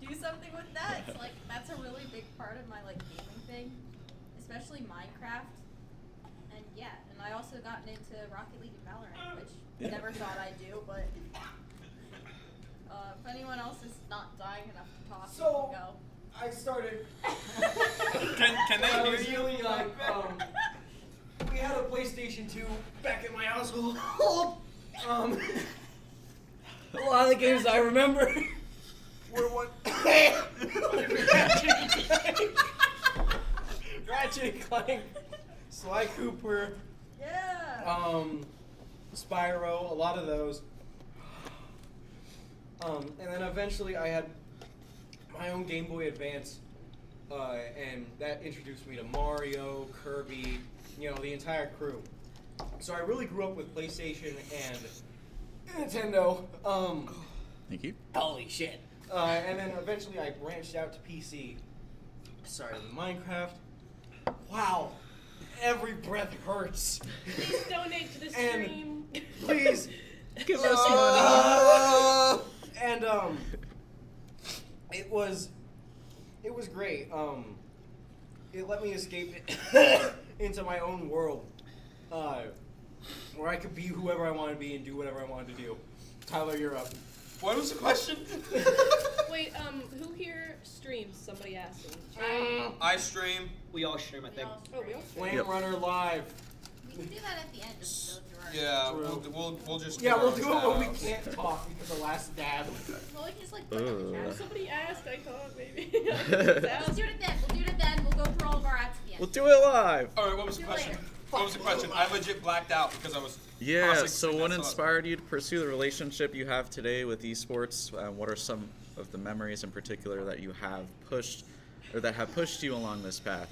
[SPEAKER 5] do something with that. So like that's a really big part of my like gaming thing, especially Minecraft. And yeah, and I also gotten into Rocket League and Valorant, which never thought I'd do, but if anyone else is not dying enough to talk, you
[SPEAKER 4] So-
[SPEAKER 5] can go.
[SPEAKER 4] I started.
[SPEAKER 3] Can
[SPEAKER 4] I
[SPEAKER 3] they
[SPEAKER 4] was
[SPEAKER 3] hear you?
[SPEAKER 4] really like, we had a PlayStation 2 back at my household. A lot of the games I remember were one. Ratchet and Clank, Sly Cooper,
[SPEAKER 5] Yeah.
[SPEAKER 4] Spyro, a lot of those. And then eventually I had my own Game Boy Advance, and that introduced me to Mario, Kirby, the entire crew. So I really grew up with PlayStation and Nintendo.
[SPEAKER 1] Thank you.
[SPEAKER 4] Holy shit. And then eventually I branched out to PC. Started with Minecraft. Wow. Every breath hurts.
[SPEAKER 6] Please donate to the
[SPEAKER 4] And-
[SPEAKER 6] stream.
[SPEAKER 4] Please.
[SPEAKER 1] Give us money.
[SPEAKER 4] And it was great. It let me escape into my own world, where I could be whoever I wanted to be and do whatever I wanted to do. Tyler, you're up.
[SPEAKER 3] What was the question?
[SPEAKER 6] Wait, who here streams? Somebody asked him.
[SPEAKER 3] I stream.
[SPEAKER 2] We all stream, I
[SPEAKER 5] We
[SPEAKER 2] think.
[SPEAKER 5] all
[SPEAKER 6] Oh, we all
[SPEAKER 5] stream.
[SPEAKER 4] Flame
[SPEAKER 1] Yep.
[SPEAKER 4] Runner Live.
[SPEAKER 5] We can do that at the end just to go through our.
[SPEAKER 3] Yeah,
[SPEAKER 4] True.
[SPEAKER 3] we'll just.
[SPEAKER 4] Yeah,
[SPEAKER 3] do
[SPEAKER 4] we'll
[SPEAKER 3] our
[SPEAKER 4] do it when we
[SPEAKER 3] shout-outs.
[SPEAKER 4] can't talk because the last dab.
[SPEAKER 5] Well, we can just like put it in the
[SPEAKER 1] Ugh.
[SPEAKER 5] chat.
[SPEAKER 6] Somebody asked, I thought maybe.
[SPEAKER 5] Let's do it then. We'll do it then. We'll go through all of our ads at the end.
[SPEAKER 1] We'll do it live.
[SPEAKER 3] All right, what was the
[SPEAKER 5] See you
[SPEAKER 3] question?
[SPEAKER 5] later.
[SPEAKER 3] What was the question? I legit blacked out because I was.
[SPEAKER 1] Yeah,
[SPEAKER 3] processing
[SPEAKER 1] so what
[SPEAKER 3] that thought.
[SPEAKER 1] inspired you to pursue the relationship you have today with esports? What are some of the memories in particular that you have pushed, or that have pushed you along this path?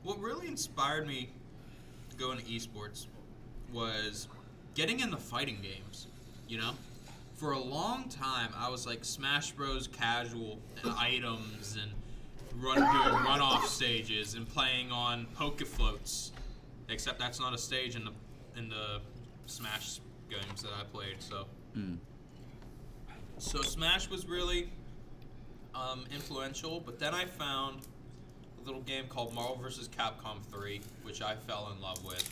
[SPEAKER 3] What really inspired me to go into esports was getting into fighting games. For a long time I was like Smash Bros. Casual and items and doing runoff stages and playing on Pokefloats. Except that's not a stage in the Smash games that I played. So Smash was really influential, but then I found a little game called Marvel vs. Capcom 3, which I fell in love with.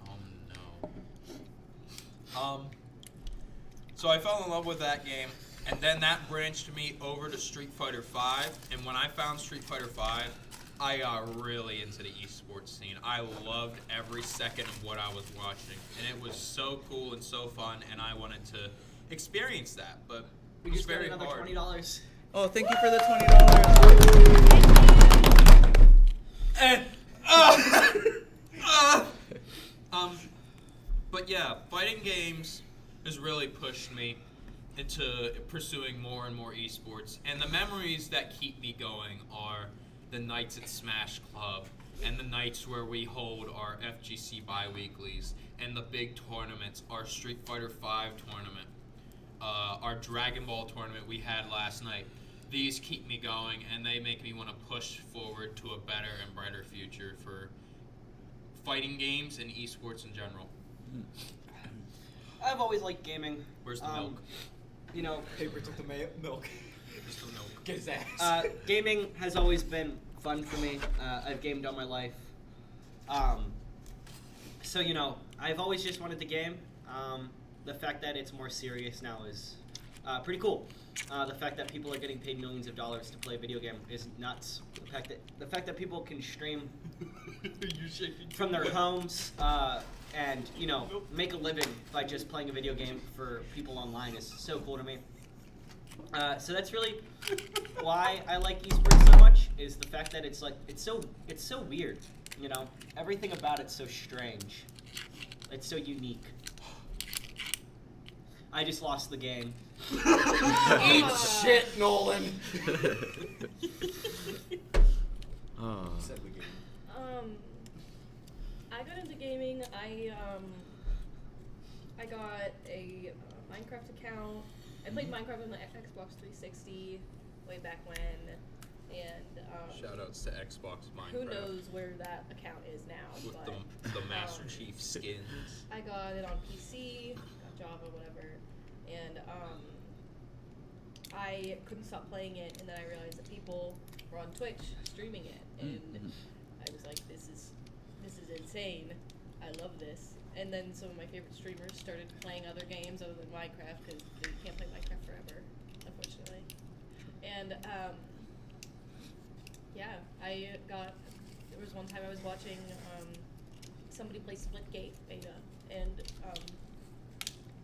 [SPEAKER 3] Oh no. So I fell in love with that game, and then that branched me over to Street Fighter 5, and when I found Street Fighter 5, I got really into the esports scene. I loved every second of what I was watching, and it was so cool and so fun, and I wanted to experience that, but
[SPEAKER 2] We
[SPEAKER 3] it was
[SPEAKER 2] just got
[SPEAKER 3] very
[SPEAKER 2] another
[SPEAKER 3] hard.
[SPEAKER 2] $20.
[SPEAKER 1] Oh, thank you for the $20.
[SPEAKER 3] But yeah, fighting games has really pushed me into pursuing more and more esports. And the memories that keep me going are the nights at Smash Club, and the nights where we hold our FGC bi-weeklies, and the big tournaments, our Street Fighter V tournament, our Dragon Ball tournament we had last night. These keep me going, and they make me want to push forward to a better and brighter future for fighting games and esports in general.
[SPEAKER 2] I've always liked gaming.
[SPEAKER 3] Where's the milk?
[SPEAKER 2] You know,
[SPEAKER 4] Paper took the milk.
[SPEAKER 3] Where's the milk?
[SPEAKER 4] Get his ass.
[SPEAKER 2] gaming has always been fun for me. I've gamed all my life. So, you know, I've always just wanted to game. The fact that it's more serious now is pretty cool. The fact that people are getting paid millions of dollars to play a video game is nuts. The fact that people can stream from their homes and, you know, make a living by just playing a video game for people online is so cool to me. So that's really why I like esports so much, is the fact that it's so weird, you know. Everything about it's so strange. It's so unique. I just lost the game.
[SPEAKER 4] Eat shit, Nolan.
[SPEAKER 1] Oh.
[SPEAKER 4] Said the game.
[SPEAKER 6] I got into gaming. I got a Minecraft account. I played Minecraft on the Xbox 360 way back when, and
[SPEAKER 3] Shoutouts to Xbox Minecraft.
[SPEAKER 6] who knows where that account is now.
[SPEAKER 3] With
[SPEAKER 6] but
[SPEAKER 3] the Master Chief skins.
[SPEAKER 6] I got it on PC, got Java, whatever, and I couldn't stop playing it, and then I realized that people were on Twitch streaming it, and I was like, this is insane. I love this. And then some of my favorite streamers started playing other games other than Minecraft, because they can't play Minecraft forever, unfortunately. And yeah, there was one time I was watching somebody play Splitgate beta, and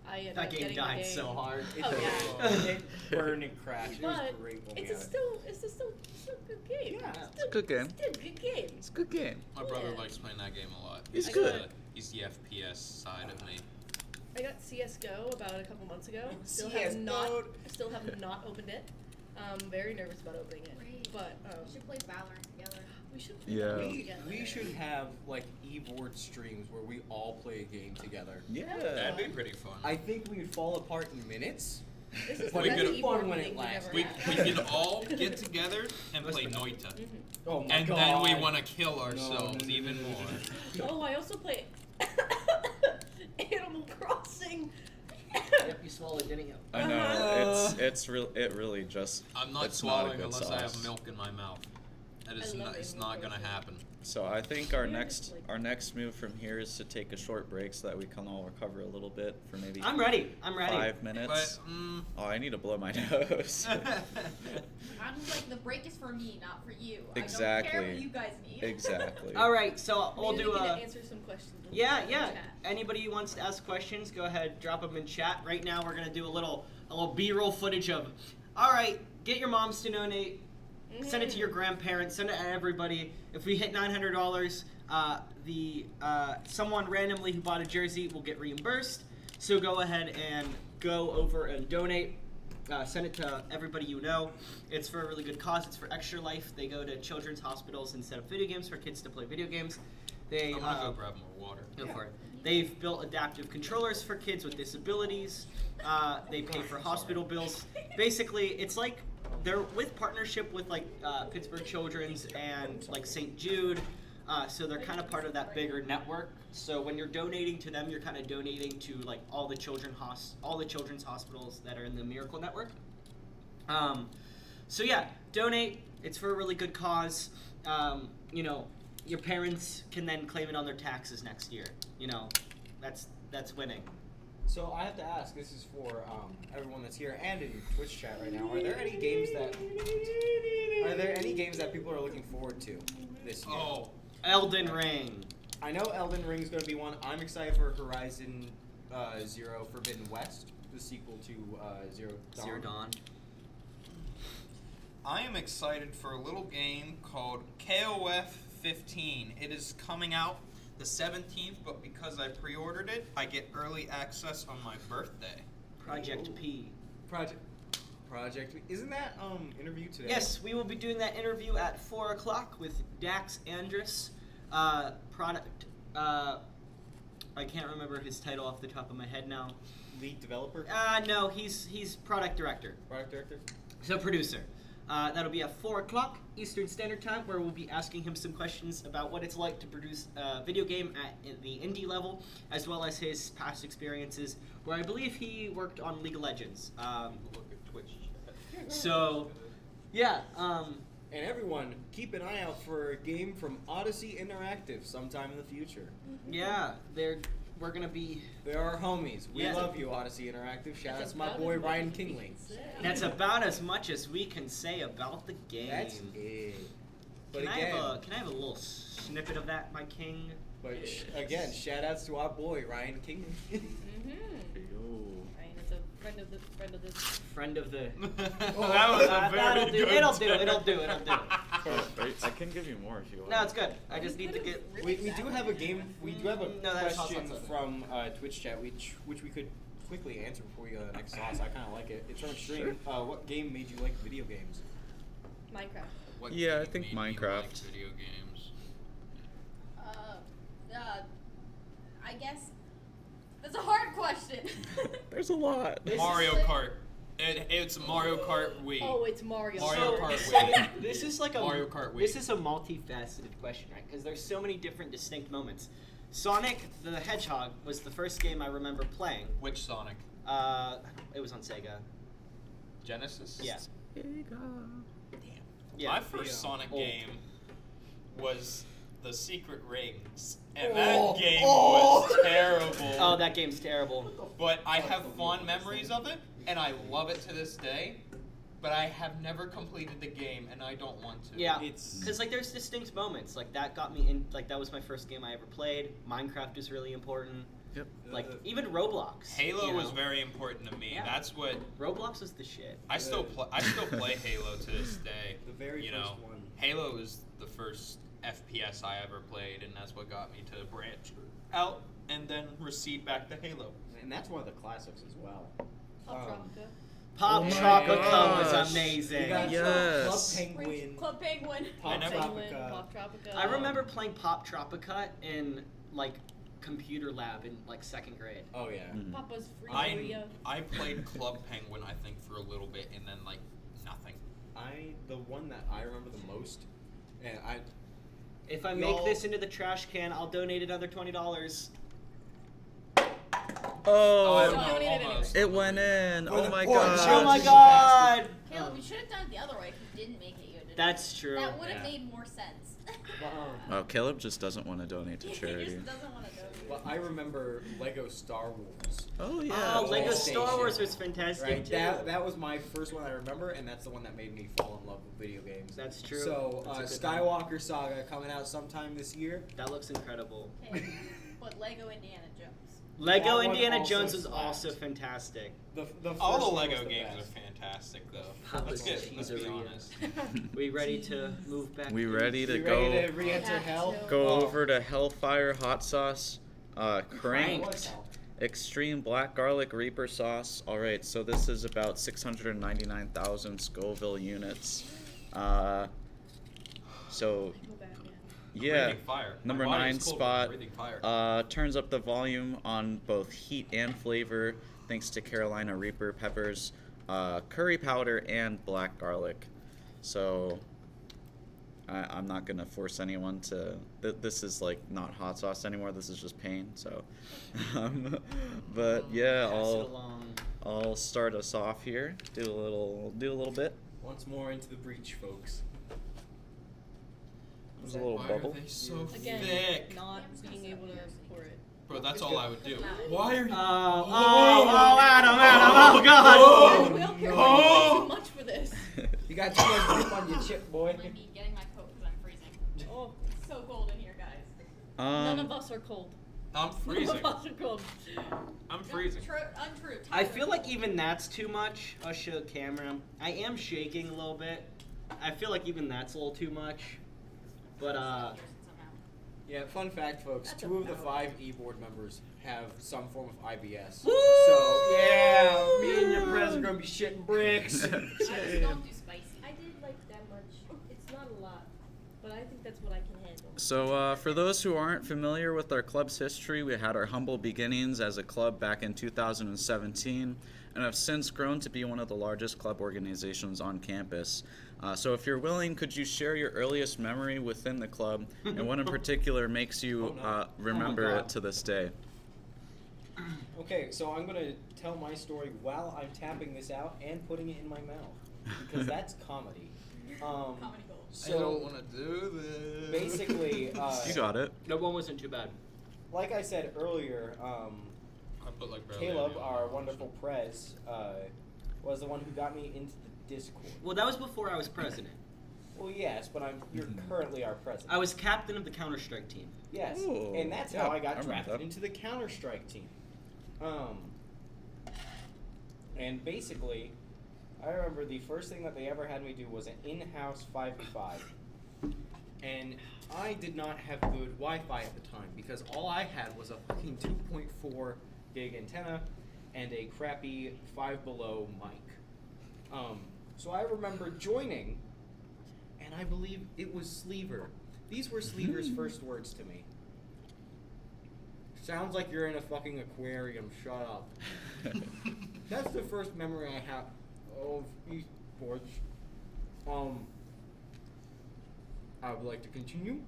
[SPEAKER 6] I ended
[SPEAKER 2] That
[SPEAKER 6] up
[SPEAKER 2] game
[SPEAKER 6] getting
[SPEAKER 2] died
[SPEAKER 6] the game.
[SPEAKER 2] so hard.
[SPEAKER 6] Oh yeah.
[SPEAKER 4] It burned and crashed. It was
[SPEAKER 6] But
[SPEAKER 4] great when we
[SPEAKER 6] it's
[SPEAKER 4] had
[SPEAKER 6] a
[SPEAKER 4] it.
[SPEAKER 6] still a good game.
[SPEAKER 4] Yeah.
[SPEAKER 6] It's
[SPEAKER 1] It's a good game.
[SPEAKER 6] Still a good game.
[SPEAKER 1] It's a good game.
[SPEAKER 3] My brother
[SPEAKER 6] Yeah.
[SPEAKER 3] likes playing that game a lot.
[SPEAKER 1] He's
[SPEAKER 6] I
[SPEAKER 1] good.
[SPEAKER 6] got-
[SPEAKER 3] He's the FPS side of me.
[SPEAKER 6] I got CS:GO about a couple months ago. Still
[SPEAKER 4] CS:GO.
[SPEAKER 6] have not opened it. Very nervous about opening it.
[SPEAKER 5] Great.
[SPEAKER 6] But
[SPEAKER 5] We should play Valorant together.
[SPEAKER 6] we should play
[SPEAKER 1] Yeah.
[SPEAKER 6] Valorant
[SPEAKER 4] We,
[SPEAKER 6] together.
[SPEAKER 4] we should have like e-board streams where we all play a game together.
[SPEAKER 1] Yeah.
[SPEAKER 3] That'd be pretty fun.
[SPEAKER 4] I think we would fall apart in minutes.
[SPEAKER 6] This is
[SPEAKER 4] But
[SPEAKER 6] the
[SPEAKER 3] we
[SPEAKER 6] best
[SPEAKER 3] could-
[SPEAKER 6] e-board
[SPEAKER 4] fun when it
[SPEAKER 6] meeting we've
[SPEAKER 4] lasts.
[SPEAKER 6] ever
[SPEAKER 3] we
[SPEAKER 6] had.
[SPEAKER 3] can all get together and play Noita.
[SPEAKER 4] Oh my
[SPEAKER 3] And
[SPEAKER 4] god.
[SPEAKER 3] then we want to kill ourselves even more.
[SPEAKER 6] Oh, I also play Animal Crossing.
[SPEAKER 2] Yep, you swallowed, didn't you?
[SPEAKER 1] I know. It really just.
[SPEAKER 3] I'm not
[SPEAKER 1] it's not a
[SPEAKER 3] swallowing
[SPEAKER 1] good
[SPEAKER 3] unless I have
[SPEAKER 1] sauce.
[SPEAKER 3] milk in my mouth. That is
[SPEAKER 6] I love
[SPEAKER 3] not, it's
[SPEAKER 6] Animal
[SPEAKER 3] not gonna
[SPEAKER 6] Crossing.
[SPEAKER 3] happen.
[SPEAKER 1] So I think our
[SPEAKER 6] Yeah,
[SPEAKER 1] next
[SPEAKER 6] like-
[SPEAKER 1] our next move from here is to take a short break so that we can all recover a little bit for maybe
[SPEAKER 2] I'm ready. I'm ready.
[SPEAKER 1] 5 minutes.
[SPEAKER 3] But
[SPEAKER 1] Oh, I need to blow my nose.
[SPEAKER 5] I'm like, the break is for me, not for you. I don't care
[SPEAKER 1] Exactly.
[SPEAKER 5] what you guys need.
[SPEAKER 1] Exactly.
[SPEAKER 2] All right, so we'll
[SPEAKER 6] Maybe
[SPEAKER 2] do
[SPEAKER 6] we
[SPEAKER 2] a.
[SPEAKER 6] can answer some questions. in the
[SPEAKER 2] Yeah.
[SPEAKER 6] chat.
[SPEAKER 2] Anybody who wants to ask questions, go ahead, drop them in chat. Right now, we're gonna do a little B-roll footage of. All right, get your moms to donate. Send it to your grandparents. Send it to everybody. If we hit $900, someone randomly who bought a jersey will get reimbursed. So go ahead and go over and donate. Send it to everybody you know. It's for a really good cause. It's for Extra Life. They go to children's hospitals and set up video games for kids to play video games. They
[SPEAKER 3] I'm gonna go grab more water.
[SPEAKER 2] Go for it. They've built adaptive controllers for kids with disabilities. They pay for hospital bills. Basically, it's like they're with partnership with like Pittsburgh Children's and like St. Jude. So they're kind of part of that bigger network. So when you're donating to them, you're kind of donating to like all the children's hospitals that are in the Miracle Network. So yeah, donate. It's for a really good cause. You know, your parents can then claim it on their taxes next year. You know, that's winning.
[SPEAKER 4] So I have to ask. This is for everyone that's here and in Twitch chat right now. Are there any games that people are looking forward to this year?
[SPEAKER 3] Oh,
[SPEAKER 2] Elden Ring.
[SPEAKER 4] I know Elden Ring is going to be one. I'm excited for Horizon Zero Forbidden West, the sequel to Zero Dawn.
[SPEAKER 2] Zero Dawn.
[SPEAKER 3] I am excited for a little game called KOF 15. It is coming out the 17th, but because I pre-ordered it, I get early access on my birthday.
[SPEAKER 2] Project P.
[SPEAKER 4] Project. Isn't that interview today?
[SPEAKER 2] Yes, we will be doing that interview at 4 o'clock with Dax Andrus. product. I can't remember his title off the top of my head now.
[SPEAKER 4] Lead developer,
[SPEAKER 2] No, he's product director.
[SPEAKER 4] product director.
[SPEAKER 2] So producer. That'll be at 4 o'clock Eastern Standard Time, where we'll be asking him some questions about what it's like to produce a video game at the indie level, as well as his past experiences, where I believe he worked on League of Legends.
[SPEAKER 3] Look at Twitch.
[SPEAKER 2] So, yeah.
[SPEAKER 4] And everyone, keep an eye out for a game from Odyssey Interactive sometime in the future.
[SPEAKER 2] Yeah, we're gonna be.
[SPEAKER 4] They're our homies. We
[SPEAKER 2] Yeah.
[SPEAKER 4] love you, Odyssey Interactive. Shout out
[SPEAKER 6] That's
[SPEAKER 4] to my
[SPEAKER 6] about
[SPEAKER 4] boy
[SPEAKER 6] as much
[SPEAKER 4] Ryan
[SPEAKER 6] as we
[SPEAKER 4] Kingley.
[SPEAKER 6] can say.
[SPEAKER 2] That's about as much as we can say about the game.
[SPEAKER 4] That's it. But
[SPEAKER 2] Can
[SPEAKER 4] again,
[SPEAKER 2] I have a little snippet of that, my king?
[SPEAKER 4] again, shout outs to our boy Ryan Kingley.
[SPEAKER 6] Ryan is a friend of this.
[SPEAKER 2] Friend of the.
[SPEAKER 3] that was a very
[SPEAKER 2] that'll do.
[SPEAKER 3] good
[SPEAKER 2] It'll do.
[SPEAKER 3] turn.
[SPEAKER 2] It'll do. It'll do.
[SPEAKER 1] I can give you more if you want.
[SPEAKER 2] No, it's good. I just need to get.
[SPEAKER 4] we do have a game. We do have a
[SPEAKER 2] No, that's
[SPEAKER 4] question
[SPEAKER 2] awesome.
[SPEAKER 4] from Twitch chat, which we could quickly answer before we go to the next sauce. I kind of like it. It's from Extreme. What game made you like video games?
[SPEAKER 6] Minecraft.
[SPEAKER 3] What
[SPEAKER 1] Yeah, I
[SPEAKER 3] game
[SPEAKER 1] think
[SPEAKER 3] made you like
[SPEAKER 1] Minecraft.
[SPEAKER 3] video games.
[SPEAKER 5] I guess that's a hard question.
[SPEAKER 1] There's a lot.
[SPEAKER 3] Mario Kart. It's Mario Kart Wii.
[SPEAKER 6] Oh, it's Mario.
[SPEAKER 3] Mario
[SPEAKER 2] So-
[SPEAKER 3] Kart
[SPEAKER 2] so
[SPEAKER 3] Wii.
[SPEAKER 2] this is like a
[SPEAKER 3] Mario Kart Wii.
[SPEAKER 2] This is a multifaceted question, right? Because there's so many different distinct moments. Sonic the Hedgehog was the first game I remember playing.
[SPEAKER 3] Which Sonic?
[SPEAKER 2] It was on Sega.
[SPEAKER 3] Genesis?
[SPEAKER 2] Yeah.
[SPEAKER 3] Damn.
[SPEAKER 2] Yeah.
[SPEAKER 3] My first Sonic
[SPEAKER 2] Old.
[SPEAKER 3] game was The Secret Rings. And
[SPEAKER 4] Oh,
[SPEAKER 3] that game
[SPEAKER 4] oh.
[SPEAKER 3] was terrible.
[SPEAKER 2] Oh, that game's terrible.
[SPEAKER 3] But I have fond memories of it, and I love it to this day. But I have never completed the game, and I don't want to.
[SPEAKER 2] Yeah.
[SPEAKER 4] It's
[SPEAKER 2] Because like there's distinct moments like that got me in. Like that was my first game I ever played. Minecraft is really important.
[SPEAKER 1] Yep.
[SPEAKER 2] Like even Roblox.
[SPEAKER 3] Halo
[SPEAKER 2] you
[SPEAKER 3] was
[SPEAKER 2] know?
[SPEAKER 3] very important to me.
[SPEAKER 2] Yeah.
[SPEAKER 3] That's what
[SPEAKER 2] Roblox was the shit.
[SPEAKER 3] I still play Halo to this day.
[SPEAKER 4] the very
[SPEAKER 3] You
[SPEAKER 4] first
[SPEAKER 3] know,
[SPEAKER 4] one.
[SPEAKER 3] Halo is the first FPS I ever played, and that's what got me to branch out and then recede back to Halo.
[SPEAKER 4] And that's one of the classics as well.
[SPEAKER 6] Pop
[SPEAKER 4] Um,
[SPEAKER 6] Tropica.
[SPEAKER 2] Pop
[SPEAKER 1] Oh my
[SPEAKER 2] Tropica
[SPEAKER 1] gosh.
[SPEAKER 2] was amazing.
[SPEAKER 4] We got
[SPEAKER 1] Yes.
[SPEAKER 4] Club Penguin,
[SPEAKER 5] Club Penguin.
[SPEAKER 4] Pop
[SPEAKER 3] I never-
[SPEAKER 4] Tropica.
[SPEAKER 6] Pop Tropica.
[SPEAKER 2] I remember playing Pop Tropica in like computer lab in like 2nd grade.
[SPEAKER 4] Oh yeah.
[SPEAKER 1] Mhm.
[SPEAKER 6] Papa's free
[SPEAKER 3] I
[SPEAKER 6] area.
[SPEAKER 3] played Club Penguin, I think, for a little bit, and then like nothing.
[SPEAKER 4] The one that I remember the most, and
[SPEAKER 2] If I
[SPEAKER 4] Y'all-
[SPEAKER 2] make this into the trash can, I'll donate another $20.
[SPEAKER 1] Oh,
[SPEAKER 3] I
[SPEAKER 6] Don't
[SPEAKER 3] don't know,
[SPEAKER 6] donate it
[SPEAKER 3] almost.
[SPEAKER 1] it went in.
[SPEAKER 4] For
[SPEAKER 1] Oh
[SPEAKER 4] the
[SPEAKER 1] my
[SPEAKER 4] poor
[SPEAKER 1] god.
[SPEAKER 2] Oh my
[SPEAKER 4] you
[SPEAKER 2] god!
[SPEAKER 5] Caleb, you should have done it the other way. If you didn't make it, you did.
[SPEAKER 2] That's true.
[SPEAKER 5] That would have
[SPEAKER 4] Yeah.
[SPEAKER 5] made more sense.
[SPEAKER 1] Oh, Caleb just doesn't want to donate to
[SPEAKER 5] He
[SPEAKER 1] charity.
[SPEAKER 5] just doesn't want to donate.
[SPEAKER 4] well, I remember Lego Star Wars.
[SPEAKER 1] Oh yeah.
[SPEAKER 2] Oh, Lego
[SPEAKER 4] PlayStation.
[SPEAKER 2] Star Wars was fantastic
[SPEAKER 4] Right,
[SPEAKER 2] too.
[SPEAKER 4] that was my first one I remember, and that's the one that made me fall in love with video games.
[SPEAKER 2] That's true.
[SPEAKER 4] So,
[SPEAKER 2] That's a good one.
[SPEAKER 4] Skywalker Saga coming out sometime this year.
[SPEAKER 2] That looks incredible.
[SPEAKER 5] Okay. But Lego Indiana Jones.
[SPEAKER 2] Lego
[SPEAKER 4] That one
[SPEAKER 2] Indiana
[SPEAKER 4] also
[SPEAKER 2] Jones was
[SPEAKER 4] slapped.
[SPEAKER 2] also fantastic.
[SPEAKER 4] The
[SPEAKER 3] All
[SPEAKER 4] first
[SPEAKER 3] the
[SPEAKER 4] one
[SPEAKER 3] Lego
[SPEAKER 4] was the
[SPEAKER 3] games
[SPEAKER 4] best.
[SPEAKER 3] are fantastic, though.
[SPEAKER 2] That
[SPEAKER 3] Let's
[SPEAKER 2] was
[SPEAKER 3] be
[SPEAKER 2] cheeseria.
[SPEAKER 3] honest.
[SPEAKER 2] We ready to move back?
[SPEAKER 1] We
[SPEAKER 2] to-
[SPEAKER 1] ready to
[SPEAKER 4] You
[SPEAKER 1] go
[SPEAKER 4] ready to re-enter
[SPEAKER 6] have
[SPEAKER 4] hell?
[SPEAKER 6] to.
[SPEAKER 1] go
[SPEAKER 4] Oh.
[SPEAKER 1] over to Hellfire hot sauce, cranked,
[SPEAKER 2] Cranked.
[SPEAKER 1] extreme black garlic reaper sauce. All right, so this is about 699,000 Scoville units. So
[SPEAKER 6] Go back, yeah.
[SPEAKER 1] yeah,
[SPEAKER 3] Breathing fire. My
[SPEAKER 1] number
[SPEAKER 3] body
[SPEAKER 1] 9
[SPEAKER 3] is cold,
[SPEAKER 1] spot.
[SPEAKER 3] breathing fire.
[SPEAKER 1] Turns up the volume on both heat and flavor thanks to Carolina Reaper peppers, curry powder, and black garlic. So I'm not gonna force anyone to. This is like not hot sauce anymore. This is just pain. So, but yeah,
[SPEAKER 2] Pass it along.
[SPEAKER 1] I'll start us off here. Do a little bit.
[SPEAKER 4] Once more into the breach, folks.
[SPEAKER 1] There's a little
[SPEAKER 3] Why
[SPEAKER 1] bubble.
[SPEAKER 3] are they so
[SPEAKER 6] Again,
[SPEAKER 3] thick?
[SPEAKER 6] not being able to pour it.
[SPEAKER 3] Bro, that's all I would do. Why are you...
[SPEAKER 2] Adam, oh god!
[SPEAKER 6] Oh, Will, you're
[SPEAKER 3] no.
[SPEAKER 6] way too much for this.
[SPEAKER 4] You got too much grip on your chip, boy.
[SPEAKER 5] Let me getting my coat because I'm freezing.
[SPEAKER 6] Oh,
[SPEAKER 5] It's so cold in here, guys.
[SPEAKER 6] none of us are cold.
[SPEAKER 3] I'm
[SPEAKER 6] None
[SPEAKER 3] freezing.
[SPEAKER 6] of us are cold.
[SPEAKER 3] I'm freezing.
[SPEAKER 5] Untrue.
[SPEAKER 2] I feel like even that's too much. I'll show camera. I am shaking a little bit. I feel like even that's a little too much. But
[SPEAKER 4] Yeah, fun fact, folks.
[SPEAKER 6] That's
[SPEAKER 4] 2 of the
[SPEAKER 6] about
[SPEAKER 4] 5 e-board members have some form of IBS.
[SPEAKER 2] Woo!
[SPEAKER 4] So, yeah, me and your prez are gonna be shitting bricks.
[SPEAKER 5] I just don't do spicy.
[SPEAKER 6] I did like that much. It's not a lot. but I think that's what I can handle.
[SPEAKER 1] So, for those who aren't familiar with our club's history, we had our humble beginnings as a club back in 2017 and have since grown to be one of the largest club organizations on campus. So, if you're willing, could you share your earliest memory within the club and what in particular makes you remember
[SPEAKER 4] God.
[SPEAKER 1] it to this day?
[SPEAKER 4] Okay, so I'm gonna tell my story while I'm tapping this out and putting it in my mouth because that's comedy.
[SPEAKER 5] Comedy gold.
[SPEAKER 4] So
[SPEAKER 3] to do this.
[SPEAKER 4] basically,
[SPEAKER 1] You got it.
[SPEAKER 2] No one wasn't too bad.
[SPEAKER 4] like I said earlier,
[SPEAKER 3] I put like barely
[SPEAKER 4] Caleb,
[SPEAKER 3] any on
[SPEAKER 4] our
[SPEAKER 3] it.
[SPEAKER 4] wonderful prez, was the one who got me into the Discord.
[SPEAKER 2] Well, that was before I was president.
[SPEAKER 4] Well, yes, but you're currently our president.
[SPEAKER 2] I was captain of the Counter-Strike team.
[SPEAKER 4] Yes,
[SPEAKER 1] Ooh,
[SPEAKER 4] and that's
[SPEAKER 1] yeah,
[SPEAKER 4] how I
[SPEAKER 1] I
[SPEAKER 4] got
[SPEAKER 1] remember
[SPEAKER 4] drafted
[SPEAKER 1] that.
[SPEAKER 4] into the Counter-Strike team. And basically, I remember the first thing that they ever had me do was an in-house 5v5. And I did not have good Wi-Fi at the time because all I had was a fucking 2.4 gig antenna and a crappy 5 below mic. So I remember joining, and I believe it was Sleever. These were Sleever's first words to me. Sounds like you're in a fucking aquarium. Shut up. That's the first memory I have of esports. I would like to continue.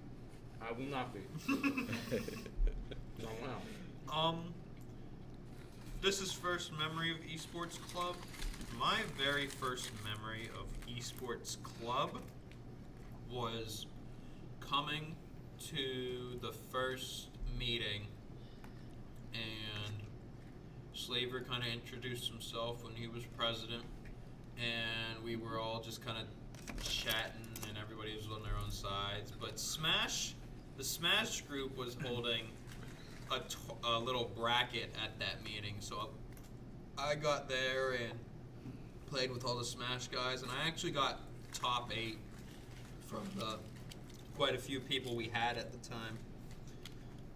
[SPEAKER 4] I will not be. Someone else.
[SPEAKER 3] This is first memory of esports club. My very first memory of esports club was coming to the first meeting, and Slaver kind of introduced himself when he was president, and we were all just kind of chatting, and everybody was on their own sides. But the Smash group was holding a little bracket at that meeting, so I got there and played with all the Smash guys, and I actually got top 8 from quite a few people we had at the time.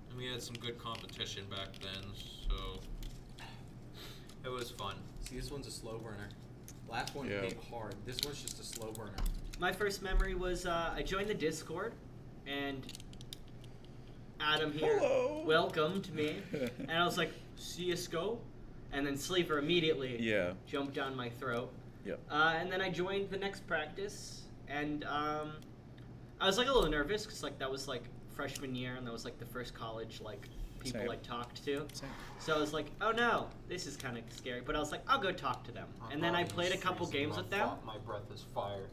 [SPEAKER 3] And we had some good competition back then, so it was fun.
[SPEAKER 4] See, this one's a slow burner. Last one
[SPEAKER 1] Yeah.
[SPEAKER 4] hit hard. This one's just a slow burner.
[SPEAKER 2] My first memory was I joined the Discord, and Adam here welcomed me, and I was like, CSGO? And then Sleeper immediately
[SPEAKER 1] Yeah.
[SPEAKER 2] jumped down my throat.
[SPEAKER 1] Yep.
[SPEAKER 2] And then I joined the next practice, and I was like a little nervous because like that was like freshman year, and that was like the first college like people
[SPEAKER 1] Same.
[SPEAKER 2] I talked to.
[SPEAKER 1] Same.
[SPEAKER 2] So I was like, oh no, this is kind of scary. But I was like, I'll go talk to them. And then I played a couple games with them,
[SPEAKER 3] My breath is fire.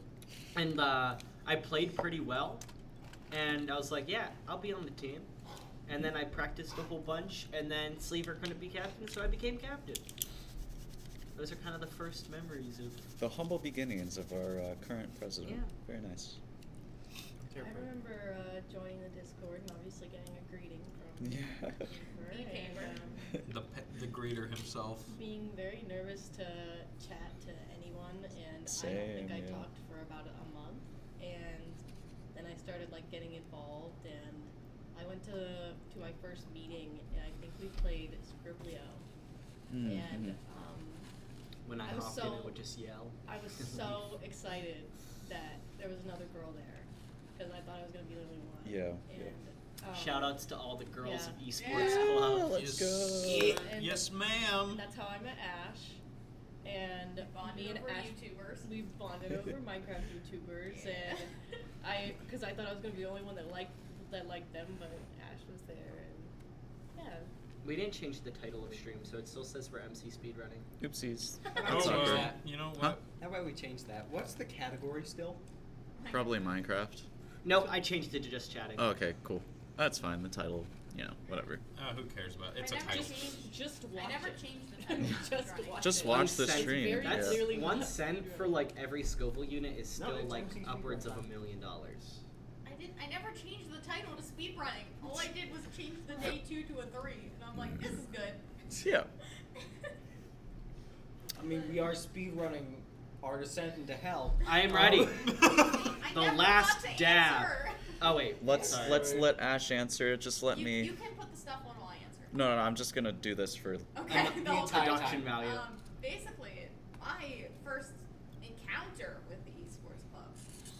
[SPEAKER 2] and I played pretty well. And I was like, yeah, I'll be on the team. And then I practiced a whole bunch, and then Sleever couldn't be captain, so I became captain. Those are kind of the first memories of.
[SPEAKER 1] The humble beginnings of our current president.
[SPEAKER 2] Yeah.
[SPEAKER 1] Very nice.
[SPEAKER 6] I remember joining the Discord and obviously getting a greeting from
[SPEAKER 1] Yeah.
[SPEAKER 6] Reaper
[SPEAKER 5] E-paper.
[SPEAKER 6] and
[SPEAKER 3] The greeter himself.
[SPEAKER 6] being very nervous to chat to anyone, and I don't
[SPEAKER 1] Same,
[SPEAKER 6] think I
[SPEAKER 1] yeah.
[SPEAKER 6] talked for about a month, and then I started like getting involved, and I went to my first meeting, and I think we played Scriblio, and
[SPEAKER 2] When I
[SPEAKER 6] I was
[SPEAKER 2] hopped in, I
[SPEAKER 6] so-
[SPEAKER 2] would just yell.
[SPEAKER 6] I was so excited that there was another girl there because I thought I was gonna be the only one.
[SPEAKER 1] Yeah,
[SPEAKER 6] And
[SPEAKER 2] Shout outs to all the girls
[SPEAKER 6] yeah.
[SPEAKER 2] of esports
[SPEAKER 5] Yeah.
[SPEAKER 2] club.
[SPEAKER 1] Let's
[SPEAKER 3] Yes.
[SPEAKER 1] go.
[SPEAKER 6] And
[SPEAKER 3] Yes, ma'am.
[SPEAKER 6] that's how I met Ash, and
[SPEAKER 5] Bonded
[SPEAKER 6] me and
[SPEAKER 5] over
[SPEAKER 6] Ash
[SPEAKER 5] YouTubers.
[SPEAKER 6] we bonded over Minecraft YouTubers,
[SPEAKER 5] Yeah.
[SPEAKER 6] and because I thought I was gonna be the only one that liked them, but Ash was there, and yeah.
[SPEAKER 2] We didn't change the title of stream, so it still says we're MC speedrunning.
[SPEAKER 1] Oopsies.
[SPEAKER 4] How
[SPEAKER 1] That's
[SPEAKER 4] about
[SPEAKER 1] not
[SPEAKER 4] we
[SPEAKER 1] good.
[SPEAKER 4] change that?
[SPEAKER 3] You know
[SPEAKER 1] Huh?
[SPEAKER 3] what?
[SPEAKER 4] How about we change that? What's the category still?
[SPEAKER 1] Probably Minecraft.
[SPEAKER 2] No, I changed it to just chatting.
[SPEAKER 1] Oh, okay, cool. That's fine. The title, whatever.
[SPEAKER 3] Who cares about it? It's
[SPEAKER 5] I
[SPEAKER 3] a
[SPEAKER 5] never
[SPEAKER 3] title.
[SPEAKER 5] changed-
[SPEAKER 6] Just watch
[SPEAKER 5] I never
[SPEAKER 6] it.
[SPEAKER 5] changed the title.
[SPEAKER 6] Just
[SPEAKER 5] Right.
[SPEAKER 6] watch
[SPEAKER 1] Just
[SPEAKER 6] it.
[SPEAKER 1] watch the
[SPEAKER 2] 1 cent.
[SPEAKER 1] stream.
[SPEAKER 6] Very
[SPEAKER 2] That's
[SPEAKER 6] clearly
[SPEAKER 2] 1
[SPEAKER 6] not
[SPEAKER 2] cent for
[SPEAKER 6] speedrunning.
[SPEAKER 2] like every Scoville unit is
[SPEAKER 4] No,
[SPEAKER 2] still
[SPEAKER 4] it's
[SPEAKER 2] like
[SPEAKER 4] MC
[SPEAKER 2] upwards of
[SPEAKER 4] speedrun.
[SPEAKER 2] $1 million.
[SPEAKER 5] I never changed the title to speedrunning. All I did was change the day 2 to a 3, and I'm like, this is good.
[SPEAKER 1] Yeah.
[SPEAKER 4] I mean, we are speedrunning our descent into hell.
[SPEAKER 2] I am ready.
[SPEAKER 5] I
[SPEAKER 2] The
[SPEAKER 5] never
[SPEAKER 2] last
[SPEAKER 5] got to
[SPEAKER 2] dab.
[SPEAKER 5] answer.
[SPEAKER 2] Oh wait,
[SPEAKER 1] Let's
[SPEAKER 2] sorry.
[SPEAKER 1] let Ash answer. Just let
[SPEAKER 5] you,
[SPEAKER 1] me.
[SPEAKER 5] You can put the stuff on while I answer.
[SPEAKER 1] No, I'm just gonna do this for.
[SPEAKER 5] Okay.
[SPEAKER 2] the
[SPEAKER 5] whole
[SPEAKER 4] entire
[SPEAKER 5] time.
[SPEAKER 2] production
[SPEAKER 4] time.
[SPEAKER 2] value.
[SPEAKER 5] Basically, my first encounter with the esports club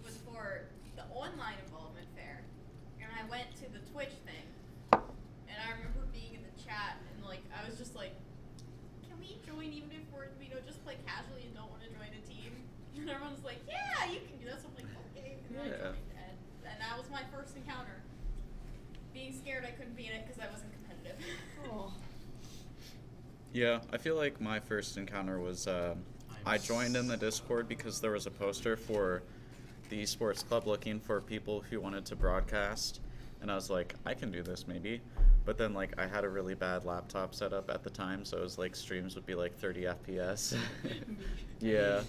[SPEAKER 5] was for the online involvement went to the Twitch thing, and I remember being in the chat, and like I was just like, can we join even if we're just play casually and don't want to join a team? And everyone's like, yeah, you can do that. So I'm like, okay. And then I
[SPEAKER 1] Yeah.
[SPEAKER 5] joined, and that was my first encounter. Being scared I couldn't be in it because I wasn't competitive.
[SPEAKER 6] Oh.
[SPEAKER 1] Yeah, I feel like my first encounter was I joined in the Discord because there was a poster for the esports club looking for people who wanted to broadcast, and I was like, I can do this maybe. But then like I had a really bad laptop setup at the time, so it was like streams would be like 30 FPS. Yeah.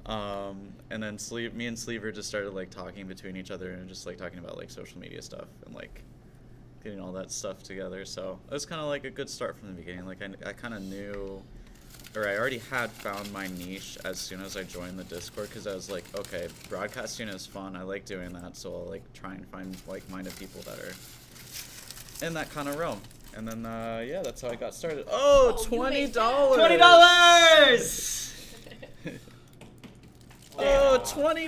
[SPEAKER 1] And then me and Sleever just started like talking between each other and just like talking about like social media stuff and like getting all that stuff together. So it was kind of like a good start from the beginning. Like I kind of knew, or I already had found my niche as soon as I joined the Discord, because I was like, okay, broadcasting is fun. I like doing that, so I'll like try and find like-minded people that are in that kind of realm. And then yeah, that's how I got started. Oh, $20.
[SPEAKER 2] $20.
[SPEAKER 1] Oh,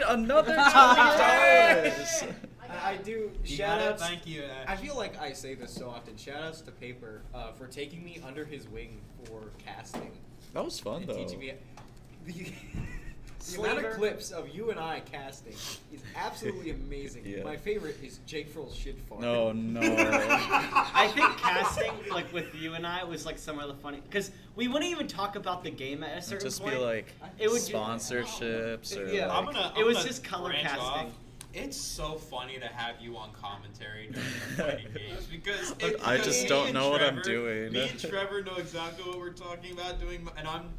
[SPEAKER 1] another $20.
[SPEAKER 4] I do
[SPEAKER 3] You
[SPEAKER 4] shout
[SPEAKER 3] got it?
[SPEAKER 4] outs.
[SPEAKER 3] Thank you.
[SPEAKER 4] I feel like I say this so often. Shout outs to Paper for taking me under his wing for casting.
[SPEAKER 1] That was fun
[SPEAKER 4] And
[SPEAKER 1] though.
[SPEAKER 4] teaching me the amount
[SPEAKER 2] Slaver.
[SPEAKER 4] of clips of you and I casting is absolutely amazing.
[SPEAKER 1] Yeah.
[SPEAKER 4] My favorite is Jake Frill's shit fart.
[SPEAKER 1] No, no.
[SPEAKER 2] I think casting, like with you and I, was like some of the funny, because we wouldn't even talk about the game at a
[SPEAKER 1] It'd
[SPEAKER 2] certain
[SPEAKER 1] just
[SPEAKER 2] point.
[SPEAKER 1] be like
[SPEAKER 2] It would
[SPEAKER 1] sponsorships or
[SPEAKER 2] Yeah.
[SPEAKER 1] like,
[SPEAKER 2] It was just color
[SPEAKER 3] branch
[SPEAKER 2] casting.
[SPEAKER 3] off. It's so funny to have you on commentary during the fighting games because
[SPEAKER 1] I just
[SPEAKER 3] me
[SPEAKER 1] don't
[SPEAKER 3] and
[SPEAKER 1] know what I'm
[SPEAKER 3] Trevor-
[SPEAKER 1] doing.
[SPEAKER 3] Me and Trevor know exactly what we're talking about and I'm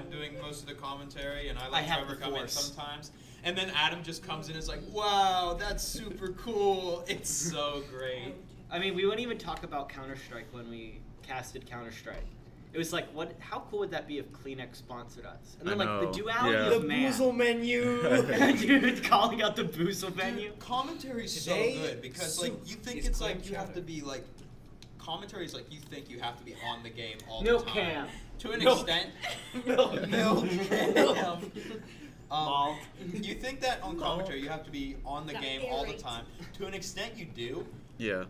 [SPEAKER 3] doing most of the commentary, and I
[SPEAKER 2] I
[SPEAKER 3] let
[SPEAKER 2] have
[SPEAKER 3] Trevor
[SPEAKER 2] the
[SPEAKER 3] come in
[SPEAKER 2] force.
[SPEAKER 3] sometimes. And then Adam just comes in and is like, "Wow, that's super cool! It's so great."
[SPEAKER 2] I mean, we wouldn't even talk about Counter-Strike when we casted Counter-Strike. It was like, how cool would that be if Kleenex sponsored us? And then
[SPEAKER 1] I
[SPEAKER 2] like
[SPEAKER 1] know.
[SPEAKER 2] the duality
[SPEAKER 1] Yeah.
[SPEAKER 2] of
[SPEAKER 4] The
[SPEAKER 2] man.
[SPEAKER 4] boozle menu.
[SPEAKER 2] Dude, calling out the boozle menu.
[SPEAKER 3] Dude, commentary's so
[SPEAKER 4] Today,
[SPEAKER 3] good because like you think
[SPEAKER 4] is
[SPEAKER 3] it's
[SPEAKER 4] clam
[SPEAKER 3] like you have
[SPEAKER 4] chowder.
[SPEAKER 3] to be like commentary is like you think you have to be on the game all
[SPEAKER 2] Milk
[SPEAKER 3] the time.
[SPEAKER 2] can.
[SPEAKER 3] To an
[SPEAKER 2] Milk.
[SPEAKER 3] extent.
[SPEAKER 2] Milk.
[SPEAKER 3] Milk.
[SPEAKER 2] Malt.
[SPEAKER 3] You think that on commentary you have to be on the
[SPEAKER 5] Gotta
[SPEAKER 3] game all the
[SPEAKER 5] narrate.
[SPEAKER 3] time. To an extent you do,
[SPEAKER 1] yeah.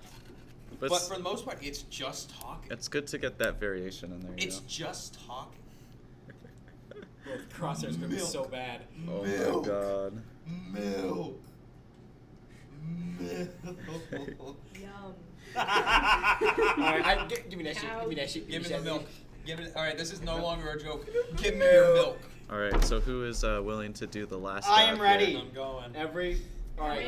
[SPEAKER 1] But,
[SPEAKER 3] but for the most part it's just talking.
[SPEAKER 1] it's good to get that variation in there. You
[SPEAKER 3] It's
[SPEAKER 1] know?
[SPEAKER 3] just talking.
[SPEAKER 4] Well, the crosshair's gonna be
[SPEAKER 3] Milk.
[SPEAKER 4] so bad.
[SPEAKER 1] Oh
[SPEAKER 3] Milk.
[SPEAKER 1] my god.
[SPEAKER 3] Milk.
[SPEAKER 6] Yum.
[SPEAKER 4] Alright, give me that shit. Give me that shit.
[SPEAKER 3] Give me
[SPEAKER 4] that
[SPEAKER 3] the milk.
[SPEAKER 4] shit.
[SPEAKER 3] Alright, this is no longer a joke. Give me your milk.
[SPEAKER 1] All right. So who is willing to do the last?
[SPEAKER 2] I am
[SPEAKER 1] dab
[SPEAKER 2] ready.
[SPEAKER 1] here?
[SPEAKER 3] I'm going.
[SPEAKER 4] Alright,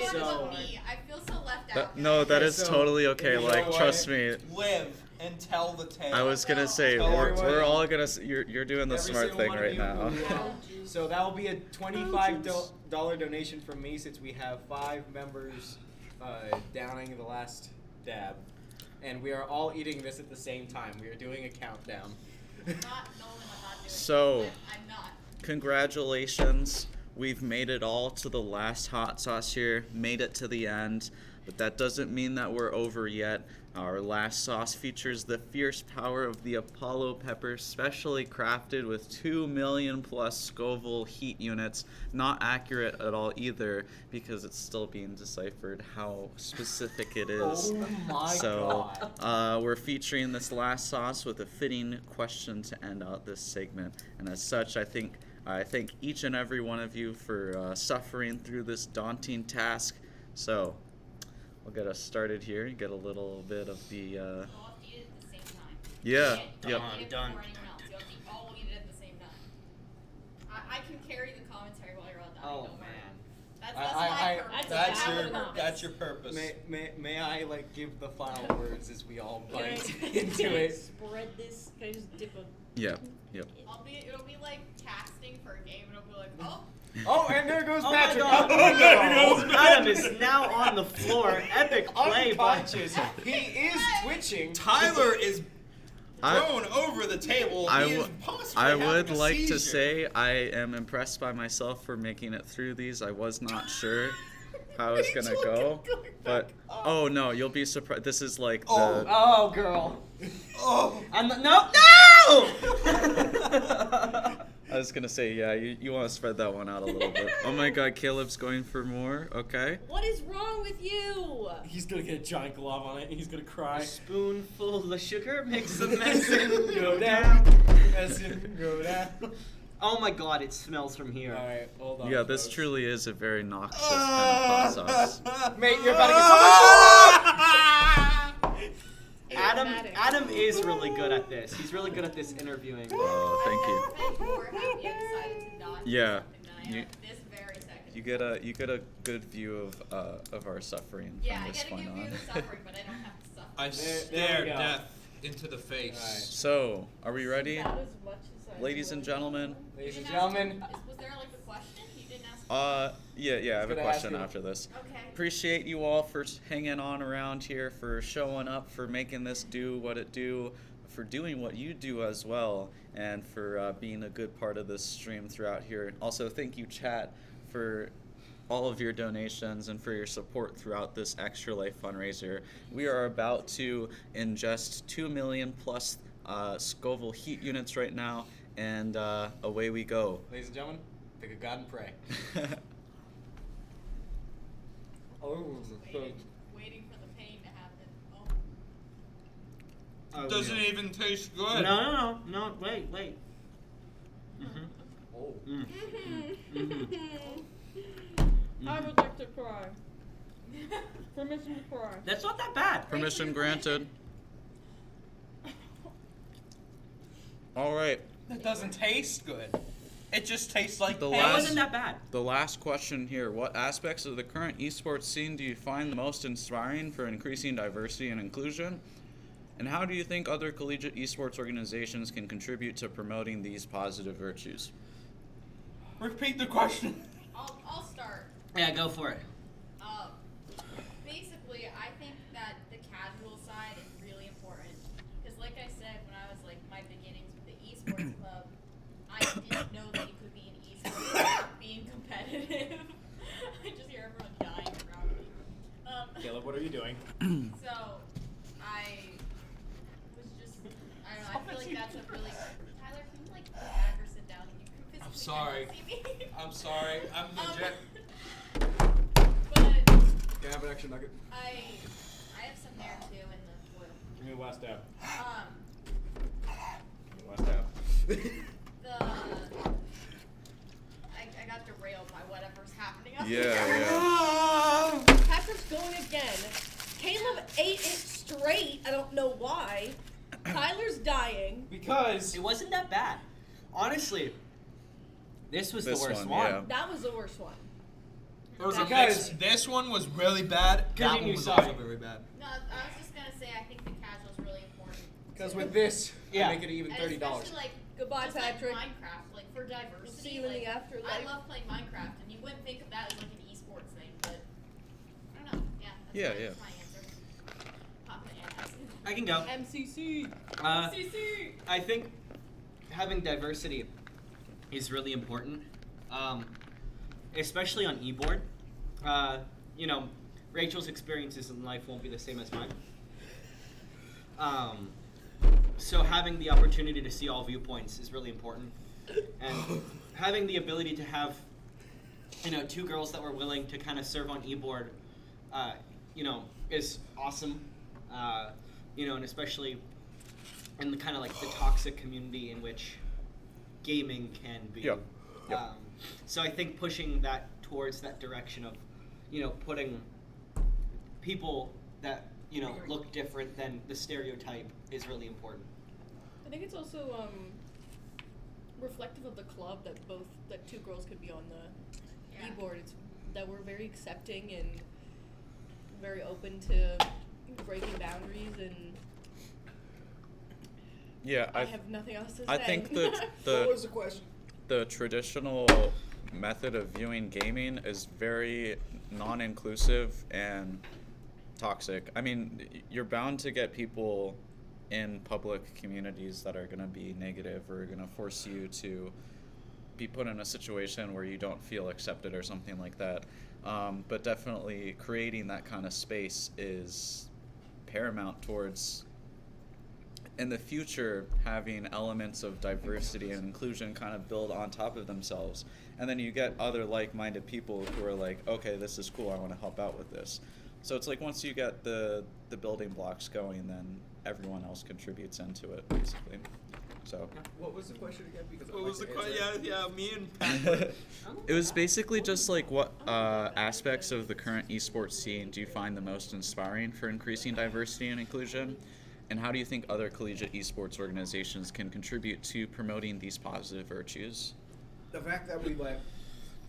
[SPEAKER 5] Everyone
[SPEAKER 4] so
[SPEAKER 5] but me. I feel so left out.
[SPEAKER 1] No, that
[SPEAKER 4] Okay,
[SPEAKER 1] is
[SPEAKER 4] so,
[SPEAKER 1] totally okay.
[SPEAKER 4] you know
[SPEAKER 1] Like,
[SPEAKER 4] what?
[SPEAKER 1] trust me.
[SPEAKER 3] Live and tell the tale.
[SPEAKER 1] I was gonna say
[SPEAKER 3] Tell
[SPEAKER 1] we're
[SPEAKER 3] everyone.
[SPEAKER 1] all gonna. You're doing the
[SPEAKER 4] every
[SPEAKER 1] smart
[SPEAKER 4] single
[SPEAKER 1] thing
[SPEAKER 4] one of
[SPEAKER 1] right
[SPEAKER 4] you
[SPEAKER 1] now.
[SPEAKER 4] who, so that will be a $25 donation from me since we have 5 members downing the last dab, and we are all eating this at the same time. We are doing a countdown.
[SPEAKER 5] I'm not doing
[SPEAKER 1] So-
[SPEAKER 5] it. I'm not.
[SPEAKER 1] Congratulations. We've made it all to the last hot sauce here, made it to the end, but that doesn't mean that we're over yet. Our last sauce features the fierce power of the Apollo pepper, specially crafted with 2 million plus Scoville heat units. Not accurate at all either, because it's still being deciphered how specific it is.
[SPEAKER 4] Oh my
[SPEAKER 1] So,
[SPEAKER 4] god.
[SPEAKER 1] we're featuring this last sauce with a fitting question to end out this segment. And as such, I thank each and every one of you for suffering through this daunting task. So, we'll get us started here. You get a little bit of the,
[SPEAKER 5] We'll have to eat it at the same time.
[SPEAKER 1] yeah,
[SPEAKER 5] You can't
[SPEAKER 1] yep.
[SPEAKER 5] eat it
[SPEAKER 2] Done.
[SPEAKER 5] before anyone else. You have to all eat it at the same time. I can carry the commentary while you're all dying.
[SPEAKER 2] Oh
[SPEAKER 5] don't worry.
[SPEAKER 2] man.
[SPEAKER 5] That's
[SPEAKER 4] I-
[SPEAKER 5] my purpose.
[SPEAKER 3] That's
[SPEAKER 5] my
[SPEAKER 3] your
[SPEAKER 5] purpose.
[SPEAKER 3] that's your purpose.
[SPEAKER 4] May I like give the final words as we all
[SPEAKER 6] Can I-
[SPEAKER 4] bite
[SPEAKER 6] can
[SPEAKER 4] into
[SPEAKER 6] I
[SPEAKER 4] it?
[SPEAKER 6] Spread this. Can I just dip a?
[SPEAKER 1] Yep, yep.
[SPEAKER 5] It'll be like casting for a game. It'll be like, oh,
[SPEAKER 4] Oh, and there goes
[SPEAKER 2] Oh my
[SPEAKER 4] Patrick.
[SPEAKER 2] God.
[SPEAKER 4] Oh, no.
[SPEAKER 2] Adam is now on the floor. Epic play by
[SPEAKER 4] Unconscious. He is twitching.
[SPEAKER 3] Tyler is
[SPEAKER 1] I-
[SPEAKER 3] thrown over the table.
[SPEAKER 1] I
[SPEAKER 3] He is
[SPEAKER 1] w-
[SPEAKER 3] possibly
[SPEAKER 1] I
[SPEAKER 3] having
[SPEAKER 1] would
[SPEAKER 3] a
[SPEAKER 1] like to
[SPEAKER 3] seizure.
[SPEAKER 1] say I am impressed by myself for making it through these. I was not sure how it's gonna go, but oh no, you'll be surprised. This is like the
[SPEAKER 2] Oh, girl.
[SPEAKER 3] Oh.
[SPEAKER 2] No! No!
[SPEAKER 1] I was gonna say, yeah, you want to spread that one out a little bit. Oh my God, Caleb's going for more. Okay.
[SPEAKER 6] What is wrong with you?
[SPEAKER 4] He's gonna get a giant glove on it and he's gonna
[SPEAKER 2] A
[SPEAKER 4] cry.
[SPEAKER 2] spoonful of sugar makes the medicine
[SPEAKER 4] Go down. Medicine, go down.
[SPEAKER 2] Oh my God, it smells from here.
[SPEAKER 4] Alright, hold on.
[SPEAKER 1] Yeah, this
[SPEAKER 4] folks.
[SPEAKER 1] truly is a very noxious kind of process.
[SPEAKER 4] Mate, you're about to get so much.
[SPEAKER 2] Adam is really good at this. He's really good at this interviewing.
[SPEAKER 1] Oh, thank you.
[SPEAKER 5] I'm more happy I decided to not do
[SPEAKER 1] Yeah,
[SPEAKER 5] something than I am
[SPEAKER 1] you-
[SPEAKER 5] this very second.
[SPEAKER 1] You get a good view of our suffering
[SPEAKER 5] Yeah,
[SPEAKER 1] from
[SPEAKER 5] I
[SPEAKER 1] this
[SPEAKER 5] get a
[SPEAKER 1] point
[SPEAKER 5] good view
[SPEAKER 1] on.
[SPEAKER 5] of the suffering, but I don't have to suffer.
[SPEAKER 3] I
[SPEAKER 4] There we
[SPEAKER 3] stare
[SPEAKER 4] go.
[SPEAKER 3] death into the face.
[SPEAKER 4] Alright.
[SPEAKER 1] So, are we ready,
[SPEAKER 6] About as much as I
[SPEAKER 1] ladies and
[SPEAKER 6] would.
[SPEAKER 1] gentlemen?
[SPEAKER 4] Ladies and
[SPEAKER 5] You didn't ask-
[SPEAKER 4] gentlemen.
[SPEAKER 5] Was there like a question? You didn't ask.
[SPEAKER 1] Yeah, I have a
[SPEAKER 4] gonna ask
[SPEAKER 1] question
[SPEAKER 4] you.
[SPEAKER 1] after this.
[SPEAKER 5] Okay.
[SPEAKER 1] Appreciate you all for hanging on around here, for showing up, for making this do what it do, for doing what you do as well, and for being a good part of this stream throughout here. Also, thank you, chat, for all of your donations and for your support throughout this Extra Life fundraiser. We are about to ingest 2 million plus Scoville heat units right now, and away we go.
[SPEAKER 4] Ladies and gentlemen, pick a god and pray.
[SPEAKER 5] Waiting for the pain to happen. Oh.
[SPEAKER 2] Oh,
[SPEAKER 3] Doesn't
[SPEAKER 2] yeah.
[SPEAKER 3] even taste
[SPEAKER 2] No,
[SPEAKER 3] good.
[SPEAKER 2] no, wait. Mm-hmm.
[SPEAKER 4] Oh.
[SPEAKER 2] Mm.
[SPEAKER 6] I would like to cry. Permission to cry.
[SPEAKER 2] That's not that bad.
[SPEAKER 1] Permission granted. All right.
[SPEAKER 8] That doesn't taste good. It just tastes like
[SPEAKER 1] The
[SPEAKER 8] pain.
[SPEAKER 2] It
[SPEAKER 1] last-
[SPEAKER 2] wasn't that bad.
[SPEAKER 1] The last question here. What aspects of the current esports scene do you find the most inspiring for increasing diversity and inclusion? And how do you think other collegiate esports organizations can contribute to promoting these positive virtues?
[SPEAKER 8] Repeat the question.
[SPEAKER 5] I'll start.
[SPEAKER 2] Yeah, go for it.
[SPEAKER 5] Basically, I think that the casual side is really important because, like I said, when I was like my beginnings with the esports club, I didn't know that you could be an esports without being competitive. I just hear everyone dying around me.
[SPEAKER 4] Caleb, what are you doing?
[SPEAKER 5] So I was just, I don't know. I feel like that's a really Tyler. Can you like go back or sit down? You can physically
[SPEAKER 3] I'm sorry.
[SPEAKER 5] cannot see me.
[SPEAKER 3] I'm sorry. I'm legit.
[SPEAKER 5] But
[SPEAKER 4] Can I have an extra nugget?
[SPEAKER 5] I have some there too in the foil.
[SPEAKER 4] Give me the last dab. Last dab.
[SPEAKER 5] I got derailed by whatever's happening up
[SPEAKER 1] Yeah,
[SPEAKER 5] here.
[SPEAKER 1] yeah.
[SPEAKER 6] Patrick's going again. Caleb ate it straight. I don't know why. Tyler's dying.
[SPEAKER 4] Because
[SPEAKER 2] It wasn't that bad. Honestly, this was
[SPEAKER 1] This
[SPEAKER 2] the worst
[SPEAKER 1] one,
[SPEAKER 2] one.
[SPEAKER 1] yeah.
[SPEAKER 6] That was the worst one.
[SPEAKER 3] It was a
[SPEAKER 4] Because-
[SPEAKER 3] mix. This one was really bad. That
[SPEAKER 2] Continue,
[SPEAKER 3] one was
[SPEAKER 2] sorry.
[SPEAKER 3] also very bad.
[SPEAKER 5] No, I was just gonna say I think the casual is really important.
[SPEAKER 4] because with this,
[SPEAKER 2] Yeah.
[SPEAKER 4] I make it even
[SPEAKER 5] And
[SPEAKER 4] $30.
[SPEAKER 5] especially like
[SPEAKER 6] Goodbye,
[SPEAKER 5] just
[SPEAKER 6] Patrick.
[SPEAKER 5] Like Minecraft, like for diversity.
[SPEAKER 6] See you in
[SPEAKER 5] like,
[SPEAKER 6] the afterlife.
[SPEAKER 5] I love playing Minecraft, and you wouldn't think of that as like an esports thing, but I don't know. Yeah. That's my answer. Papa ass.
[SPEAKER 2] I can go.
[SPEAKER 6] MCC.
[SPEAKER 5] CC.
[SPEAKER 2] I think having diversity is really important, especially on eBoard. You know, Rachel's experiences in life won't be the same as mine. So having the opportunity to see all viewpoints is really important, and having the ability to have, you know, two girls that were willing to kind of serve on eBoard, you know, is awesome. You know, and especially in the kind of like the toxic community in which gaming can be.
[SPEAKER 1] Yep. Yep.
[SPEAKER 2] So I think pushing that towards that direction of, you know, putting people that, you know, look different than the stereotype is really important.
[SPEAKER 6] I think it's also reflective of the club that two girls could be on the
[SPEAKER 5] Yeah.
[SPEAKER 6] e-board. It's that we're very accepting and very open to breaking boundaries, and
[SPEAKER 1] Yeah,
[SPEAKER 6] I have nothing else to say.
[SPEAKER 1] I think that
[SPEAKER 4] What was
[SPEAKER 1] the
[SPEAKER 4] the question?
[SPEAKER 1] the traditional method of viewing gaming is very non-inclusive and toxic. I mean, you're bound to get people in public communities that are going to be negative or going to force you to be put in a situation where you don't feel accepted or something like that. But definitely creating that kind of space is paramount towards in the future having elements of diversity and inclusion kind of build on top of themselves, and then you get other like-minded people who are like, okay, this is cool, I want to help out with this. So it's like once you get the building blocks going, then everyone else contributes into it, basically. So
[SPEAKER 4] What was the question again? Because I'd
[SPEAKER 3] What
[SPEAKER 4] like
[SPEAKER 3] was the
[SPEAKER 4] to
[SPEAKER 3] question?
[SPEAKER 4] answer.
[SPEAKER 3] Yeah, me and Pat.
[SPEAKER 1] it was basically just like what aspects of the current esports scene do you find the most inspiring for increasing diversity and inclusion? And how do you think other collegiate esports organizations can contribute to promoting these positive virtues?
[SPEAKER 4] The fact that we let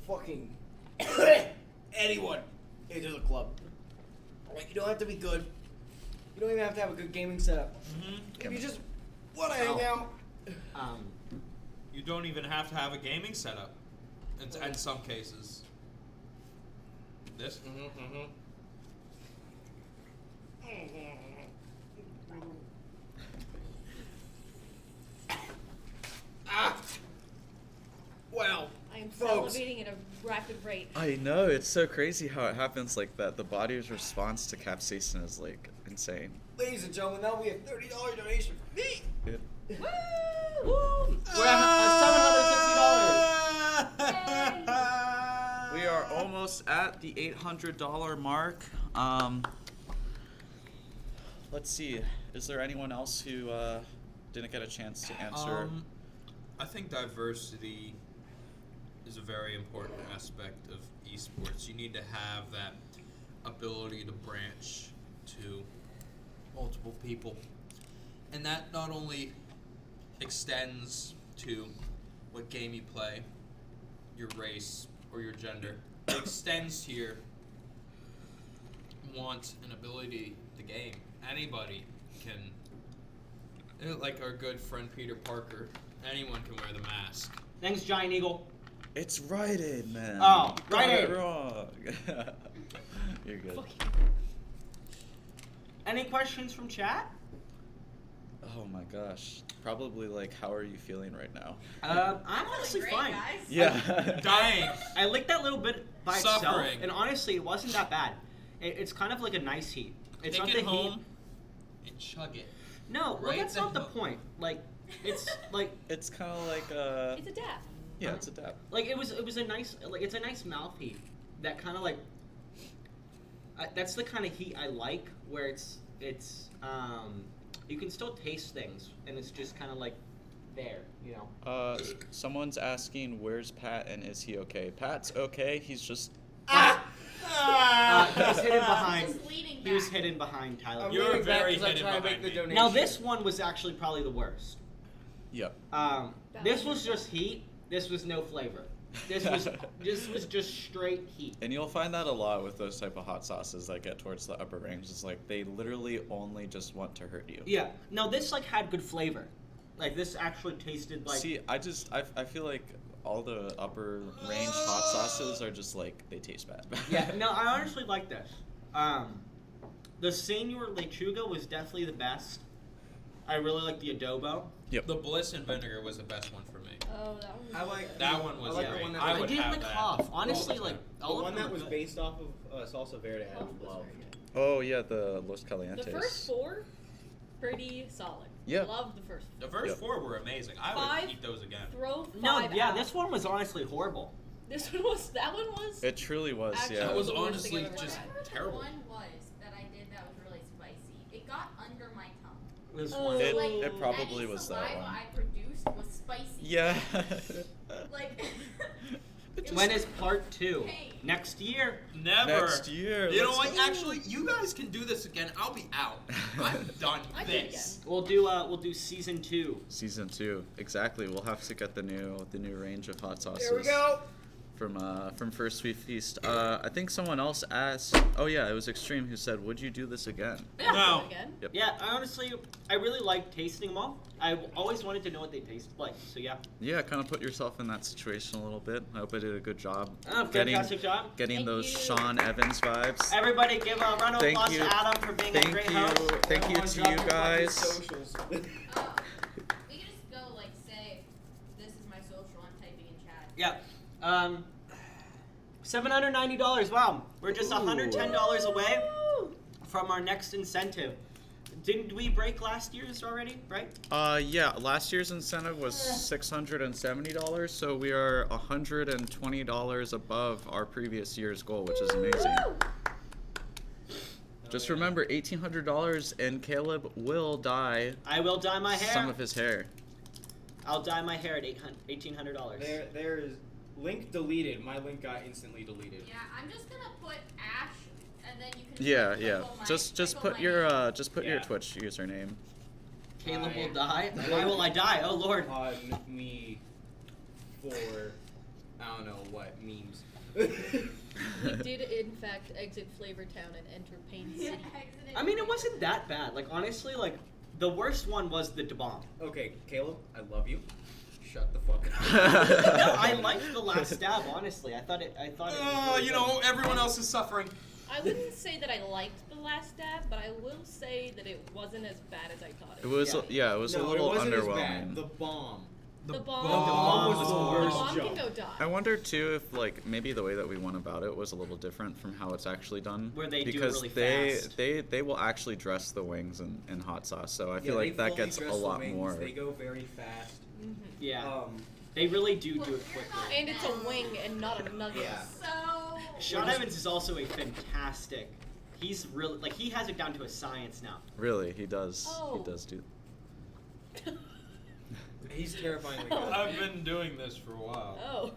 [SPEAKER 4] fucking anyone into the club. Like, you don't have to be good. You don't even have to have a good gaming setup. If you just want to hang out.
[SPEAKER 3] You don't even have to have a gaming setup in some cases. This?
[SPEAKER 4] Well,
[SPEAKER 6] I am
[SPEAKER 4] folks.
[SPEAKER 6] salivating at a rapid rate.
[SPEAKER 1] I know, it's so crazy how it happens like that. The body's response to capsaicin is like insane.
[SPEAKER 4] Ladies and gentlemen, now we have $30 donation from me.
[SPEAKER 1] Good.
[SPEAKER 6] Woo!
[SPEAKER 2] We're at $750.
[SPEAKER 1] We are almost at the $800 mark. Let's see. Is there anyone else who didn't get a chance to answer?
[SPEAKER 3] I think diversity is a very important aspect of esports. You need to have that ability to branch to multiple people. And that not only extends to what game you play, your race, or your gender. It extends to your want and ability to game. Anybody can, like our good friend Peter Parker, anyone can wear the mask.
[SPEAKER 2] Thanks, Giant Eagle.
[SPEAKER 1] It's Rite Aid, man.
[SPEAKER 2] Oh,
[SPEAKER 1] Got
[SPEAKER 2] Rite
[SPEAKER 1] it
[SPEAKER 2] Aid.
[SPEAKER 1] wrong. You're good.
[SPEAKER 2] Any questions from chat?
[SPEAKER 1] Oh my gosh. Probably like, how are you feeling right now?
[SPEAKER 2] I'm honestly
[SPEAKER 5] Great,
[SPEAKER 2] fine.
[SPEAKER 5] guys.
[SPEAKER 1] Yeah.
[SPEAKER 3] Dying.
[SPEAKER 2] I licked that little bit by itself,
[SPEAKER 3] Suffering.
[SPEAKER 2] and honestly, it wasn't that bad. It's kind of like a nice heat. It's
[SPEAKER 3] Take
[SPEAKER 2] not
[SPEAKER 3] it
[SPEAKER 2] the
[SPEAKER 3] home
[SPEAKER 2] heat.
[SPEAKER 3] and chug it.
[SPEAKER 2] No, well,
[SPEAKER 3] Right
[SPEAKER 2] that's
[SPEAKER 3] the
[SPEAKER 2] not the
[SPEAKER 3] hell-
[SPEAKER 2] point. Like, it's like
[SPEAKER 1] It's kind of like
[SPEAKER 6] It's a dab.
[SPEAKER 1] yeah, it's a dab.
[SPEAKER 2] it was a nice it's a nice mouth heat that kind of like that's the kind of heat I like, where it's you can still taste things and it's just kind of like there, you know.
[SPEAKER 1] Someone's asking where's Pat and is he okay? Pat's okay. He's just
[SPEAKER 2] He was hidden behind.
[SPEAKER 5] Just leaning
[SPEAKER 2] He was
[SPEAKER 5] back.
[SPEAKER 2] hidden behind Tyler.
[SPEAKER 3] You're
[SPEAKER 4] leaning back
[SPEAKER 3] very
[SPEAKER 4] 'cause I'm
[SPEAKER 3] hidden
[SPEAKER 4] trying to
[SPEAKER 3] behind
[SPEAKER 4] make the
[SPEAKER 3] me.
[SPEAKER 4] donation.
[SPEAKER 2] Now this one was actually probably the worst.
[SPEAKER 1] yep.
[SPEAKER 2] This was just heat. This was no flavor. This was just straight heat.
[SPEAKER 1] And you'll find that a lot with those type of hot sauces that get towards the upper range. It's like they literally only just want to hurt you.
[SPEAKER 2] Yeah. No, this like had good flavor. Like this actually tasted like.
[SPEAKER 1] See, I feel like all the upper range hot sauces are just like they taste bad.
[SPEAKER 2] Yeah. No, I honestly like this. The Senor Lechuga was definitely the best. I really like the adobo.
[SPEAKER 1] Yep.
[SPEAKER 3] The bliss and vinegar was the best one for me.
[SPEAKER 6] Oh, that one was
[SPEAKER 4] I like
[SPEAKER 3] That one was
[SPEAKER 4] I like
[SPEAKER 3] great.
[SPEAKER 4] the one that
[SPEAKER 3] I
[SPEAKER 4] was
[SPEAKER 3] would
[SPEAKER 2] didn't
[SPEAKER 3] have
[SPEAKER 2] lick
[SPEAKER 3] that
[SPEAKER 2] off.
[SPEAKER 3] all
[SPEAKER 2] Honestly,
[SPEAKER 3] the
[SPEAKER 2] like
[SPEAKER 3] time.
[SPEAKER 2] all
[SPEAKER 9] The
[SPEAKER 2] of
[SPEAKER 9] one
[SPEAKER 2] them
[SPEAKER 9] that
[SPEAKER 2] were
[SPEAKER 9] was
[SPEAKER 2] good.
[SPEAKER 9] based off of salsa verde I would love.
[SPEAKER 1] Oh yeah, the Los Calientes.
[SPEAKER 6] The first four, pretty solid.
[SPEAKER 1] Yeah.
[SPEAKER 6] Love the first.
[SPEAKER 3] The first
[SPEAKER 1] Yep.
[SPEAKER 3] 4 were amazing. I
[SPEAKER 6] Five.
[SPEAKER 3] would eat those again.
[SPEAKER 6] Throw
[SPEAKER 2] No,
[SPEAKER 6] five
[SPEAKER 2] yeah,
[SPEAKER 6] out.
[SPEAKER 2] this one was honestly horrible.
[SPEAKER 6] That one was.
[SPEAKER 1] It truly was.
[SPEAKER 6] Actually,
[SPEAKER 1] Yeah.
[SPEAKER 3] That was
[SPEAKER 6] the worst thing
[SPEAKER 3] honestly
[SPEAKER 6] I've ever
[SPEAKER 3] just
[SPEAKER 6] had.
[SPEAKER 5] Whatever
[SPEAKER 3] terrible.
[SPEAKER 5] the one was that I did that was really spicy, it got under my tongue.
[SPEAKER 2] This
[SPEAKER 6] Oh.
[SPEAKER 2] one.
[SPEAKER 1] It-
[SPEAKER 5] Like,
[SPEAKER 1] it probably
[SPEAKER 5] any
[SPEAKER 1] was that
[SPEAKER 5] saliva
[SPEAKER 1] one.
[SPEAKER 5] I produced was spicy.
[SPEAKER 1] Yeah.
[SPEAKER 5] Like.
[SPEAKER 1] It
[SPEAKER 2] When
[SPEAKER 1] just-
[SPEAKER 2] is part 2?
[SPEAKER 5] Hey.
[SPEAKER 2] Next year.
[SPEAKER 3] Never.
[SPEAKER 1] Next year.
[SPEAKER 3] You know
[SPEAKER 1] let's
[SPEAKER 3] what?
[SPEAKER 1] go.
[SPEAKER 3] Actually, you guys can do this again. I'll be out. I'm done
[SPEAKER 6] I did
[SPEAKER 3] this.
[SPEAKER 2] We'll do season 2.
[SPEAKER 1] Season 2, exactly. We'll have to get the new range of hot sauces.
[SPEAKER 4] There we go.
[SPEAKER 1] From First Sweet Feast. I think someone else asked. Oh yeah, it was Extreme who said, "Would you do this again?"
[SPEAKER 6] Yeah,
[SPEAKER 3] No.
[SPEAKER 6] Again.
[SPEAKER 1] Yep.
[SPEAKER 2] Yeah, I really like tasting them all. I always wanted to know what they taste like. So yeah.
[SPEAKER 1] Yeah, kind of put yourself in that situation a little bit. I hope I did a good job
[SPEAKER 2] Fantastic job.
[SPEAKER 1] getting
[SPEAKER 6] Thank
[SPEAKER 1] those
[SPEAKER 6] you.
[SPEAKER 1] Sean Evans vibes.
[SPEAKER 2] Everybody give a round of
[SPEAKER 1] Thank
[SPEAKER 2] applause
[SPEAKER 1] you.
[SPEAKER 2] to Adam for being a
[SPEAKER 1] Thank
[SPEAKER 2] great
[SPEAKER 1] you.
[SPEAKER 2] host.
[SPEAKER 1] Thank you
[SPEAKER 4] Everyone
[SPEAKER 1] to
[SPEAKER 4] drop
[SPEAKER 1] you
[SPEAKER 4] your fucking
[SPEAKER 1] guys.
[SPEAKER 4] socials.
[SPEAKER 5] We can just go like say, this is my social. I'm typing in chat.
[SPEAKER 2] Yeah. $790. Wow. We're just $110 away from our next incentive. Didn't we break last year's already? Right?
[SPEAKER 1] Yeah, last year's incentive was $670, so we are $120 above our previous year's goal, which is amazing. Just remember, $1,800, and Caleb will dye
[SPEAKER 2] I will dye my hair.
[SPEAKER 1] some of his hair.
[SPEAKER 2] I'll dye my hair at $1,800.
[SPEAKER 4] There's link deleted. My link got instantly deleted.
[SPEAKER 5] Yeah, I'm just gonna put Ash, and then you can.
[SPEAKER 1] Yeah,
[SPEAKER 5] click
[SPEAKER 1] yeah.
[SPEAKER 5] on my-
[SPEAKER 1] Just
[SPEAKER 5] click on
[SPEAKER 1] put
[SPEAKER 5] my
[SPEAKER 1] your
[SPEAKER 5] name.
[SPEAKER 1] your
[SPEAKER 4] Yeah.
[SPEAKER 1] Twitch username.
[SPEAKER 2] Caleb will
[SPEAKER 4] I-
[SPEAKER 2] die. Why will I die? Oh Lord.
[SPEAKER 4] On me for I don't know what memes.
[SPEAKER 6] We did in fact exit Flavor Town and enter Payne
[SPEAKER 5] Yeah,
[SPEAKER 6] City.
[SPEAKER 5] exited.
[SPEAKER 2] I mean, it wasn't that bad. Like honestly, like the worst one was the bomb.
[SPEAKER 4] Okay, Caleb, I love you. Shut the fuck
[SPEAKER 2] No,
[SPEAKER 4] up.
[SPEAKER 2] I liked the last stab. Honestly, I thought it. Was really
[SPEAKER 3] You
[SPEAKER 2] good.
[SPEAKER 3] know, everyone else is suffering.
[SPEAKER 6] I wouldn't say that I liked the last stab, but I will say that it wasn't as bad as I thought
[SPEAKER 1] It
[SPEAKER 6] it
[SPEAKER 1] was
[SPEAKER 2] Yeah.
[SPEAKER 1] it was
[SPEAKER 4] no,
[SPEAKER 1] a little
[SPEAKER 4] it wasn't
[SPEAKER 1] underwhelming.
[SPEAKER 4] as bad. The bomb.
[SPEAKER 6] The bomb.
[SPEAKER 2] bomb was the
[SPEAKER 6] The
[SPEAKER 2] worst
[SPEAKER 6] bomb
[SPEAKER 4] joke.
[SPEAKER 6] can go die.
[SPEAKER 1] I wonder too if like maybe the way that we went about it was a little different from how it's actually done.
[SPEAKER 2] Where they do it
[SPEAKER 1] because
[SPEAKER 2] really
[SPEAKER 1] they,
[SPEAKER 2] fast.
[SPEAKER 1] they will actually dress the wings in hot sauce, so I feel
[SPEAKER 4] Yeah,
[SPEAKER 1] like
[SPEAKER 4] they
[SPEAKER 1] that
[SPEAKER 4] fully
[SPEAKER 1] gets a
[SPEAKER 4] dress the
[SPEAKER 1] lot
[SPEAKER 4] wings,
[SPEAKER 1] more.
[SPEAKER 4] They go very fast.
[SPEAKER 2] Yeah, they really do it quickly.
[SPEAKER 6] And it's a wing and not a nugget.
[SPEAKER 4] Yeah.
[SPEAKER 5] So.
[SPEAKER 2] Sean Evans is also a fantastic. He's really like he has it down to a science now.
[SPEAKER 1] Really, he does.
[SPEAKER 6] Oh.
[SPEAKER 1] He does do.
[SPEAKER 4] He's terrifyingly
[SPEAKER 6] Oh.
[SPEAKER 4] good.
[SPEAKER 3] I've been doing this for a while.
[SPEAKER 6] Oh.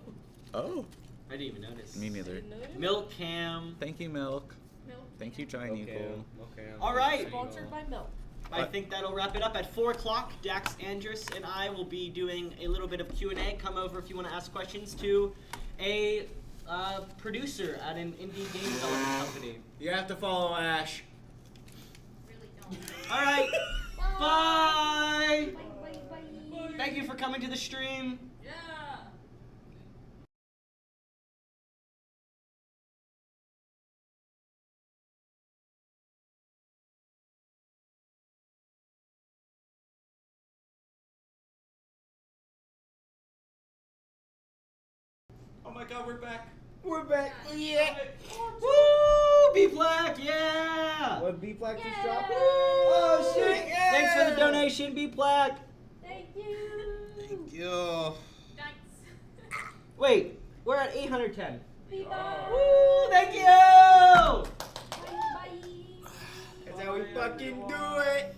[SPEAKER 1] Oh,
[SPEAKER 2] I didn't even notice.
[SPEAKER 1] me neither.
[SPEAKER 6] Didn't notice?
[SPEAKER 2] Milk Cam.
[SPEAKER 1] Thank you, Milk.
[SPEAKER 6] Milk.
[SPEAKER 1] Thank you, Giant Eagle.
[SPEAKER 4] Okay.
[SPEAKER 2] All right.
[SPEAKER 6] Sponsored by Milk.
[SPEAKER 2] I think that'll wrap it up. At 4 o'clock, Dax Andrus and I will be doing a little bit of Q&A. Come over if you want to ask questions to a producer at an indie game development company.
[SPEAKER 4] You have to follow Ash.
[SPEAKER 5] Really don't.
[SPEAKER 2] All right. Bye.
[SPEAKER 5] Bye, bye, bye.
[SPEAKER 2] Thank you for coming to the stream.
[SPEAKER 5] Yeah.
[SPEAKER 8] Oh my god, we're back.
[SPEAKER 4] We're back. Yeah.
[SPEAKER 2] Woo! B Black, yeah.
[SPEAKER 9] What B Black just
[SPEAKER 5] Yeah.
[SPEAKER 9] dropped?
[SPEAKER 2] Oh shit!
[SPEAKER 4] Yeah.
[SPEAKER 2] Thanks for the donation, B Black.
[SPEAKER 5] Thank you.
[SPEAKER 3] Thank you.
[SPEAKER 5] Thanks.
[SPEAKER 2] Wait, we're at 810.
[SPEAKER 5] Bye.
[SPEAKER 2] Woo! Thank you.
[SPEAKER 5] Bye.
[SPEAKER 4] That's how we fucking do it.